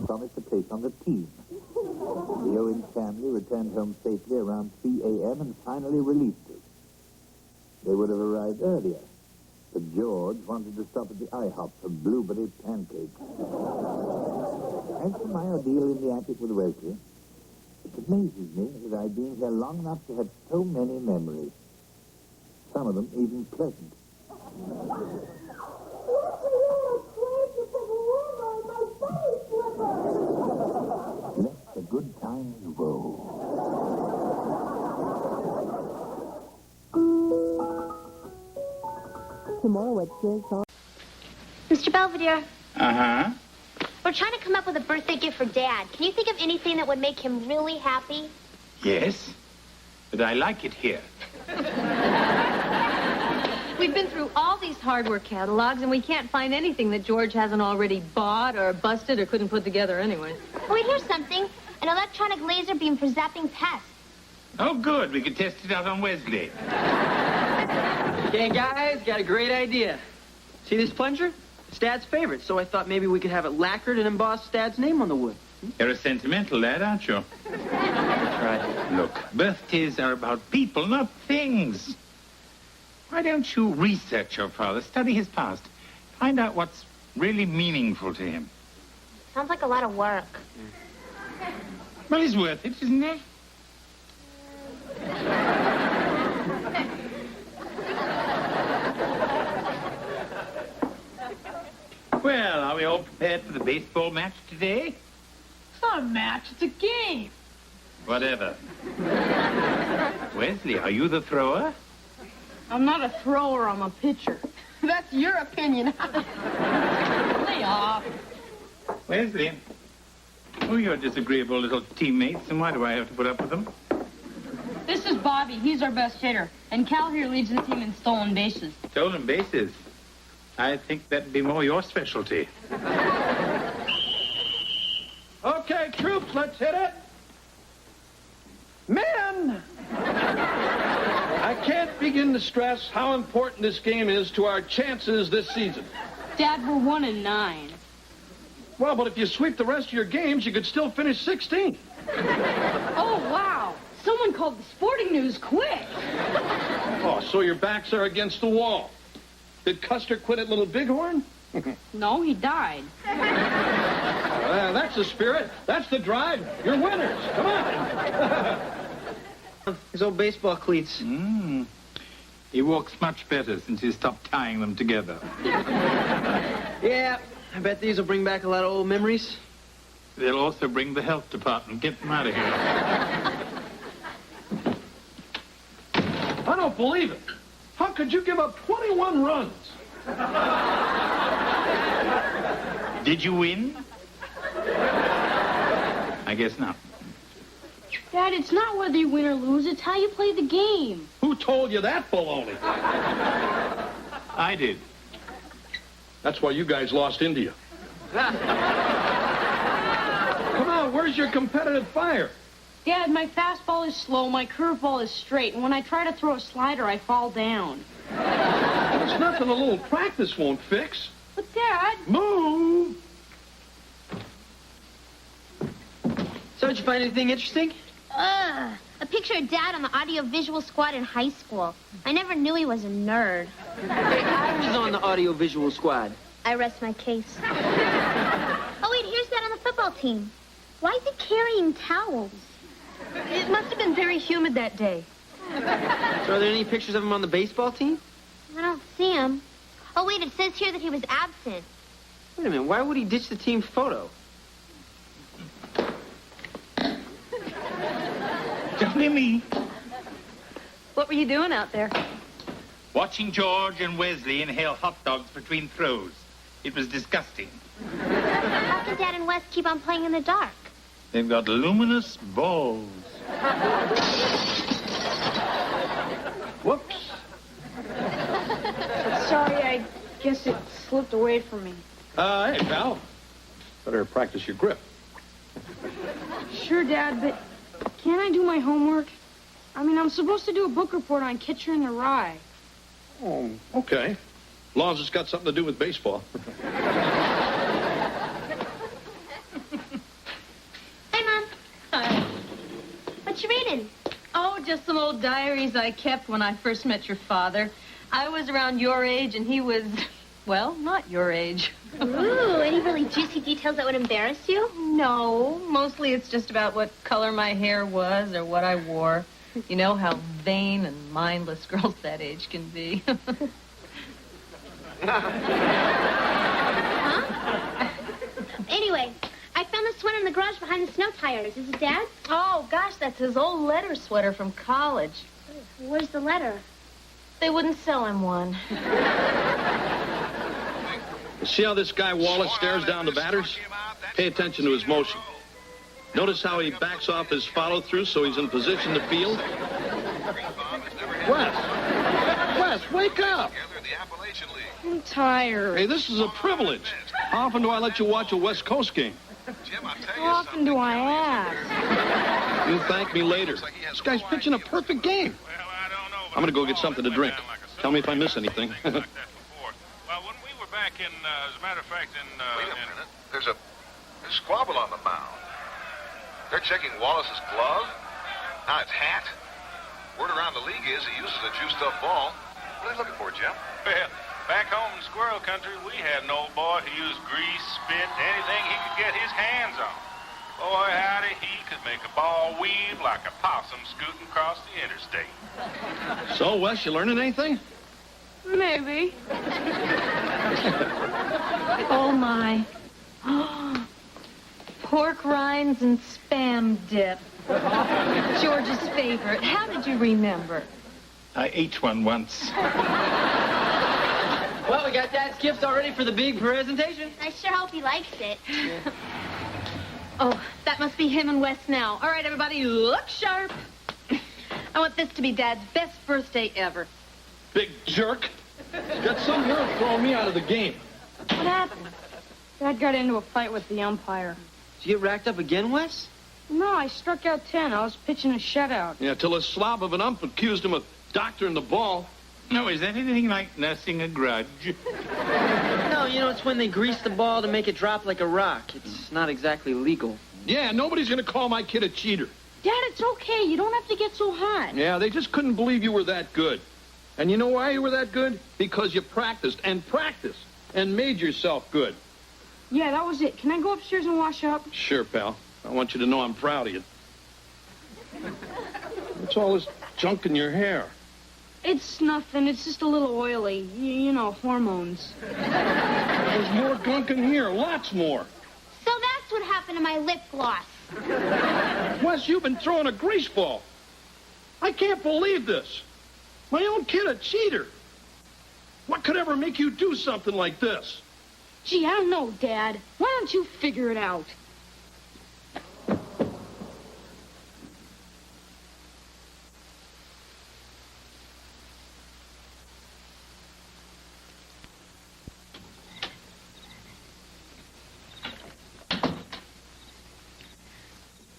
Promised a place on the team. The Owens family returned home safely around 3 a.m. and finally released us. They would have arrived earlier, but George wanted to stop at the IHOP for blueberry pancakes. As for my ordeal in the attic with Wesley, it amazes me that I've been here long enough to have so many memories. Some of them even pleasant. Let the good times roll. Tomorrow at 6. Mr. Belvedere. Uh-huh. We're trying to come up with a birthday gift for Dad. Can you think of anything that would make him really happy? Yes, but I like it here. We've been through all these hardware catalogs, and we can't find anything that George hasn't already bought or busted or couldn't put together anyway. Oh, wait, here's something. An electronic laser beam for zapping pests. Oh, good. We could test it out on Wesley. Okay, guys, got a great idea. See this plunger? It's Dad's favorite, so I thought maybe we could have it lacquered and emboss Dad's name on the wood. You're a sentimental lad, aren't you? That's right. Look, birthdays are about people, not things. Why don't you research your father, study his past, find out what's really meaningful to him? Sounds like a lot of work. Well, he's worth it, isn't he? Well, are we all prepared for the baseball match today? It's not a match, it's a game. Whatever. Wesley, are you the thrower? I'm not a thrower, I'm a pitcher. That's your opinion. Lay off. Wesley. Oh, you're disagreeable little teammates, and why do I have to put up with them? This is Bobby. He's our best hitter. And Cal here leads the team in stolen bases. Stolen bases. I think that'd be more your specialty. Okay, troops, let's hit it. Men! I can't begin to stress how important this game is to our chances this season. Dad, we're 1-9. Well, but if you sweep the rest of your games, you could still finish 16th. Oh, wow. Someone called the sporting news quick. Oh, so your backs are against the wall. Did Custer quit at Little Bighorn? No, he died. That's the spirit. That's the drive. You're winners. Come on. His old baseball cleats. He walks much better since he stopped tying them together. Yeah, I bet these will bring back a lot of old memories. They'll also bring the health department. Get them out of here. I don't believe it. How could you give up 21 runs? Did you win? I guess not. Dad, it's not whether you win or lose, it's how you play the game. Who told you that baloney? I did. That's why you guys lost India. Come on, where's your competitive fire? Dad, my fastball is slow, my curveball is straight, and when I try to throw a slider, I fall down. It's nothing a little practice won't fix. But, Dad... Move! So, did you find anything interesting? A picture of Dad on the audio-visual squad in high school. I never knew he was a nerd. Hey, I was on the audio-visual squad. I rest my case. Oh, wait, here's Dad on the football team. Why is he carrying towels? It must have been very humid that day. So are there any pictures of him on the baseball team? I don't see him. Oh, wait, it says here that he was absent. Wait a minute, why would he ditch the team photo? Definitely me. What were you doing out there? Watching George and Wesley inhale hot dogs between throws. It was disgusting. How can Dad and Wes keep on playing in the dark? They've got luminous balls. Whoops. Sorry, I guess it slipped away from me. Hey, pal. Better practice your grip. Sure, Dad, but Can't I do my homework? I mean, I'm supposed to do a book report on Kitcher in the Rye. Oh, okay. As long as it's got something to do with baseball. Hi, Mom. Hi. What you reading? Oh, just some old diaries I kept when I first met your father. I was around your age, and he was, well, not your age. Ooh, any really juicy details that would embarrass you? No, mostly it's just about what color my hair was or what I wore. You know how vain and mindless girls that age can be. Huh? Anyway, I found this one in the garage behind the snow tires. Is it Dad's? Oh, gosh, that's his old letter sweater from college. Where's the letter? They wouldn't sell him one. See how this guy Wallace stares down the batters? Pay attention to his motion. Notice how he backs off his follow-through so he's in position to field? Wes, wake up! I'm tired. Hey, this is a privilege. How often do I let you watch a West Coast game? How often do I ask? You thank me later. This guy's pitching a perfect game. I'm going to go get something to drink. Tell me if I miss anything. Well, when we were back in, as a matter of fact, Wait a minute. There's a squabble on the mound. They're checking Wallace's glove. Now it's hat. Word around the league is he uses a juiced-up ball. What are they looking for, Jim? Well, back home in Squirrel Country, we had an old boy who used grease, spit, anything he could get his hands on. Boy, howdy, he could make a ball weave like a possum scooting across the interstate. So, Wes, you learning anything? Maybe. Oh, my. Pork rinds and Spam dip. George's favorite. How did you remember? I ate one once. Well, we got Dad's gifts already for the big presentation. I sure hope he likes it. Oh, that must be him and Wes now. All right, everybody, look sharp. I want this to be Dad's best birthday ever. Big jerk. Got some nerve throwing me out of the game. What happened? Dad got into a fight with the umpire. Did you get racked up again, Wes? No, I struck out 10. I was pitching a shutout. Yeah, till a slob of an ump accused him of doctoring the ball. No, is that anything like nursing a grudge? No, you know, it's when they grease the ball to make it drop like a rock. It's not exactly legal. Yeah, nobody's going to call my kid a cheater. Dad, it's okay. You don't have to get so hot. Yeah, they just couldn't believe you were that good. And you know why you were that good? Because you practiced and practiced and made yourself good. Yeah, that was it. Can I go upstairs and wash up? Sure, pal. I want you to know I'm proud of you. What's all this junk in your hair? It's nothing. It's just a little oily. You know, hormones. There's more gunk in here. Lots more. So that's what happened to my lip gloss. Wes, you've been throwing a grease ball. I can't believe this. My own kid a cheater. What could ever make you do something like this? Gee, I don't know, Dad. Why don't you figure it out?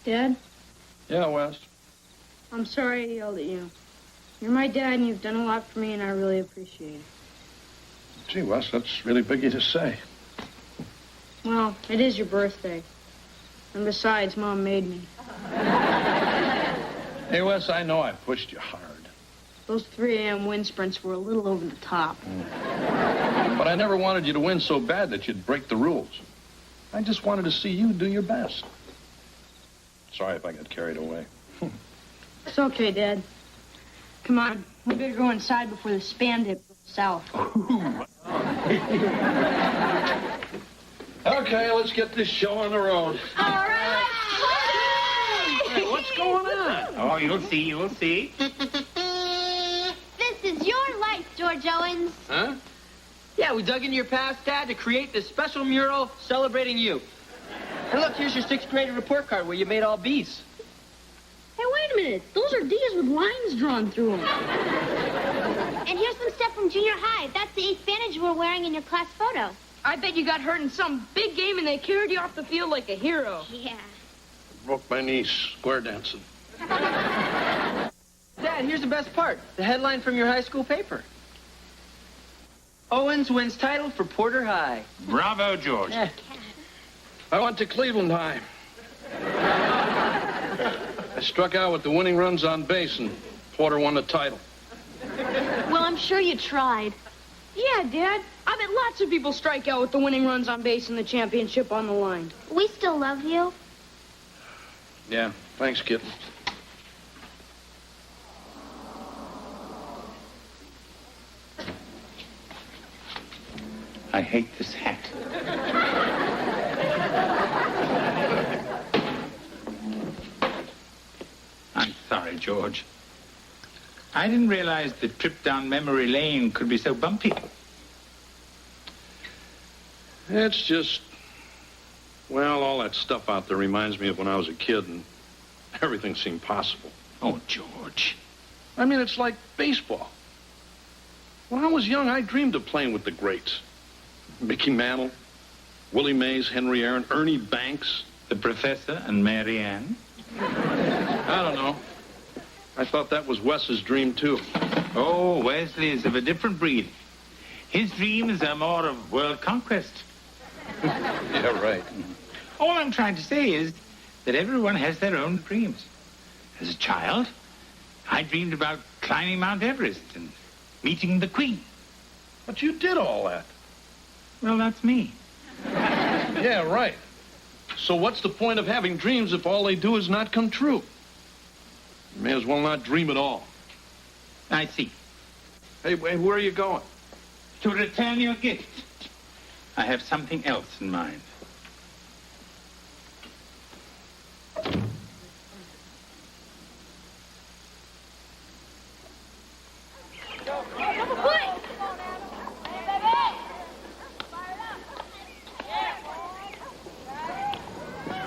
Dad? Yeah, Wes. I'm sorry I yelled at you. You're my dad, and you've done a lot for me, and I really appreciate it. Gee, Wes, that's really big of you to say. Well, it is your birthday. And besides, Mom made me. Hey, Wes, I know I pushed you hard. Those 3 a.m. wind sprints were a little over the top. But I never wanted you to win so bad that you'd break the rules. I just wanted to see you do your best. Sorry if I got carried away. It's okay, Dad. Come on. We better go inside before the Spam dip goes south. Okay, let's get this show on the road. All right. Hey, what's going on? Oh, you'll see, you'll see. This is your life, George Owens. Huh? Yeah, we dug into your past, Dad, to create this special mural celebrating you. And look, here's your 6th grade report card where you made all B's. Hey, wait a minute. Those are D's with lines drawn through them. And here's some stuff from junior high. That's the 8th bandage you were wearing in your class photo. I bet you got hurt in some big game and they carried you off the field like a hero. Yeah. Broke my knee square dancing. Dad, here's the best part. The headline from your high school paper. Owens wins title for Porter High. Bravo, George. Yeah. I went to Cleveland High. I struck out with the winning runs on base, and Porter won the title. Well, I'm sure you tried. Yeah, Dad. I bet lots of people strike out with the winning runs on base and the championship on the line. We still love you. Yeah, thanks, kid. I hate this hat. I'm sorry, George. I didn't realize the trip down memory lane could be so bumpy. It's just, well, all that stuff out there reminds me of when I was a kid and everything seemed possible. Oh, George. I mean, it's like baseball. When I was young, I dreamed of playing with the greats. Mickey Mantle, Willie Mays, Henry Aaron, Ernie Banks. The Professor and Mary Ann. I don't know. I thought that was Wes's dream, too. Oh, Wesley is of a different breed. His dreams are more of world conquest. Yeah, right. All I'm trying to say is that everyone has their own dreams. As a child, I dreamed about climbing Mount Everest and meeting the Queen. But you did all that. Well, that's me. Yeah, right. So what's the point of having dreams if all they do is not come true? You may as well not dream at all. I see. Hey, where are you going? To return your gift. I have something else in mind.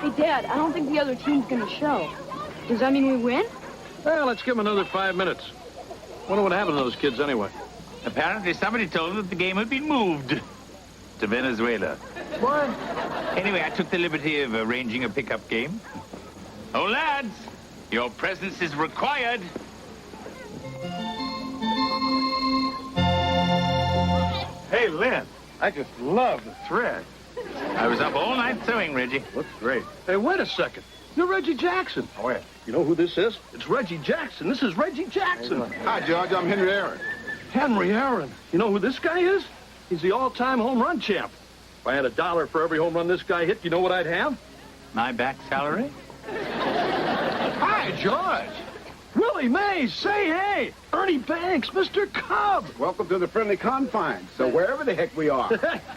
Hey, Dad, I don't think the other team's gonna show. Does that mean we win? Well, let's give them another 5 minutes. Wonder what happened to those kids anyway. Apparently somebody told them that the game had been moved to Venezuela. What? Anyway, I took the liberty of arranging a pickup game. Oh, lads, your presence is required. Hey, Lynn, I just love the thread. I was up all night sewing, Reggie. Looks great. Hey, wait a second. You're Reggie Jackson. Oh, yeah. You know who this is? It's Reggie Jackson. This is Reggie Jackson. Hi, George. I'm Henry Aaron. Henry Aaron. You know who this guy is? He's the all-time home run champ. If I had $1 for every home run this guy hit, you know what I'd have? My back salary? Hi, George. Willie Mays, say hey. Ernie Banks, Mr. Cub. Welcome to the friendly confines. So wherever the heck we are.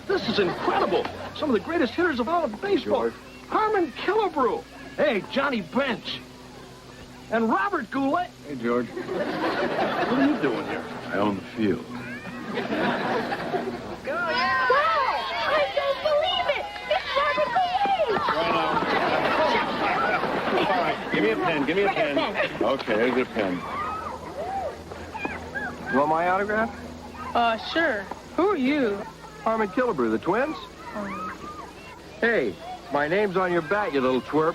This is incredible. Some of the greatest hitters of all of baseball. George. Harmon Killebrew. Hey, Johnny Bench. And Robert Goulet. Hey, George. What are you doing here? I own the field. I don't believe it! It's Robert Goulet! All right, give me a pen. Give me a pen. Okay, there's your pen. You want my autograph? Sure. Who are you? Harmon Killebrew, the twins? Hey, my name's on your bat, you little twerp.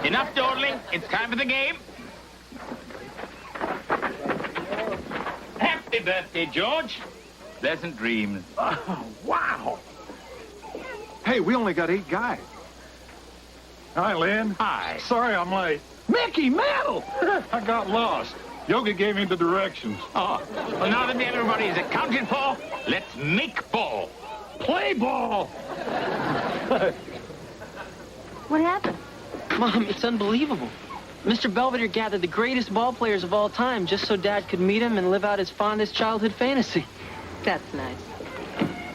Enough dawdling. It's time for the game. Happy birthday, George. Pleasant dreams. Oh, wow. Hey, we only got 8 guys. Hi, Lynn. Hi. Sorry I'm late. Mickey Mantle. I got lost. Yogi gave me the directions. Oh, well, now that everybody is accounted for, let's make ball. Play ball. What happened? Mom, it's unbelievable. Mr. Belvedere gathered the greatest ball players of all time just so Dad could meet him and live out his fondest childhood fantasy. That's nice.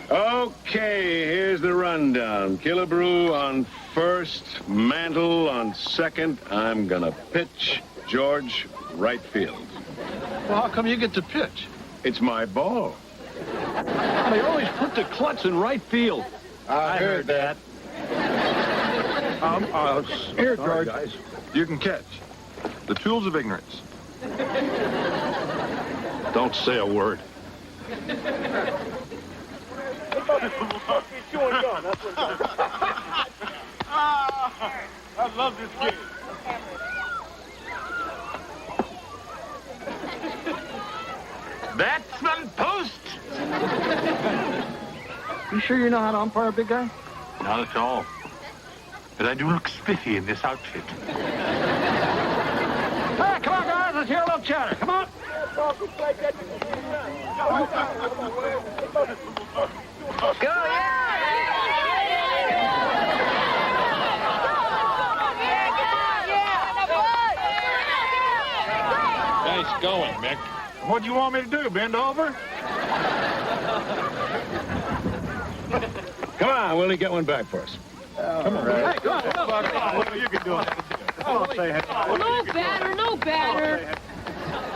Okay, here's the rundown. Killebrew on first, Mantle on second. I'm gonna pitch. George, right field. Well, how come you get to pitch? It's my ball. They always put the klutz in right field. I heard that. Here, George. Guys. You can catch. The tools of ignorance. Don't say a word. I love this game. Batsman post! You sure you know how to umpire, big guy? Not at all. But I do look spiffy in this outfit. Hey, come on, guys. Let's hear a little chatter. Come on. Go, Nice going, Mick. What do you want me to do, bend over? Come on, Willie, get one back for us. Come on. Hey, come on. You can do it. Say hey. No batter, no batter.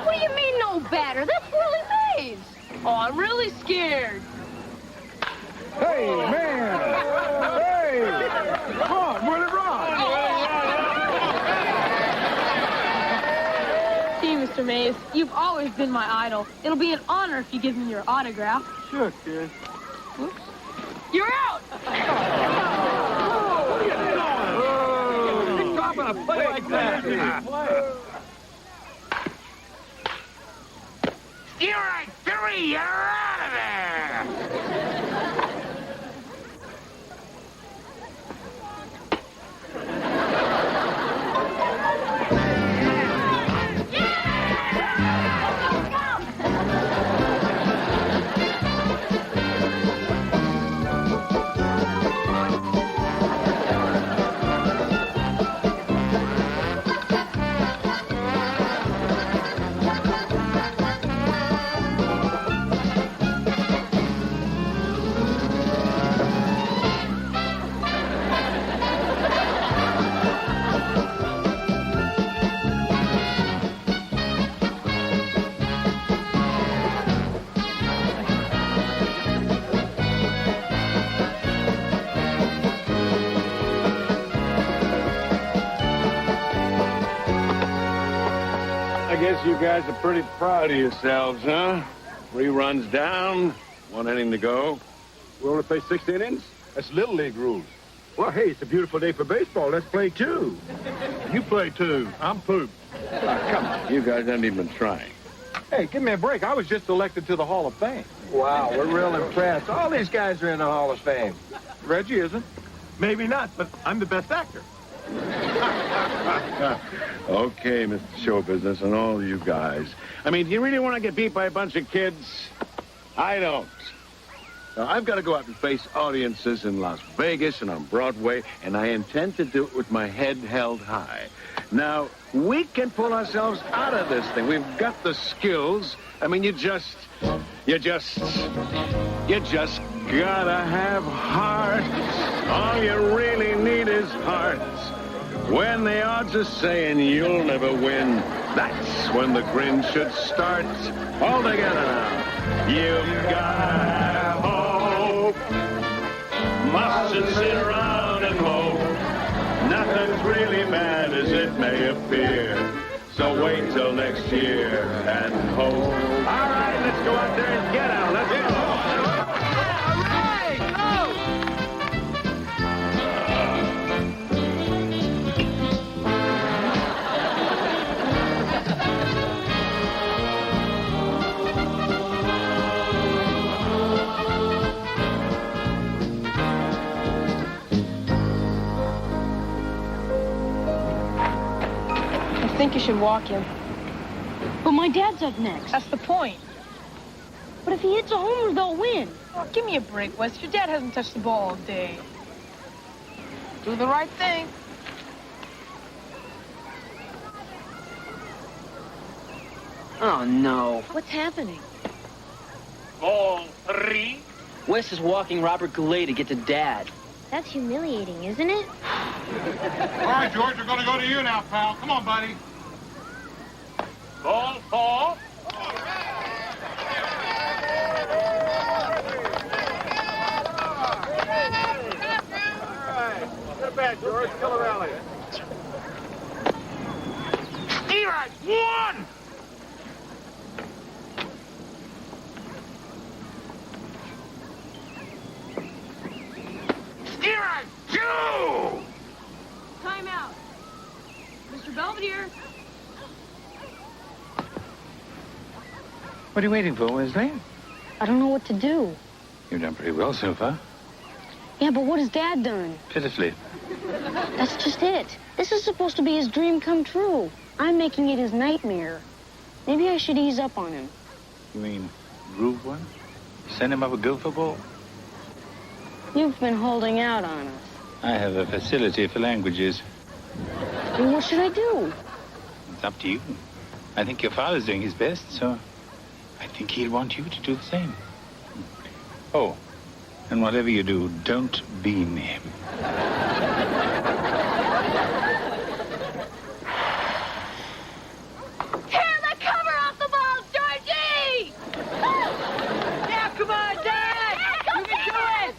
What do you mean, no batter? That's Willie Mays. Oh, I'm really scared. Hey, man. Hey. Come on, Willie Rod. Gee, Mr. Mays, you've always been my idol. It'll be an honor if you give me your autograph. Sure, kid. Whoops. You're out! What are you doing? Oh, you're dropping a play like that. You're right, three. You're out of there. I guess you guys are pretty proud of yourselves, huh? 3 runs down, 1 inning to go. We only play 6 innings? That's Little League rules. Well, hey, it's a beautiful day for baseball. Let's play 2. You play 2. I'm pooped. Come on, you guys haven't even been trying. Hey, give me a break. I was just elected to the Hall of Fame. Wow, we're real impressed. All these guys are in the Hall of Fame. Reggie isn't. Maybe not, but I'm the best actor. Okay, Mr. Show Business and all you guys. I mean, do you really want to get beat by a bunch of kids? I don't. Now, I've got to go out and face audiences in Las Vegas and on Broadway, and I intend to do it with my head held high. Now, we can pull ourselves out of this thing. We've got the skills. I mean, you just gotta have heart. All you really need is heart. When the odds are saying you'll never win, that's when the grin should start. All together now. You've gotta have hope. Mustn't sit around and hope. Nothing's really bad as it may appear. So wait till next year and hope. All right, let's go out there and get out. Let's go. I think you should walk him. But my dad's up next. That's the point. But if he hits a homer, they'll win. Oh, give me a break, Wes. Your dad hasn't touched the ball all day. Do the right thing. Oh, no. What's happening? Ball 3. Wes is walking Robert Goulet to get to Dad. That's humiliating, isn't it? All right, George, we're going to go to you now, pal. Come on, buddy. Ball 4. Get back, George. Kill a rally. Strike 1. Strike 2. Time out. Mr. Belvedere. What are you waiting for, Wesley? I don't know what to do. You've done pretty well so far. Yeah, but what has Dad done? Pitifully. That's just it. This is supposed to be his dream come true. I'm making it his nightmare. Maybe I should ease up on him. You mean groove one? Send him up a gopher ball? You've been holding out on us. I have a facility for languages. Well, what should I do? It's up to you. I think your father's doing his best, so I think he'll want you to do the same. Oh, and whatever you do, don't beam him. Tear the cover off the ball, Georgie! Yeah, come on, Dad! You can do it!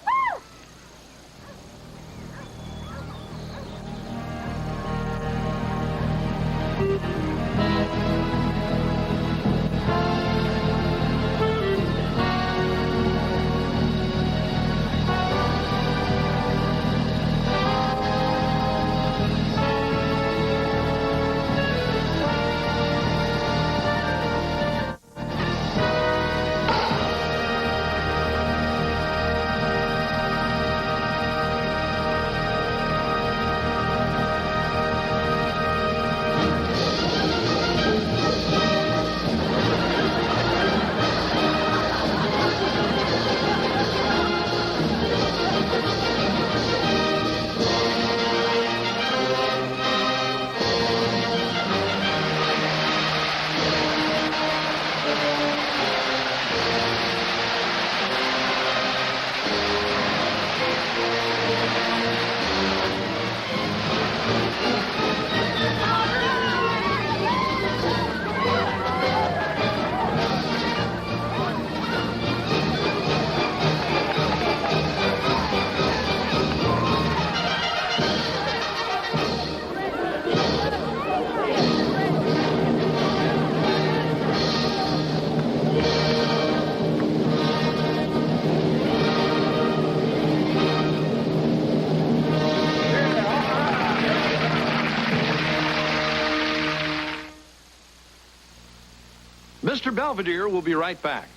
Mr. Belvedere will be right back.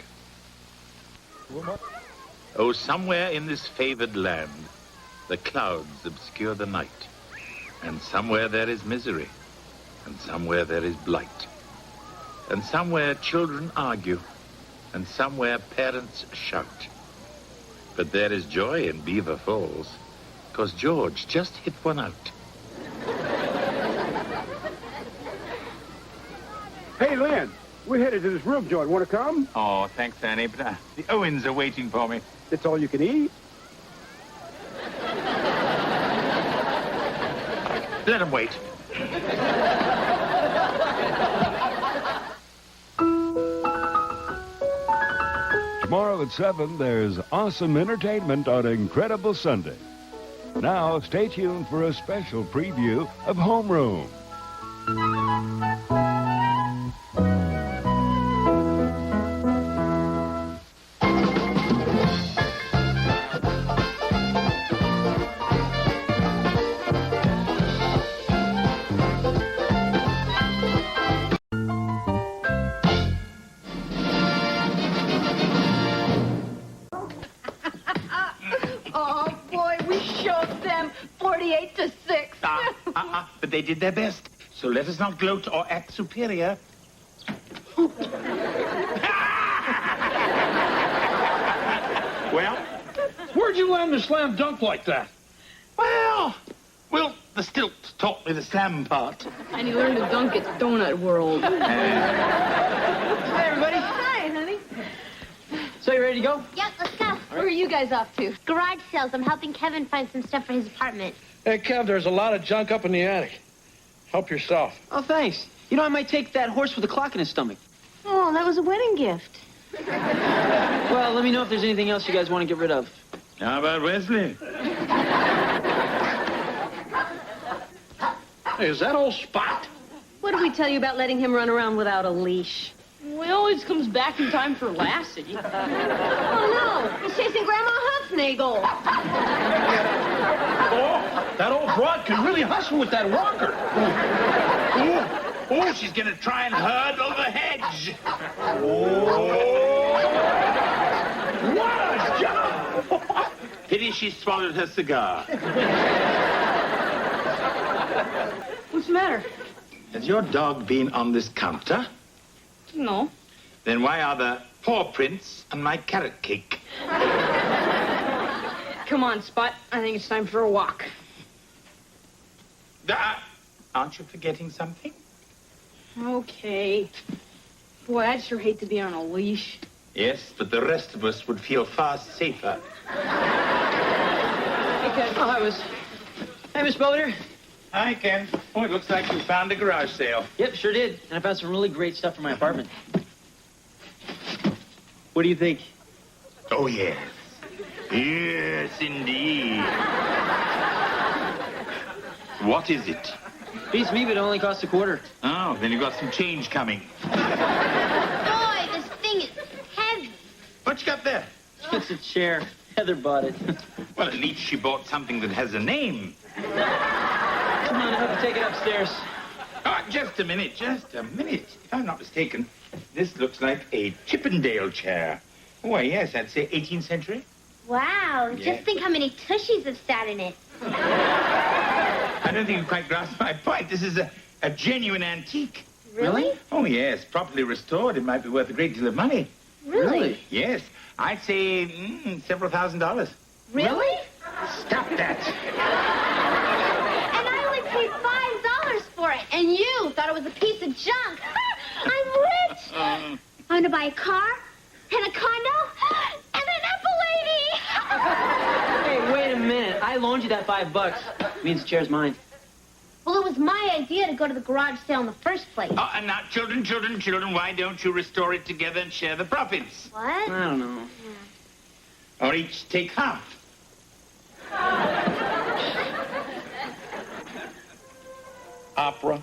Oh, somewhere in this favored land, the clouds obscure the night. And somewhere there is misery. And somewhere there is blight. And somewhere children argue. And somewhere parents shout. But there is joy in Beaver Falls, 'cause George just hit one out. Hey, Lynn, we're headed to this rib joint. Want to come? Oh, thanks, Annie, but the Owens are waiting for me. It's all you can eat. Let him wait. Tomorrow at 7, there's awesome entertainment on Incredible Sunday. Now, stay tuned for a special preview of Homeroom. Oh, boy, we showed them 48-6. But they did their best. So let us not gloat or act superior. Well, where'd you learn to slam dunk like that? Well, the stilts taught me the slam part. And he learned to dunk at Donut World. Hi, everybody. Hi, honey. So you ready to go? Yep, let's go. Where are you guys off to? Garage sales. I'm helping Kevin find some stuff for his apartment. Hey, Kev, there's a lot of junk up in the attic. Help yourself. Oh, thanks. You know, I might take that horse with a clock in his stomach. Oh, that was a wedding gift. Well, let me know if there's anything else you guys want to get rid of. How about Wesley? Hey, is that old Spot? What did we tell you about letting him run around without a leash? Well, he always comes back in time for Lassie. Oh, no. He's chasing Grandma Huffnagel. That old broad can really hustle with that walker. Oh, she's going to try and hurdle the hedge. Oh. What a jump! Pity she swallowed her cigar. What's the matter? Has your dog been on this counter? No. Then why are there paw prints on my carrot cake? Come on, Spot. I think it's time for a walk. Aren't you forgetting something? Okay. Boy, I'd sure hate to be on a leash. Yes, but the rest of us would feel far safer. Hey, Ken. Oh, Hey, Miss Belvedere. Hi, Ken. Oh, it looks like you found a garage sale. Yep, sure did. And I found some really great stuff for my apartment. What do you think? Oh, yes. Yes, indeed. What is it? Beats me, but it only costs $25. Oh, then you got some change coming. Boy, this thing is heavy. What you got there? It's a chair. Heather bought it. Well, at least she bought something that has a name. Come on, I have to take it upstairs. Oh, just a minute. If I'm not mistaken, this looks like a Chippendale chair. Why, yes, I'd say 18th century. Wow, Yeah. just think how many tushies have sat in it. I don't think you quite grasp my point. This is a genuine antique. Really? Oh, yes. Properly restored, it might be worth a great deal of money. Really? Yes. I'd say several $1,000s. Really? Stop that. And I only paid $5 for it, and you thought it was a piece of junk. I'm rich. I'm going to buy a car and a condo and an Apple lady. Hey, wait a minute. I loaned you that $5. Means the chair's mine. Well, it was my idea to go to the garage sale in the first place. Oh, and now, children, why don't you restore it together and share the profits? What? I don't know. Or each take half. Opera,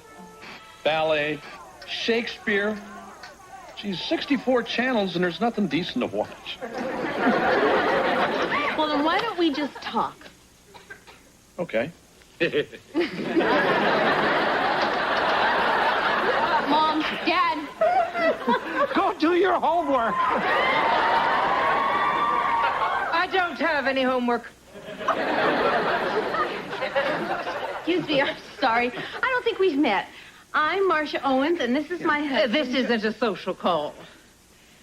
ballet, Shakespeare. Geez, 64 channels and there's nothing decent to watch. Well, then why don't we just talk? Okay. Mom, Dad. Go do your homework. I don't have any homework. Excuse me, I'm sorry. I don't think we've met. I'm Marcia Owens, and this is my husband. This isn't a social call.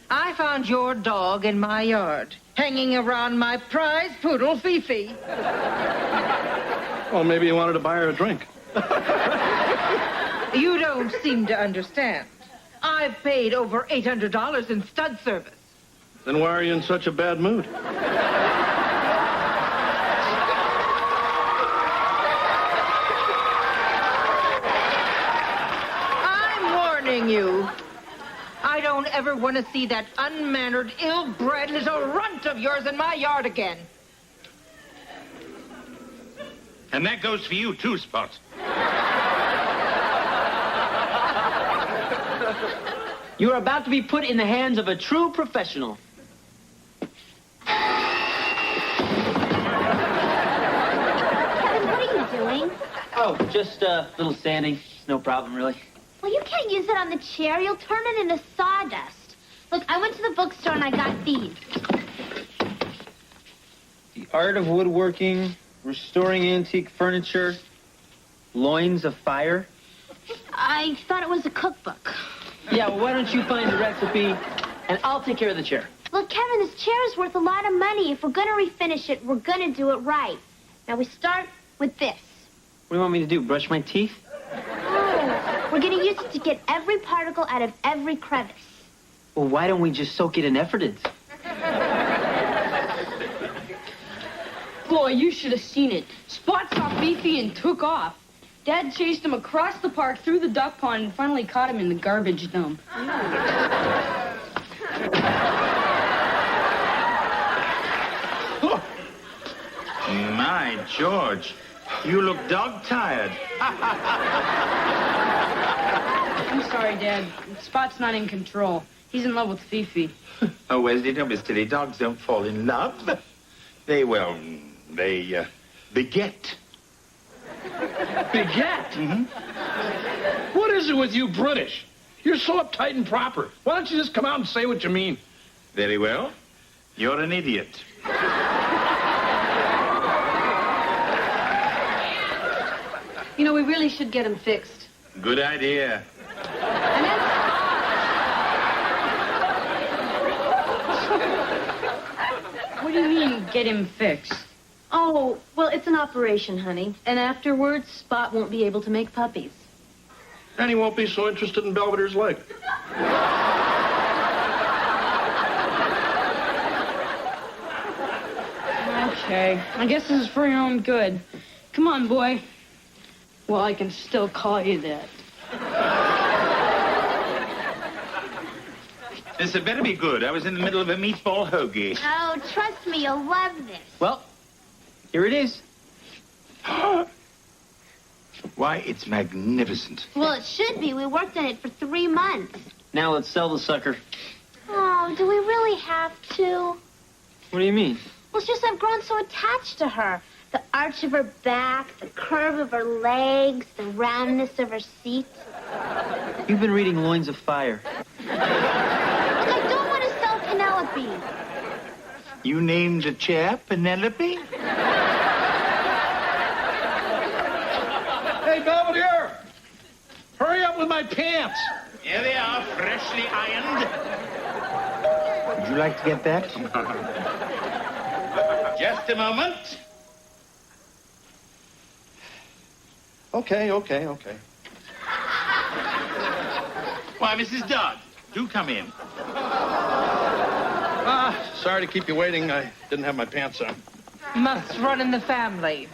I found your dog in my yard, hanging around my prize poodle, Fifi. Well, maybe you wanted to buy her a drink. You don't seem to understand. I've paid over $800 in stud service. Then why are you in such a bad mood? I'm warning you. I don't ever want to see that unmannered, ill-bred little runt of yours in my yard again. And that goes for you, too, Spot. You are about to be put in the hands of a true professional. Kevin, what are you doing? Oh, just a little sanding. No problem, really. Well, you can't use it on the chair. You'll turn it into sawdust. Look, I went to the bookstore and I got these. The Art of Woodworking, Restoring Antique Furniture, Loins of Fire. I thought it was a cookbook. Yeah, well, why don't you find the recipe, and I'll take care of the chair. Look, Kevin, this chair is worth a lot of money. If we're going to refinish it, we're going to do it right. Now, we start with this. What do you want me to do, brush my teeth? Oh, we're going to use it to get every particle out of every crevice. Well, why don't we just soak it in Efferdence? Boy, you should have seen it. Spot saw Fifi and took off. Dad chased him across the park, through the duck pond, and finally caught him in the garbage dump. My George, you look dog-tired. I'm sorry, Dad. Spot's not in control. He's in love with Fifi. Oh, Wesley, don't be silly. Dogs don't fall in love. They beget. Beget? Mm-hmm. What is it with you British? You're so uptight and proper. Why don't you just come out and say what you mean? Very well. You're an idiot. You know, we really should get him fixed. Good idea. What do you mean, get him fixed? Oh, well, it's an operation, honey. And afterwards, Spot won't be able to make puppies. And he won't be so interested in Belvedere's leg. Okay, I guess this is for your own good. Come on, boy. Well, I can still call you that. This had better be good. I was in the middle of a meatball hoagie. Oh, trust me, you'll love this. Well, here it is. Why, it's magnificent. Well, it should be. We worked on it for 3 months. Now let's sell the sucker. Oh, do we really have to? What do you mean? Well, it's just I've grown so attached to her. The arch of her back, the curve of her legs, the roundness of her seat. You've been reading Loins of Fire. Look, I don't want to sell Penelope. You named the chair Penelope? Hey, Belvedere! Hurry up with my pants! Here they are, freshly ironed. Would you like to get that? Just a moment. Okay. Why, Mrs. Dodd, do come in. Sorry to keep you waiting. I didn't have my pants on. Must run in the family.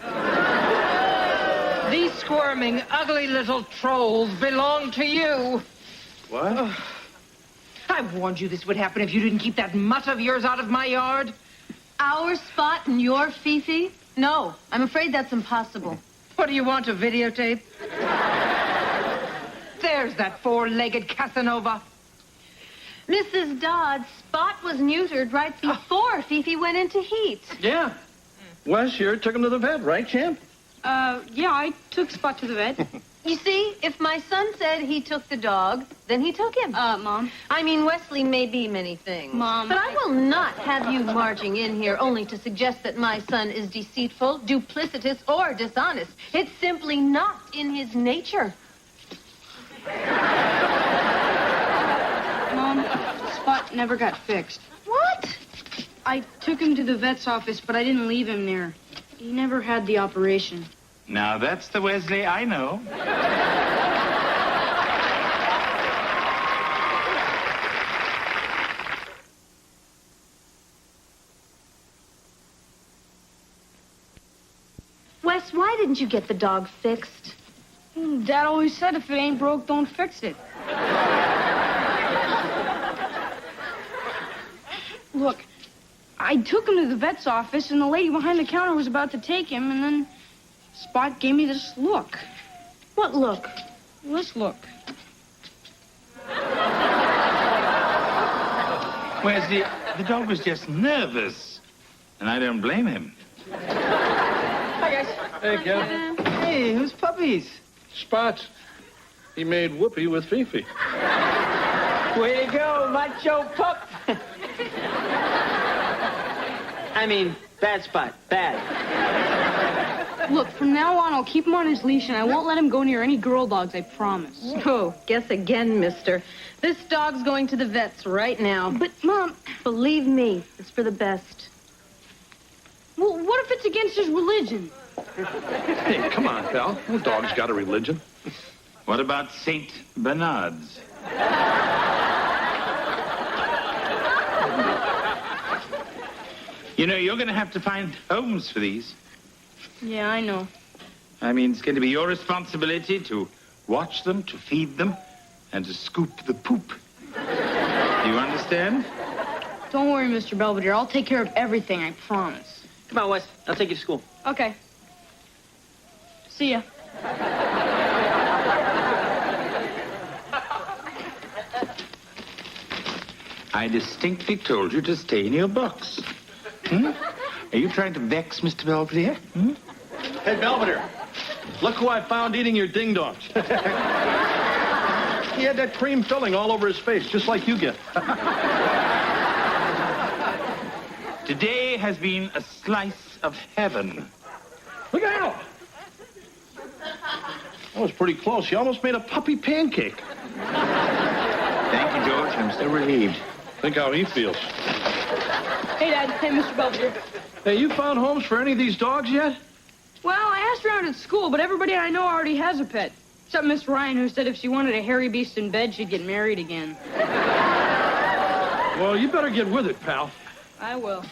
These squirming, ugly little trolls belong to you. What? I warned you this would happen if you didn't keep that mutt of yours out of my yard. Our Spot and your Fifi? No, I'm afraid that's impossible. What do you want, a videotape? There's that four-legged Casanova. Mrs. Dodd, Spot was neutered right before Fifi went into heat. Yeah. Wes here took him to the vet, right, champ? Yeah, I took Spot to the vet. You see, if my son said he took the dog, then he took him. Mom. I mean, Wesley may be many things. Mom. But I will not have you marching in here only to suggest that my son is deceitful, duplicitous, or dishonest. It's simply not in his nature. Mom, Spot never got fixed. What? I took him to the vet's office, but I didn't leave him there. He never had the operation. Now, that's the Wesley I know. Wes, why didn't you get the dog fixed? Dad always said if it ain't broke, don't fix it. Look, I took him to the vet's office, and the lady behind the counter was about to take him, and then Spot gave me this look. What look? This look. Wesley, the dog was just nervous. And I don't blame him. Hi, guys. Hey, Kevin. Hey, who's puppies? Spots. He made whoopee with Fifi. Way to go, macho pup. I mean, bad Spot. Bad. Look, from now on, I'll keep him on his leash, and I won't let him go near any girl dogs, I promise. Oh, guess again, mister. This dog's going to the vet's right now. But, Mom... Believe me, it's for the best. Well, what if it's against his religion? Hey, come on, pal. No dog's got a religion. What about Saint Bernard's? You know, you're going to have to find homes for these. Yeah, I know. I mean, it's going to be your responsibility to watch them, to feed them, and to scoop the poop. Do you understand? Don't worry, Mr. Belvedere. I'll take care of everything, I promise. Come on, Wes. I'll take you to school. Okay. See ya. I distinctly told you to stay in your box. Are you trying to vex Mr. Belvedere? Hey, Belvedere. Look who I found eating your ding-dongs. He had that cream filling all over his face, just like you get. Today has been a slice of heaven. Look out! That was pretty close. You almost made a puppy pancake. Thank you, George. I'm so relieved. Think how he feels. Hey, Dad. Hey, Mr. Belvedere. Hey, you found homes for any of these dogs yet? Well, I asked around at school, but everybody I know already has a pet. Except Miss Ryan, who said if she wanted a hairy beast in bed, she'd get married again. Well, you better get with it, pal. I will.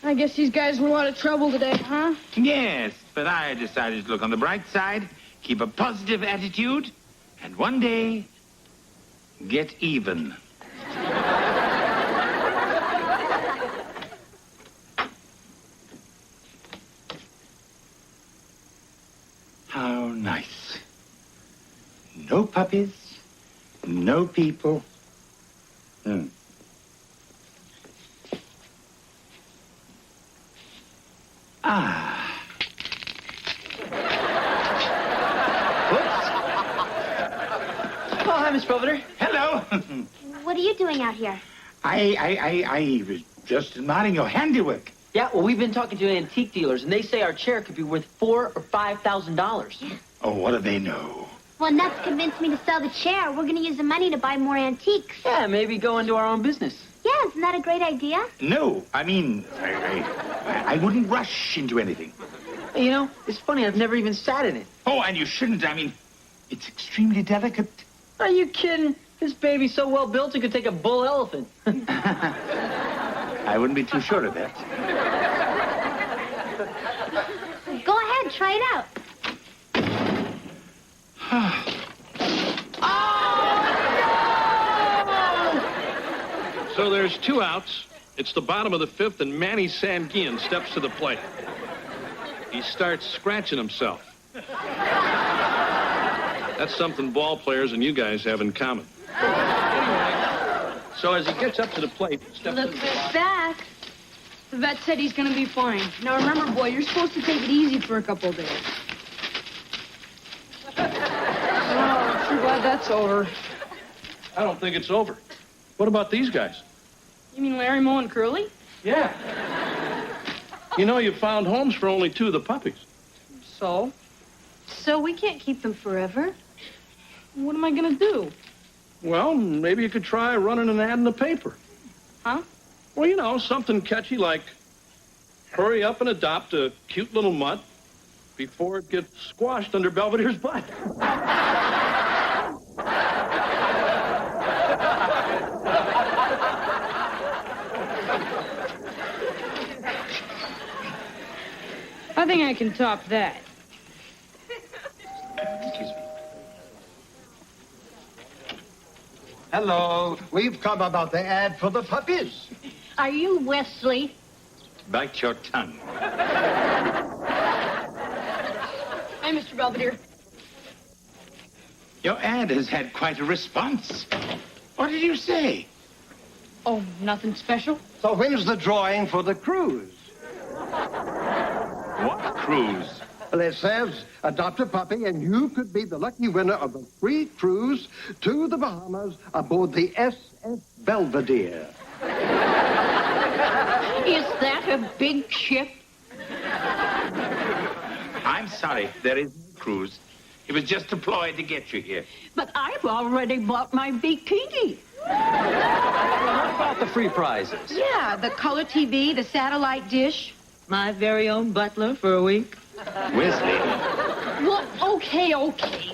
I guess these guys were a lot of trouble today, huh? Yes, but I decided to look on the bright side, keep a positive attitude, and one day, get even. How nice. No puppies, no people. Ah. Oh, hi, Miss Belvedere. Hello. What are you doing out here? I was just admiring your handiwork. Yeah, well, we've been talking to antique dealers, and they say our chair could be worth $4,000 or $5,000. Oh, what do they know? Well, Nuts convinced me to sell the chair. We're going to use the money to buy more antiques. Yeah, maybe go into our own business. Yeah, isn't that a great idea? No, I mean, I wouldn't rush into anything. You know, it's funny, I've never even sat in it. Oh, and you shouldn't. I mean, it's extremely delicate. Are you kidding? This baby's so well built it could take a bull elephant. I wouldn't be too sure of that. Go ahead, try it out. So there's 2 outs. It's the bottom of the 5th, and Manny Sanguian steps to the plate. He starts scratching himself. That's something ball players and you guys have in common. Anyway, so as he gets up to the plate, he steps Look in at that. The vet said he's going to be fine. Now, remember, boy, you're supposed to take it easy for a couple of days. Oh, I'm sure glad that's over. I don't think it's over. What about these guys? You mean Larry, Moe, and Curly? Yeah. You know, you found homes for only 2 of the puppies. So? So we can't keep them forever? What am I going to do? Well, maybe you could try running an ad in the paper. Huh? Well, you know, something catchy like, hurry up and adopt a cute little mutt before it gets squashed under Belvedere's butt. I think I can top that. Excuse me. Hello. We've come about the ad for the puppies. Are you Wesley? Bite your tongue. Hi, Mr. Belvedere. Your ad has had quite a response. What did you say? Oh, nothing special? So when's the drawing for the cruise? What cruise? Well, it says, adopt a puppy, and you could be the lucky winner of a free cruise to the Bahamas aboard the SS Belvedere. Is that a big ship? I'm sorry, there is no cruise. It was just a ploy to get you here. But I've already bought my bikini. What about the free prizes? Yeah, the color TV, the satellite dish, my very own butler for a week. Wesley. Well, okay.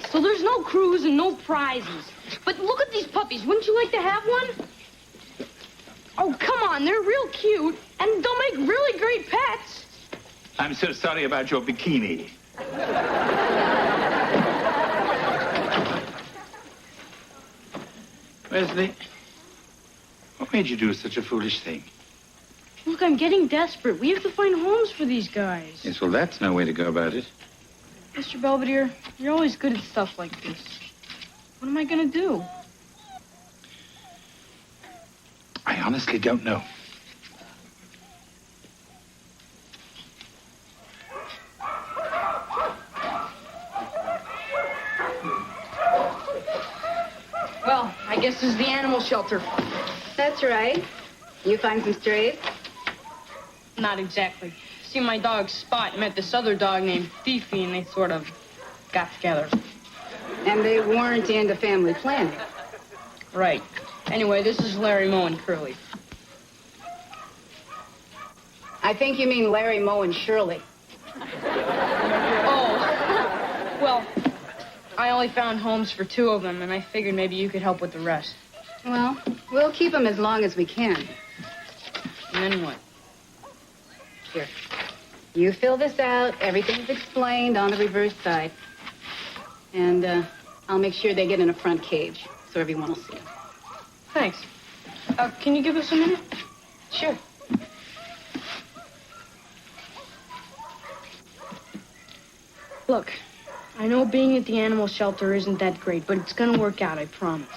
So there's no cruise and no prizes. But look at these puppies. Wouldn't you like to have one? Oh, come on. They're real cute. And they'll make really great pets. I'm so sorry about your bikini. Wesley, what made you do such a foolish thing? Look, I'm getting desperate. We have to find homes for these guys. Yes, well, that's no way to go about it. Mr. Belvedere, you're always good at stuff like this. What am I going to do? I honestly don't know. I guess this is the animal shelter. That's right. You find some strays? Not exactly. See, my dog Spot met this other dog named Fifi, and they sort of got together. And they weren't into family planning. Right. Anyway, this is Larry, Moe, and Curly. I think you mean Larry, Moe, and Shirley. Oh. Well, I only found homes for 2 of them, and I figured maybe you could help with the rest. Well, we'll keep them as long as we can. And then what? Here. You fill this out. Everything's explained on the reverse side. And I'll make sure they get in a front cage so everyone will see them. Thanks. Can you give us a minute? Sure. Look, I know being at the animal shelter isn't that great, but it's gonna work out, I promise.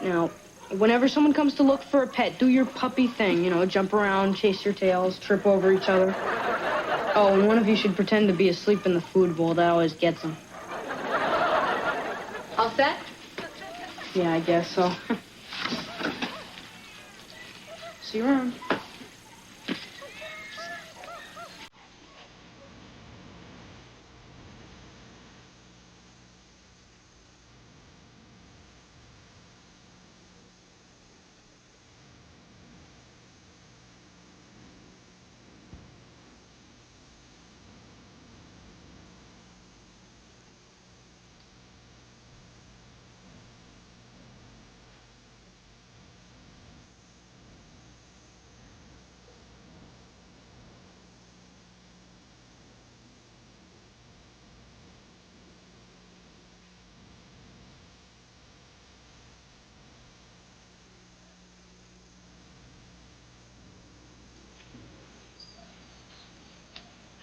Now, whenever someone comes to look for a pet, do your puppy thing, you know, jump around, chase your tails, trip over each other. Oh, and one of you should pretend to be asleep in the food bowl. That always gets them. All set? Yeah, I guess so. See you around.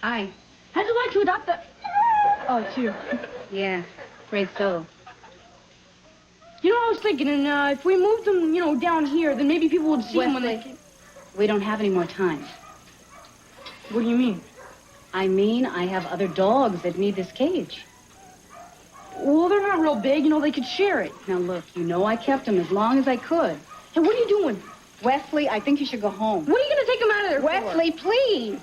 Hi. How'd you like to adopt the... Oh, it's you. Yeah, afraid so. You know, I was thinking, and if we moved them, you know, down here, then maybe people would see them when they... We don't have any more time. What do you mean? I mean, I have other dogs that need this cage. Well, they're not real big. You know, they could share it. Now, look, you know I kept them as long as I could. Hey, what are you doing? Wesley, I think you should go home. What are you going to take them out of there Wesley, for? please.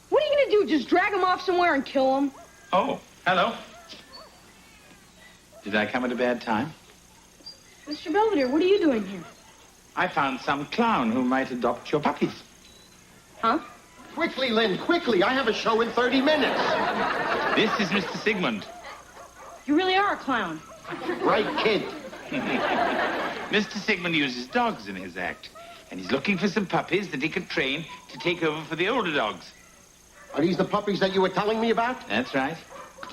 What are you going to do? Just drag them off somewhere and kill them? Oh, hello. Did I come at a bad time? Mr. Belvedere, what are you doing here? I found some clown who might adopt your puppies. Huh? Quickly, Lynn, quickly. I have a show in 30 minutes. This is Mr. Sigmund. You really are a clown. Right, kid. Mr. Sigmund uses dogs in his act, and he's looking for some puppies that he can train to take over for the older dogs. Are these the puppies that you were telling me about? That's right.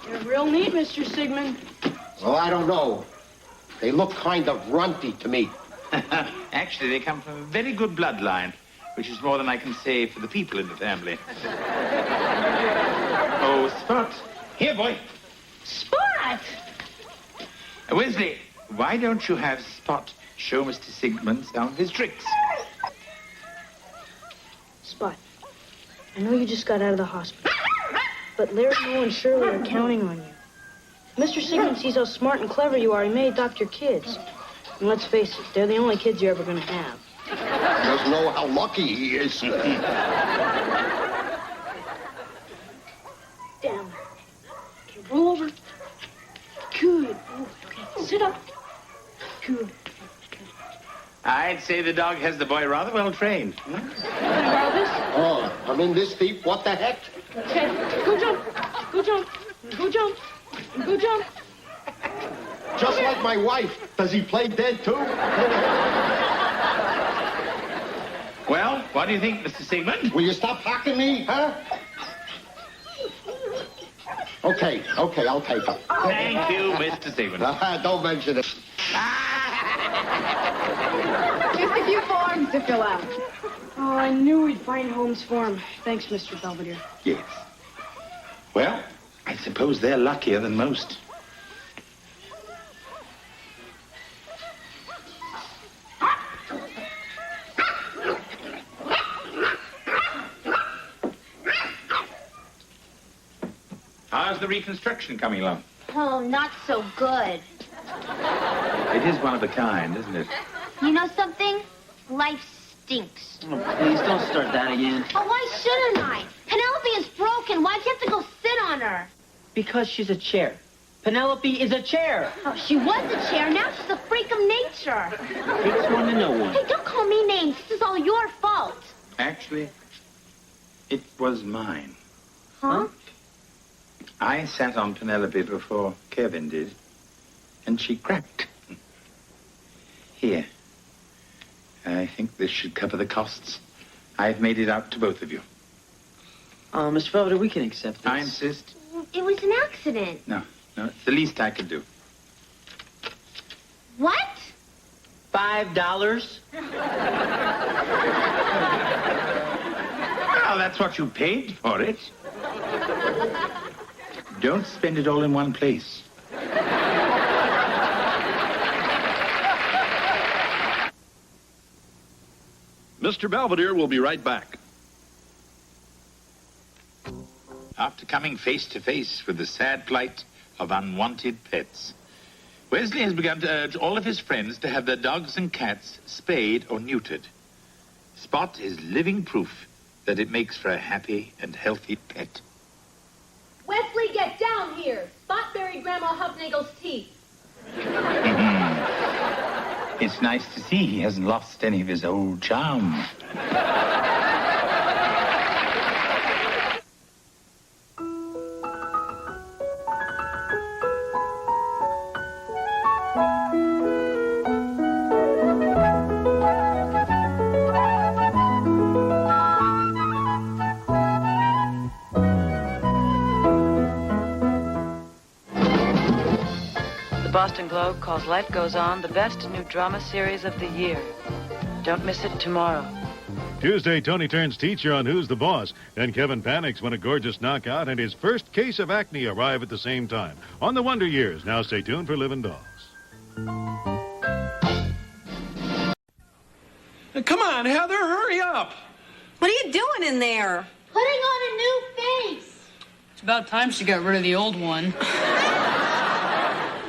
You're real neat, Mr. Sigmund. Well, I don't know. They look kind of runty to me. Actually, they come from a very good bloodline, which is more than I can say for the people in the family. Oh, Spot. Here, boy. Spot! Wesley, why don't you have Spot show Mr. Sigmund some of his tricks? Spot, I know you just got out of the hospital, but Larry, Moe, and Shirley are counting on you. If Mr. Sigmund sees how smart and clever you are, he may adopt your kids. And let's face it, they're the only kids you're ever going to have. He doesn't know how lucky he is. Down. Okay, roll over. Good. Okay, sit up. Good. I'd say the dog has the boy rather well trained. Can I borrow this? Oh, I'm in this deep. What the heck? Okay, go jump. Go jump. Go jump. Go jump. Just like my wife. Does he play dead, too? Well, what do you think, Mr. Sigmund? Will you stop hacking me, huh? Okay, I'll take him. Thank you, Mr. Sigmund. Don't mention it. Just a few forms to fill out. Oh, I knew we'd find homes for him. Thanks, Mr. Belvedere. Yes. Well, I suppose they're luckier than most. How's the reconstruction coming along? Oh, not so good. It is one of a kind, isn't it? You know something? Life stinks. Oh, please don't start that again. Oh, why shouldn't I? Penelope is broken. Why do you have to go sit on her? Because she's a chair. Penelope is a chair. Oh, she was a chair. Now she's a freak of nature. Takes one to know one. Hey, don't call me names. This is all your fault. Actually, it was mine. Huh? I sat on Penelope before Kevin did, and she cracked. Here. I think this should cover the costs. I've made it out to both of you. Mr. Belvedere, we can accept this. I insist. It was an accident. No, it's the least I could do. What? $5? Well, that's what you paid for it. Don't spend it all in one place. Mr. Belvedere will be right back. After coming face to face with the sad plight of unwanted pets, Wesley has begun to urge all of his friends to have their dogs and cats spayed or neutered. Spot is living proof that it makes for a happy and healthy pet. Wesley, get down here. Spot buried Grandma Hufnagel's teeth. It's nice to see he hasn't lost any of his old charm. Boston Globe calls Life Goes On the best new drama series of the year. Don't miss it tomorrow. Tuesday, Tony turns teacher on Who's the Boss. Then Kevin panics when a gorgeous knockout and his first case of acne arrive at the same time. On the Wonder Years. Now stay tuned for Living Dolls. Come on, Heather, hurry up. What are you doing in there? Putting on a new face. It's about time she got rid of the old one.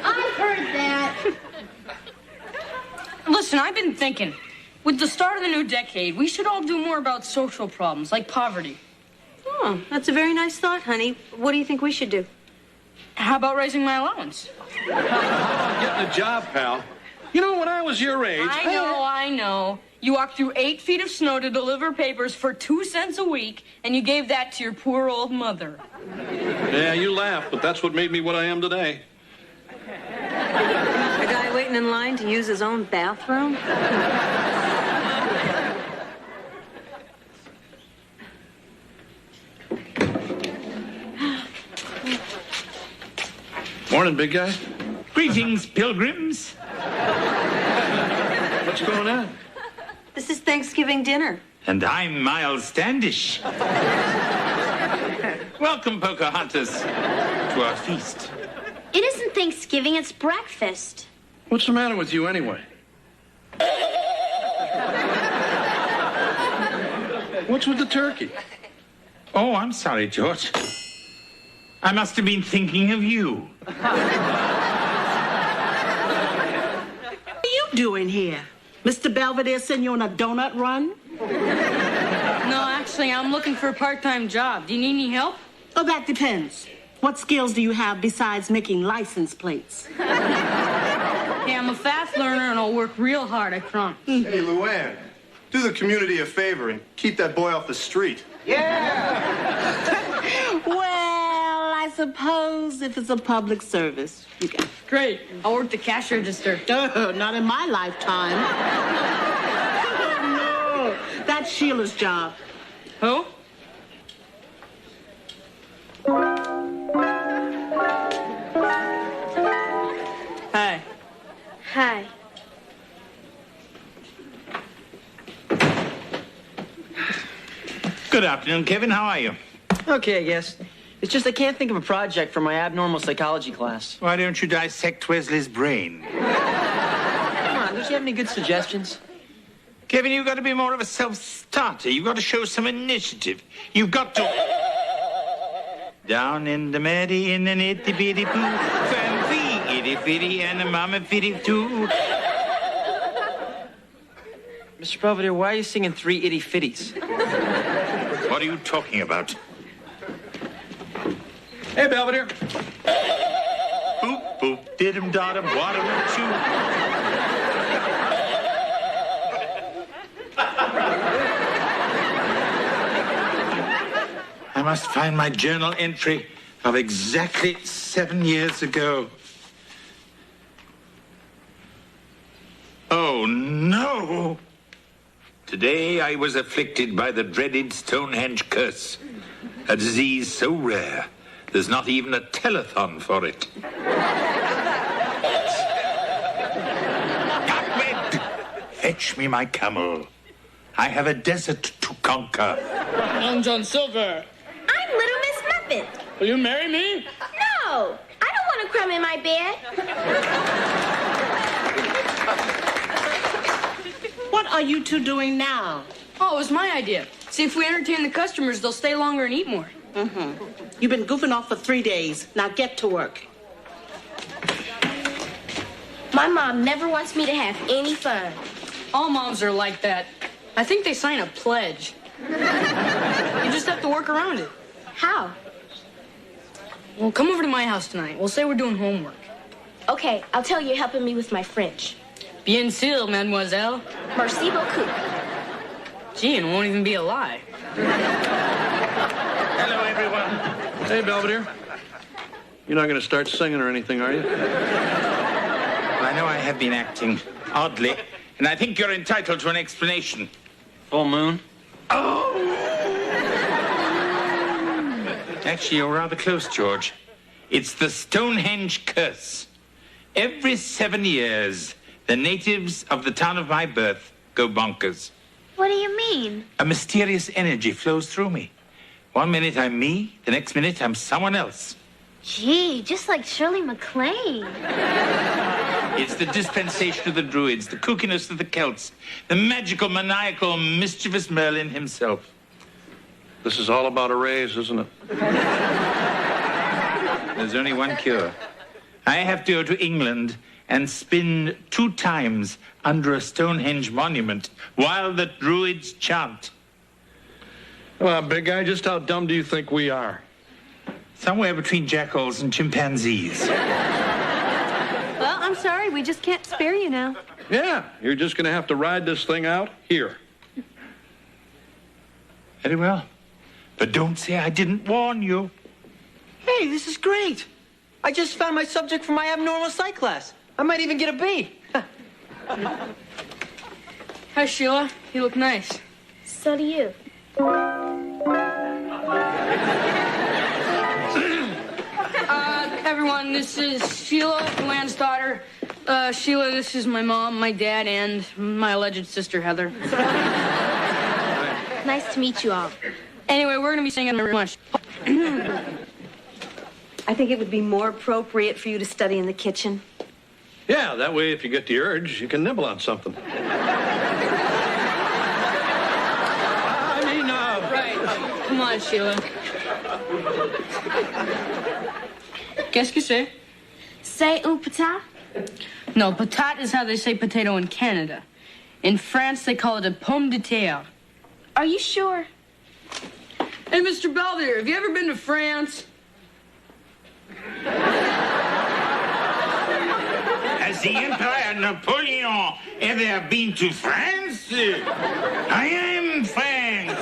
I've heard that. Listen, I've been thinking. With the start of the new decade, we should all do more about social problems, like poverty. Oh, that's a very nice thought, honey. What do you think we should do? How about raising my allowance? Getting a job, pal. You know, when I was your age... I know. You walked through 8 feet of snow to deliver papers for 2 cents a week, and you gave that to your poor old mother. Yeah, you laugh, but that's what made me what I am today. A guy waiting in line to use his own bathroom? Morning, big guy. Greetings, pilgrims. What's going on? This is Thanksgiving dinner. And I'm Miles Standish. Welcome, Pocahontas, to our feast. It isn't Thanksgiving, it's breakfast. What's the matter with you anyway? What's with the turkey? Oh, I'm sorry, George. I must have been thinking of you. What are you doing here? Mr. Belvedere sent you on a donut run? No, actually, I'm looking for a part-time job. Do you need any help? Oh, that depends. What skills do you have besides making license plates? Yeah, I'm a fast learner, and I'll work real hard, I promise. Hey, Luann, do the community a favor and keep that boy off the street. Well, I suppose if it's a public service, you can. Great. I'll work the cash register. Not in my lifetime. No, that's Sheila's job. Who? Hi. Hi. Good afternoon, Kevin. How are you? Okay, I guess. It's just I can't think of a project for my abnormal psychology class. Why don't you dissect Wesley's brain? Come on, don't you have any good suggestions? Kevin, you've got to be more of a self-starter. You've got to show some initiative. You've got to... Down in the Mary in an itty-bitty poo, fancy itty bitty and a mama fitty too. Mr. Belvedere, why are you singing Three Itty Fitties? What are you talking about? Hey, Belvedere. Boop, boop, did-em, dot-em, what-em, choo. I must find my journal entry of exactly 7 years ago. Oh, no! Today I was afflicted by the dreaded Stonehenge curse, a disease so rare there's not even a telethon for it. Ahmed, fetch me my camel. I have a desert to conquer. I'm John Silver. I'm Little Miss Muffet. Will you marry me? No, I don't want a crumb in my bed. What are you two doing now? Oh, it was my idea. See, if we entertain the customers, they'll stay longer and eat more. Mm-hmm. You've been goofing off for 3 days. Now get to work. My mom never wants me to have any fun. All moms are like that. I think they sign a pledge. You just have to work around it. How? Well, come over to my house tonight. We'll say we're doing homework. Okay, I'll tell you you're helping me with my French. Bien sûr, mademoiselle. Merci beaucoup. Gee, and it won't even be a lie. Hello, everyone. Hey, Belvedere. You're not going to start singing or anything, are you? I know I have been acting oddly, and I think you're entitled to an explanation. Full moon? Oh! Actually, you're rather close, George. It's the Stonehenge curse. Every 7 years, the natives of the town of my birth go bonkers. What do you mean? A mysterious energy flows through me. 1 minute I'm me, the next minute I'm someone else. Gee, just like Shirley MacLaine. It's the dispensation of the Druids, the kookiness of the Celts, the magical, maniacal, mischievous Merlin himself. This is all about a raise, isn't it? There's only one cure. I have to go to England and spin 2 times under a Stonehenge monument while the Druids chant. Well, big guy, just how dumb do you think we are? Somewhere between jackals and chimpanzees. Well, I'm sorry. We just can't spare you now. Yeah, you're just going to have to ride this thing out here. Very well. But don't say I didn't warn you. Hey, this is great. I just found my subject for my abnormal psych class. I might even get a B. Hi, Sheila. You look nice. So do you. Everyone, this is Sheila, Luann's daughter. Sheila, this is my mom, my dad, and my alleged sister, Heather. Nice to meet you all. Anyway, we're going to be singing very much. I think it would be more appropriate for you to study in the kitchen. Yeah, that way if you get the urge, you can nibble on something. Right. Come on, Sheila. Qu'est-ce que c'est? C'est un patat? No, patat is how they say potato in Canada. In France, they call it a pomme de terre. Are you sure? Hey, Mr. Belvedere, have you ever been to France? Has the Emperor Napoleon ever been to France? I am France.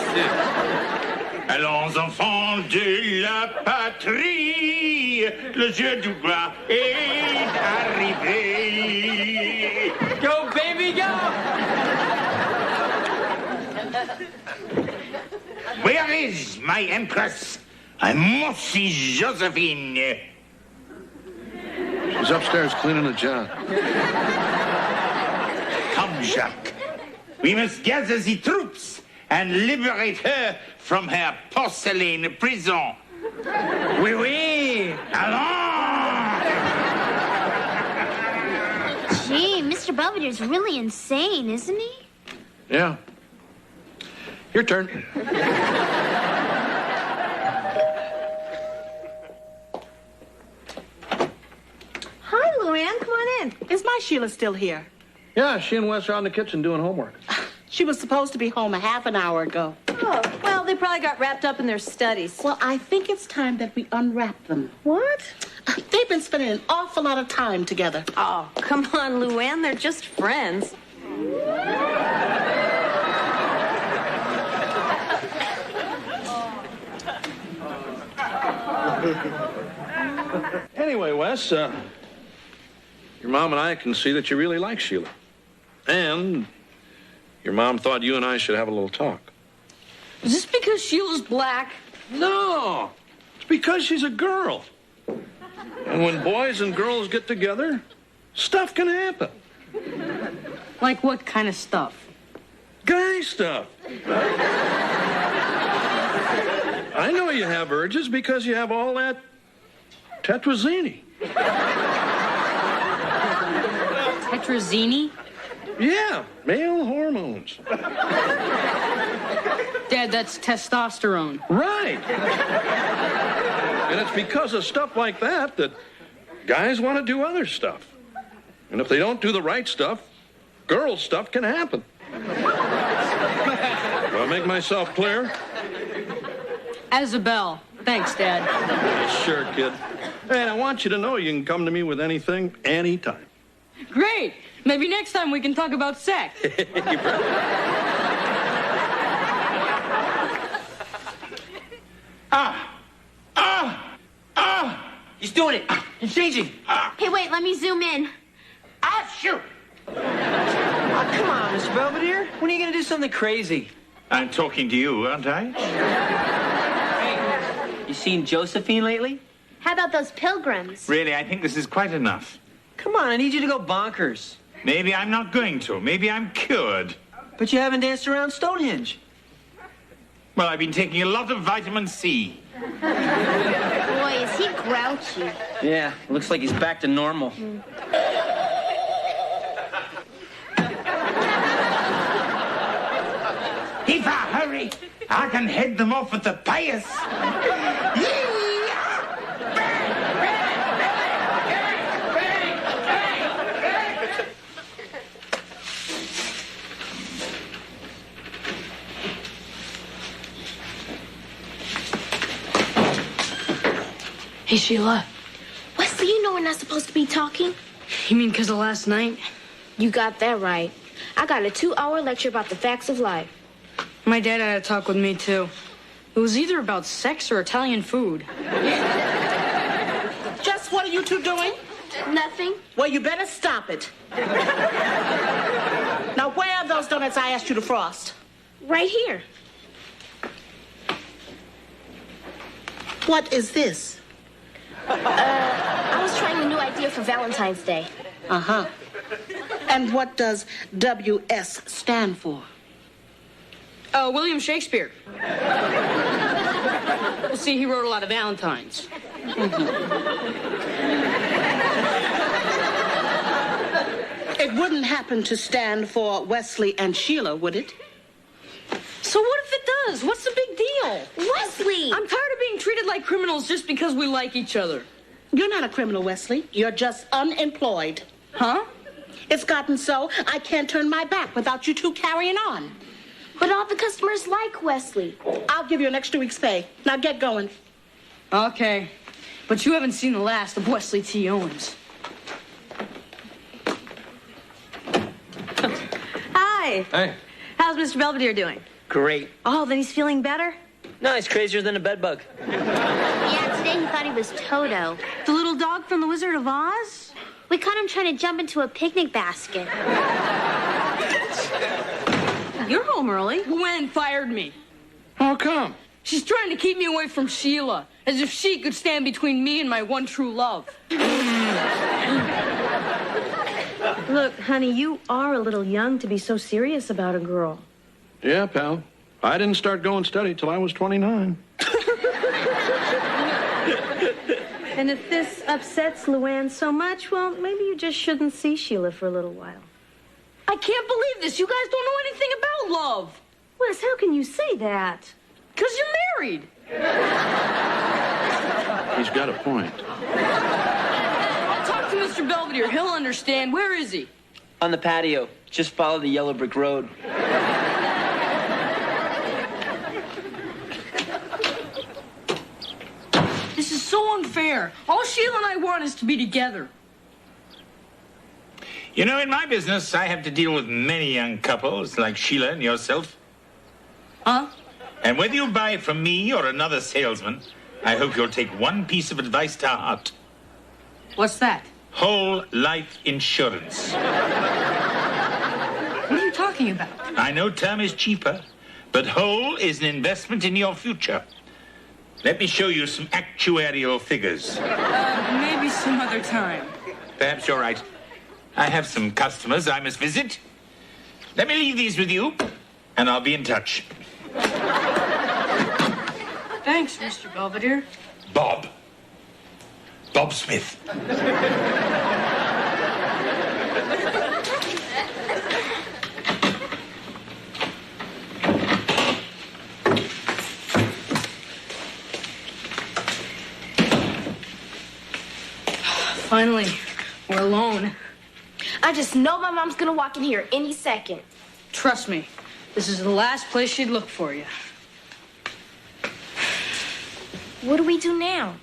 Allons, enfants de la patrie, le jeu du roi est arrivé. Go, baby, go! Where is my Empress? I must see Josephine. She's upstairs cleaning a job. Come, Jacques. We must gather the troops and liberate her from her porcelain prison. Oui, oui. Allons! Gee, Mr. Belvedere's really insane, isn't he? Yeah. Your turn. Hi, Ken, is my Sheila still here? Yeah, she and Wes are out in the kitchen doing homework. She was supposed to be home a half an hour ago. Oh, well, they probably got wrapped up in their studies. Well, I think it's time that we unwrap them. What? They've been spending an awful lot of time together. Oh, come on, Luann. They're just friends. Anyway, Wes, your mom and I can see that you really like Sheila. And your mom thought you and I should have a little talk. Is this because Sheila's black? No, it's because she's a girl. And when boys and girls get together, stuff can happen. Like what kind of stuff? Guy stuff. I know you have urges because you have all that tetrazzini. Tetrazzini? Yeah, male hormones. Dad, that's testosterone. Right. And it's because of stuff like that that guys want to do other stuff. And if they don't do the right stuff, girl stuff can happen. Do I make myself clear? Isabel. Thanks, Dad. Sure, kid. And I want you to know you can come to me with anything, anytime. Great. Maybe next time we can talk about sex. He's doing it. He's changing. Hey, wait, let me zoom in. Shoot. Come on, Mr. Belvedere. When are you going to do something crazy? I'm talking to you, aren't I? Hey, you seen Josephine lately? How about those pilgrims? Really, I think this is quite enough. Come on, I need you to go bonkers. Maybe I'm not going to. Maybe I'm cured. But you haven't danced around Stonehenge. Well, I've been taking a lot of vitamin C. Boy, is he grouchy. Yeah, looks like he's back to normal. If I hurry, I can head them off at the pace. Hey, Sheila. Wesley, you know we're not supposed to be talking. You mean because of last night? You got that right. I got a 2-hour lecture about the facts of life. My dad had a talk with me, too. It was either about sex or Italian food. Just what are you two doing? Nothing. Well, you better stop it. Now, where are those donuts I asked you to frost? Right here. What is this? I was trying a new idea for Valentine's Day. Uh-huh. And what does WS stand for? William Shakespeare. Well, see, he wrote a lot of Valentines. It wouldn't happen to stand for Wesley and Sheila, would it? So what if it does? What's the big deal? Wesley! I'm tired of being treated like criminals just because we like each other. You're not a criminal, Wesley. You're just unemployed. Huh? It's gotten so I can't turn my back without you two carrying on. But all the customers like Wesley. I'll give you an extra week's pay. Now get going. Okay. But you haven't seen the last of Wesley T. Owens. Hi. Hey. How's Mr. Belvedere doing? Great. Oh, then he's feeling better? No, he's crazier than a bedbug. Yeah, today he thought he was Toto. The little dog from The Wizard of Oz? We caught him trying to jump into a picnic basket. You're home early. Gwen fired me. How come? She's trying to keep me away from Sheila, as if she could stand between me and my one true love. Look, honey, you are a little young to be so serious about a girl. Yeah, pal. I didn't start going steady till I was 29. And if this upsets Luann so much, well, maybe you just shouldn't see Sheila for a little while. I can't believe this. You guys don't know anything about love. Wes, how can you say that? Because you're married. He's got a point. Talk to me Mr. Belvedere. He'll understand. Where is he? On the patio. Just follow the yellow brick road. This is so unfair. All Sheila and I want is to be together. You know, in my business, I have to deal with many young couples like Sheila and yourself. Huh? And whether you buy from me or another salesman, I hope you'll take one piece of advice to heart. What's that? Whole life insurance. What are you talking about? I know term is cheaper, but whole is an investment in your future. Let me show you some actuarial figures. Maybe some other time. Perhaps you're right. I have some customers I must visit. Let me leave these with you, and I'll be in touch. Thanks, Mr. Belvedere. Bob. Bob Smith. Finally, we're alone. I just know my mom's gonna walk in here any second. Trust me, this is the last place she'd look for you. What do we do now?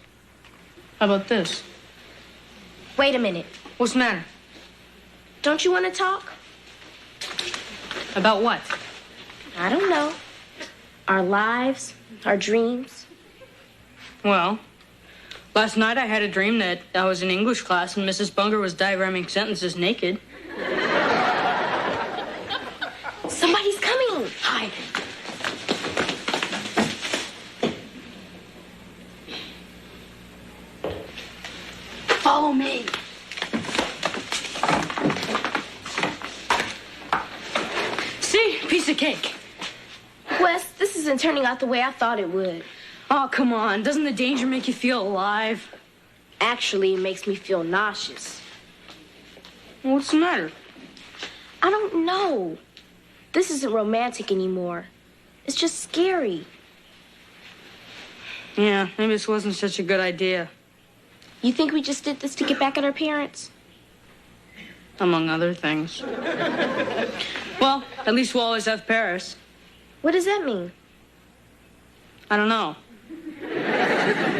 How about this? Wait a minute. What's the matter? Don't you want to talk? About what? I don't know. Our lives, our dreams. Well, last night I had a dream that I was in English class and Mrs. Bunger was diagramming sentences naked. Somebody's coming. Hide. Follow me. See? Piece of cake. Wes, this isn't turning out the way I thought it would. Oh, come on. Doesn't the danger make you feel alive? Actually, it makes me feel nauseous. What's the matter? I don't know. This isn't romantic anymore. It's just scary. Yeah, maybe this wasn't such a good idea. You think we just did this to get back at our parents? Among other things. Well, at least we'll always have Paris. What does that mean? I don't know.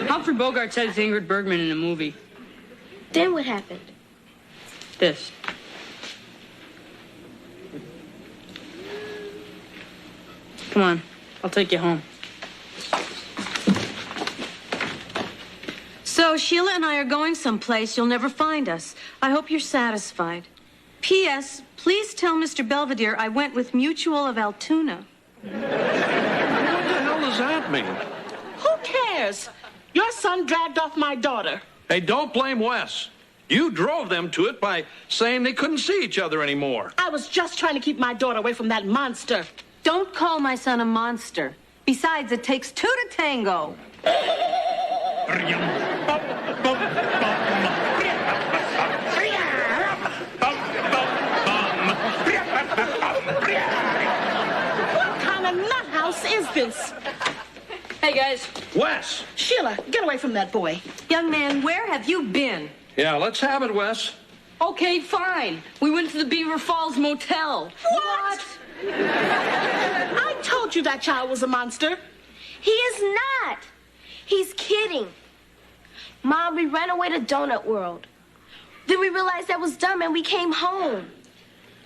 Humphrey Bogart said to Ingrid Bergman in a movie. Then what happened? This. Come on, I'll take you home. So, Sheila and I are going someplace you'll never find us. I hope you're satisfied. P.S. Please tell Mr. Belvedere I went with Mutual of Altoona. What the hell does that mean? Who cares? Your son dragged off my daughter. Hey, don't blame Wes. You drove them to it by saying they couldn't see each other anymore. I was just trying to keep my daughter away from that monster. Don't call my son a monster. Besides, it takes two to tango. What kind of nut house is this? Hey, guys. Wes! Sheila, get away from that boy. Young man, where have you been? Yeah, let's have it, Wes. Okay, fine. We went to the Beaver Falls Motel. What? I told you that child was a monster. He is not. He's kidding. Mom, we ran away to Donut World. Then we realized that was dumb and we came home.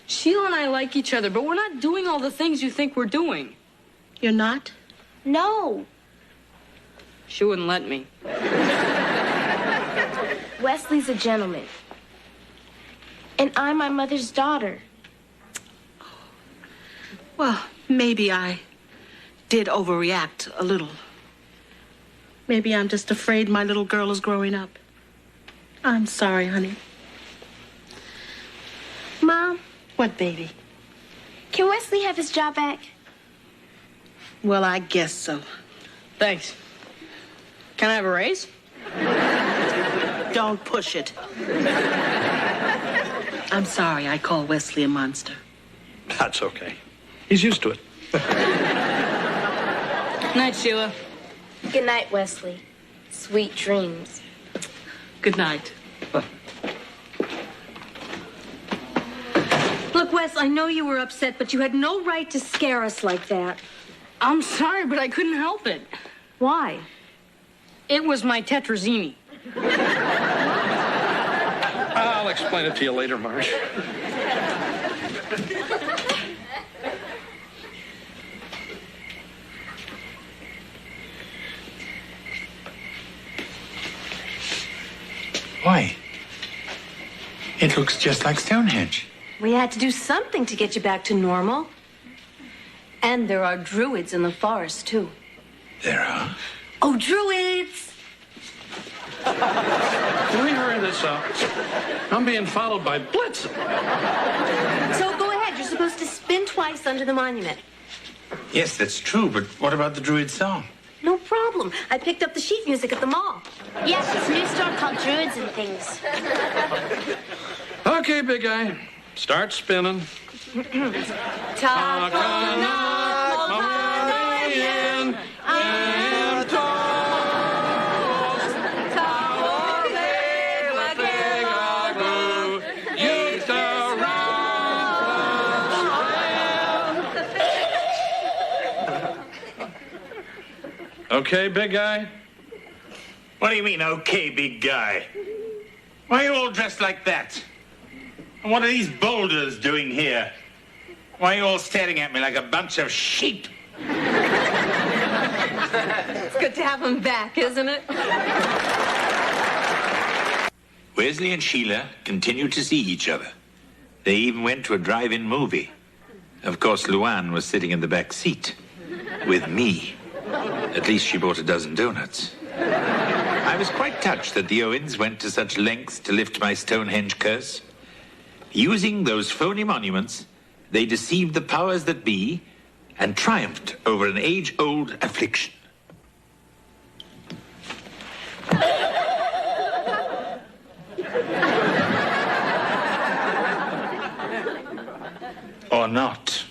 Sheila and I like each other, but we're not doing all the things you think we're doing. You're not? No. She wouldn't let me. Wesley's a gentleman. And I'm my mother's daughter. Well, maybe I did overreact a little. Maybe I'm just afraid my little girl is growing up. I'm sorry, honey. Mom? What, baby? Can Wesley have his job back? Well, I guess so. Thanks. Can I have a raise? Don't push it. I'm sorry I call Wesley a monster. That's okay. He's used to it. Night, Sheila. Good night, Wesley. Sweet dreams. Good night. Wes, I know you were upset, but you had no right to scare us like that. I'm sorry, but I couldn't help it. Why? It was my tetrazzini. I'll explain it to you later, Marsh. Why? It looks just like Stonehenge. We had to do something to get you back to normal. And there are druids in the forest, too. There are? Oh, druids! Can we hurry this up? I'm being followed by Blitzen. So go ahead. You're supposed to spin twice under the monument. Yes, that's true, but what about the Druid song? No problem. I picked up the sheet music at the mall. Yes, it's a new store called Druids and Things. Okay, big guy. Start spinning. Okay, big guy? What do you mean, okay, big guy? Why are you all dressed like that? And what are these boulders doing here? Why are you all staring at me like a bunch of sheep? It's good to have him back, isn't it? Wesley and Sheila continued to see each other. They even went to a drive-in movie. Of course, Luann was sitting in the back seat with me. At least she bought a dozen donuts. I was quite touched that the Owens went to such lengths to lift my Stonehenge curse. Using those phony monuments, they deceived the powers that be and triumphed over an age-old affliction. Or not.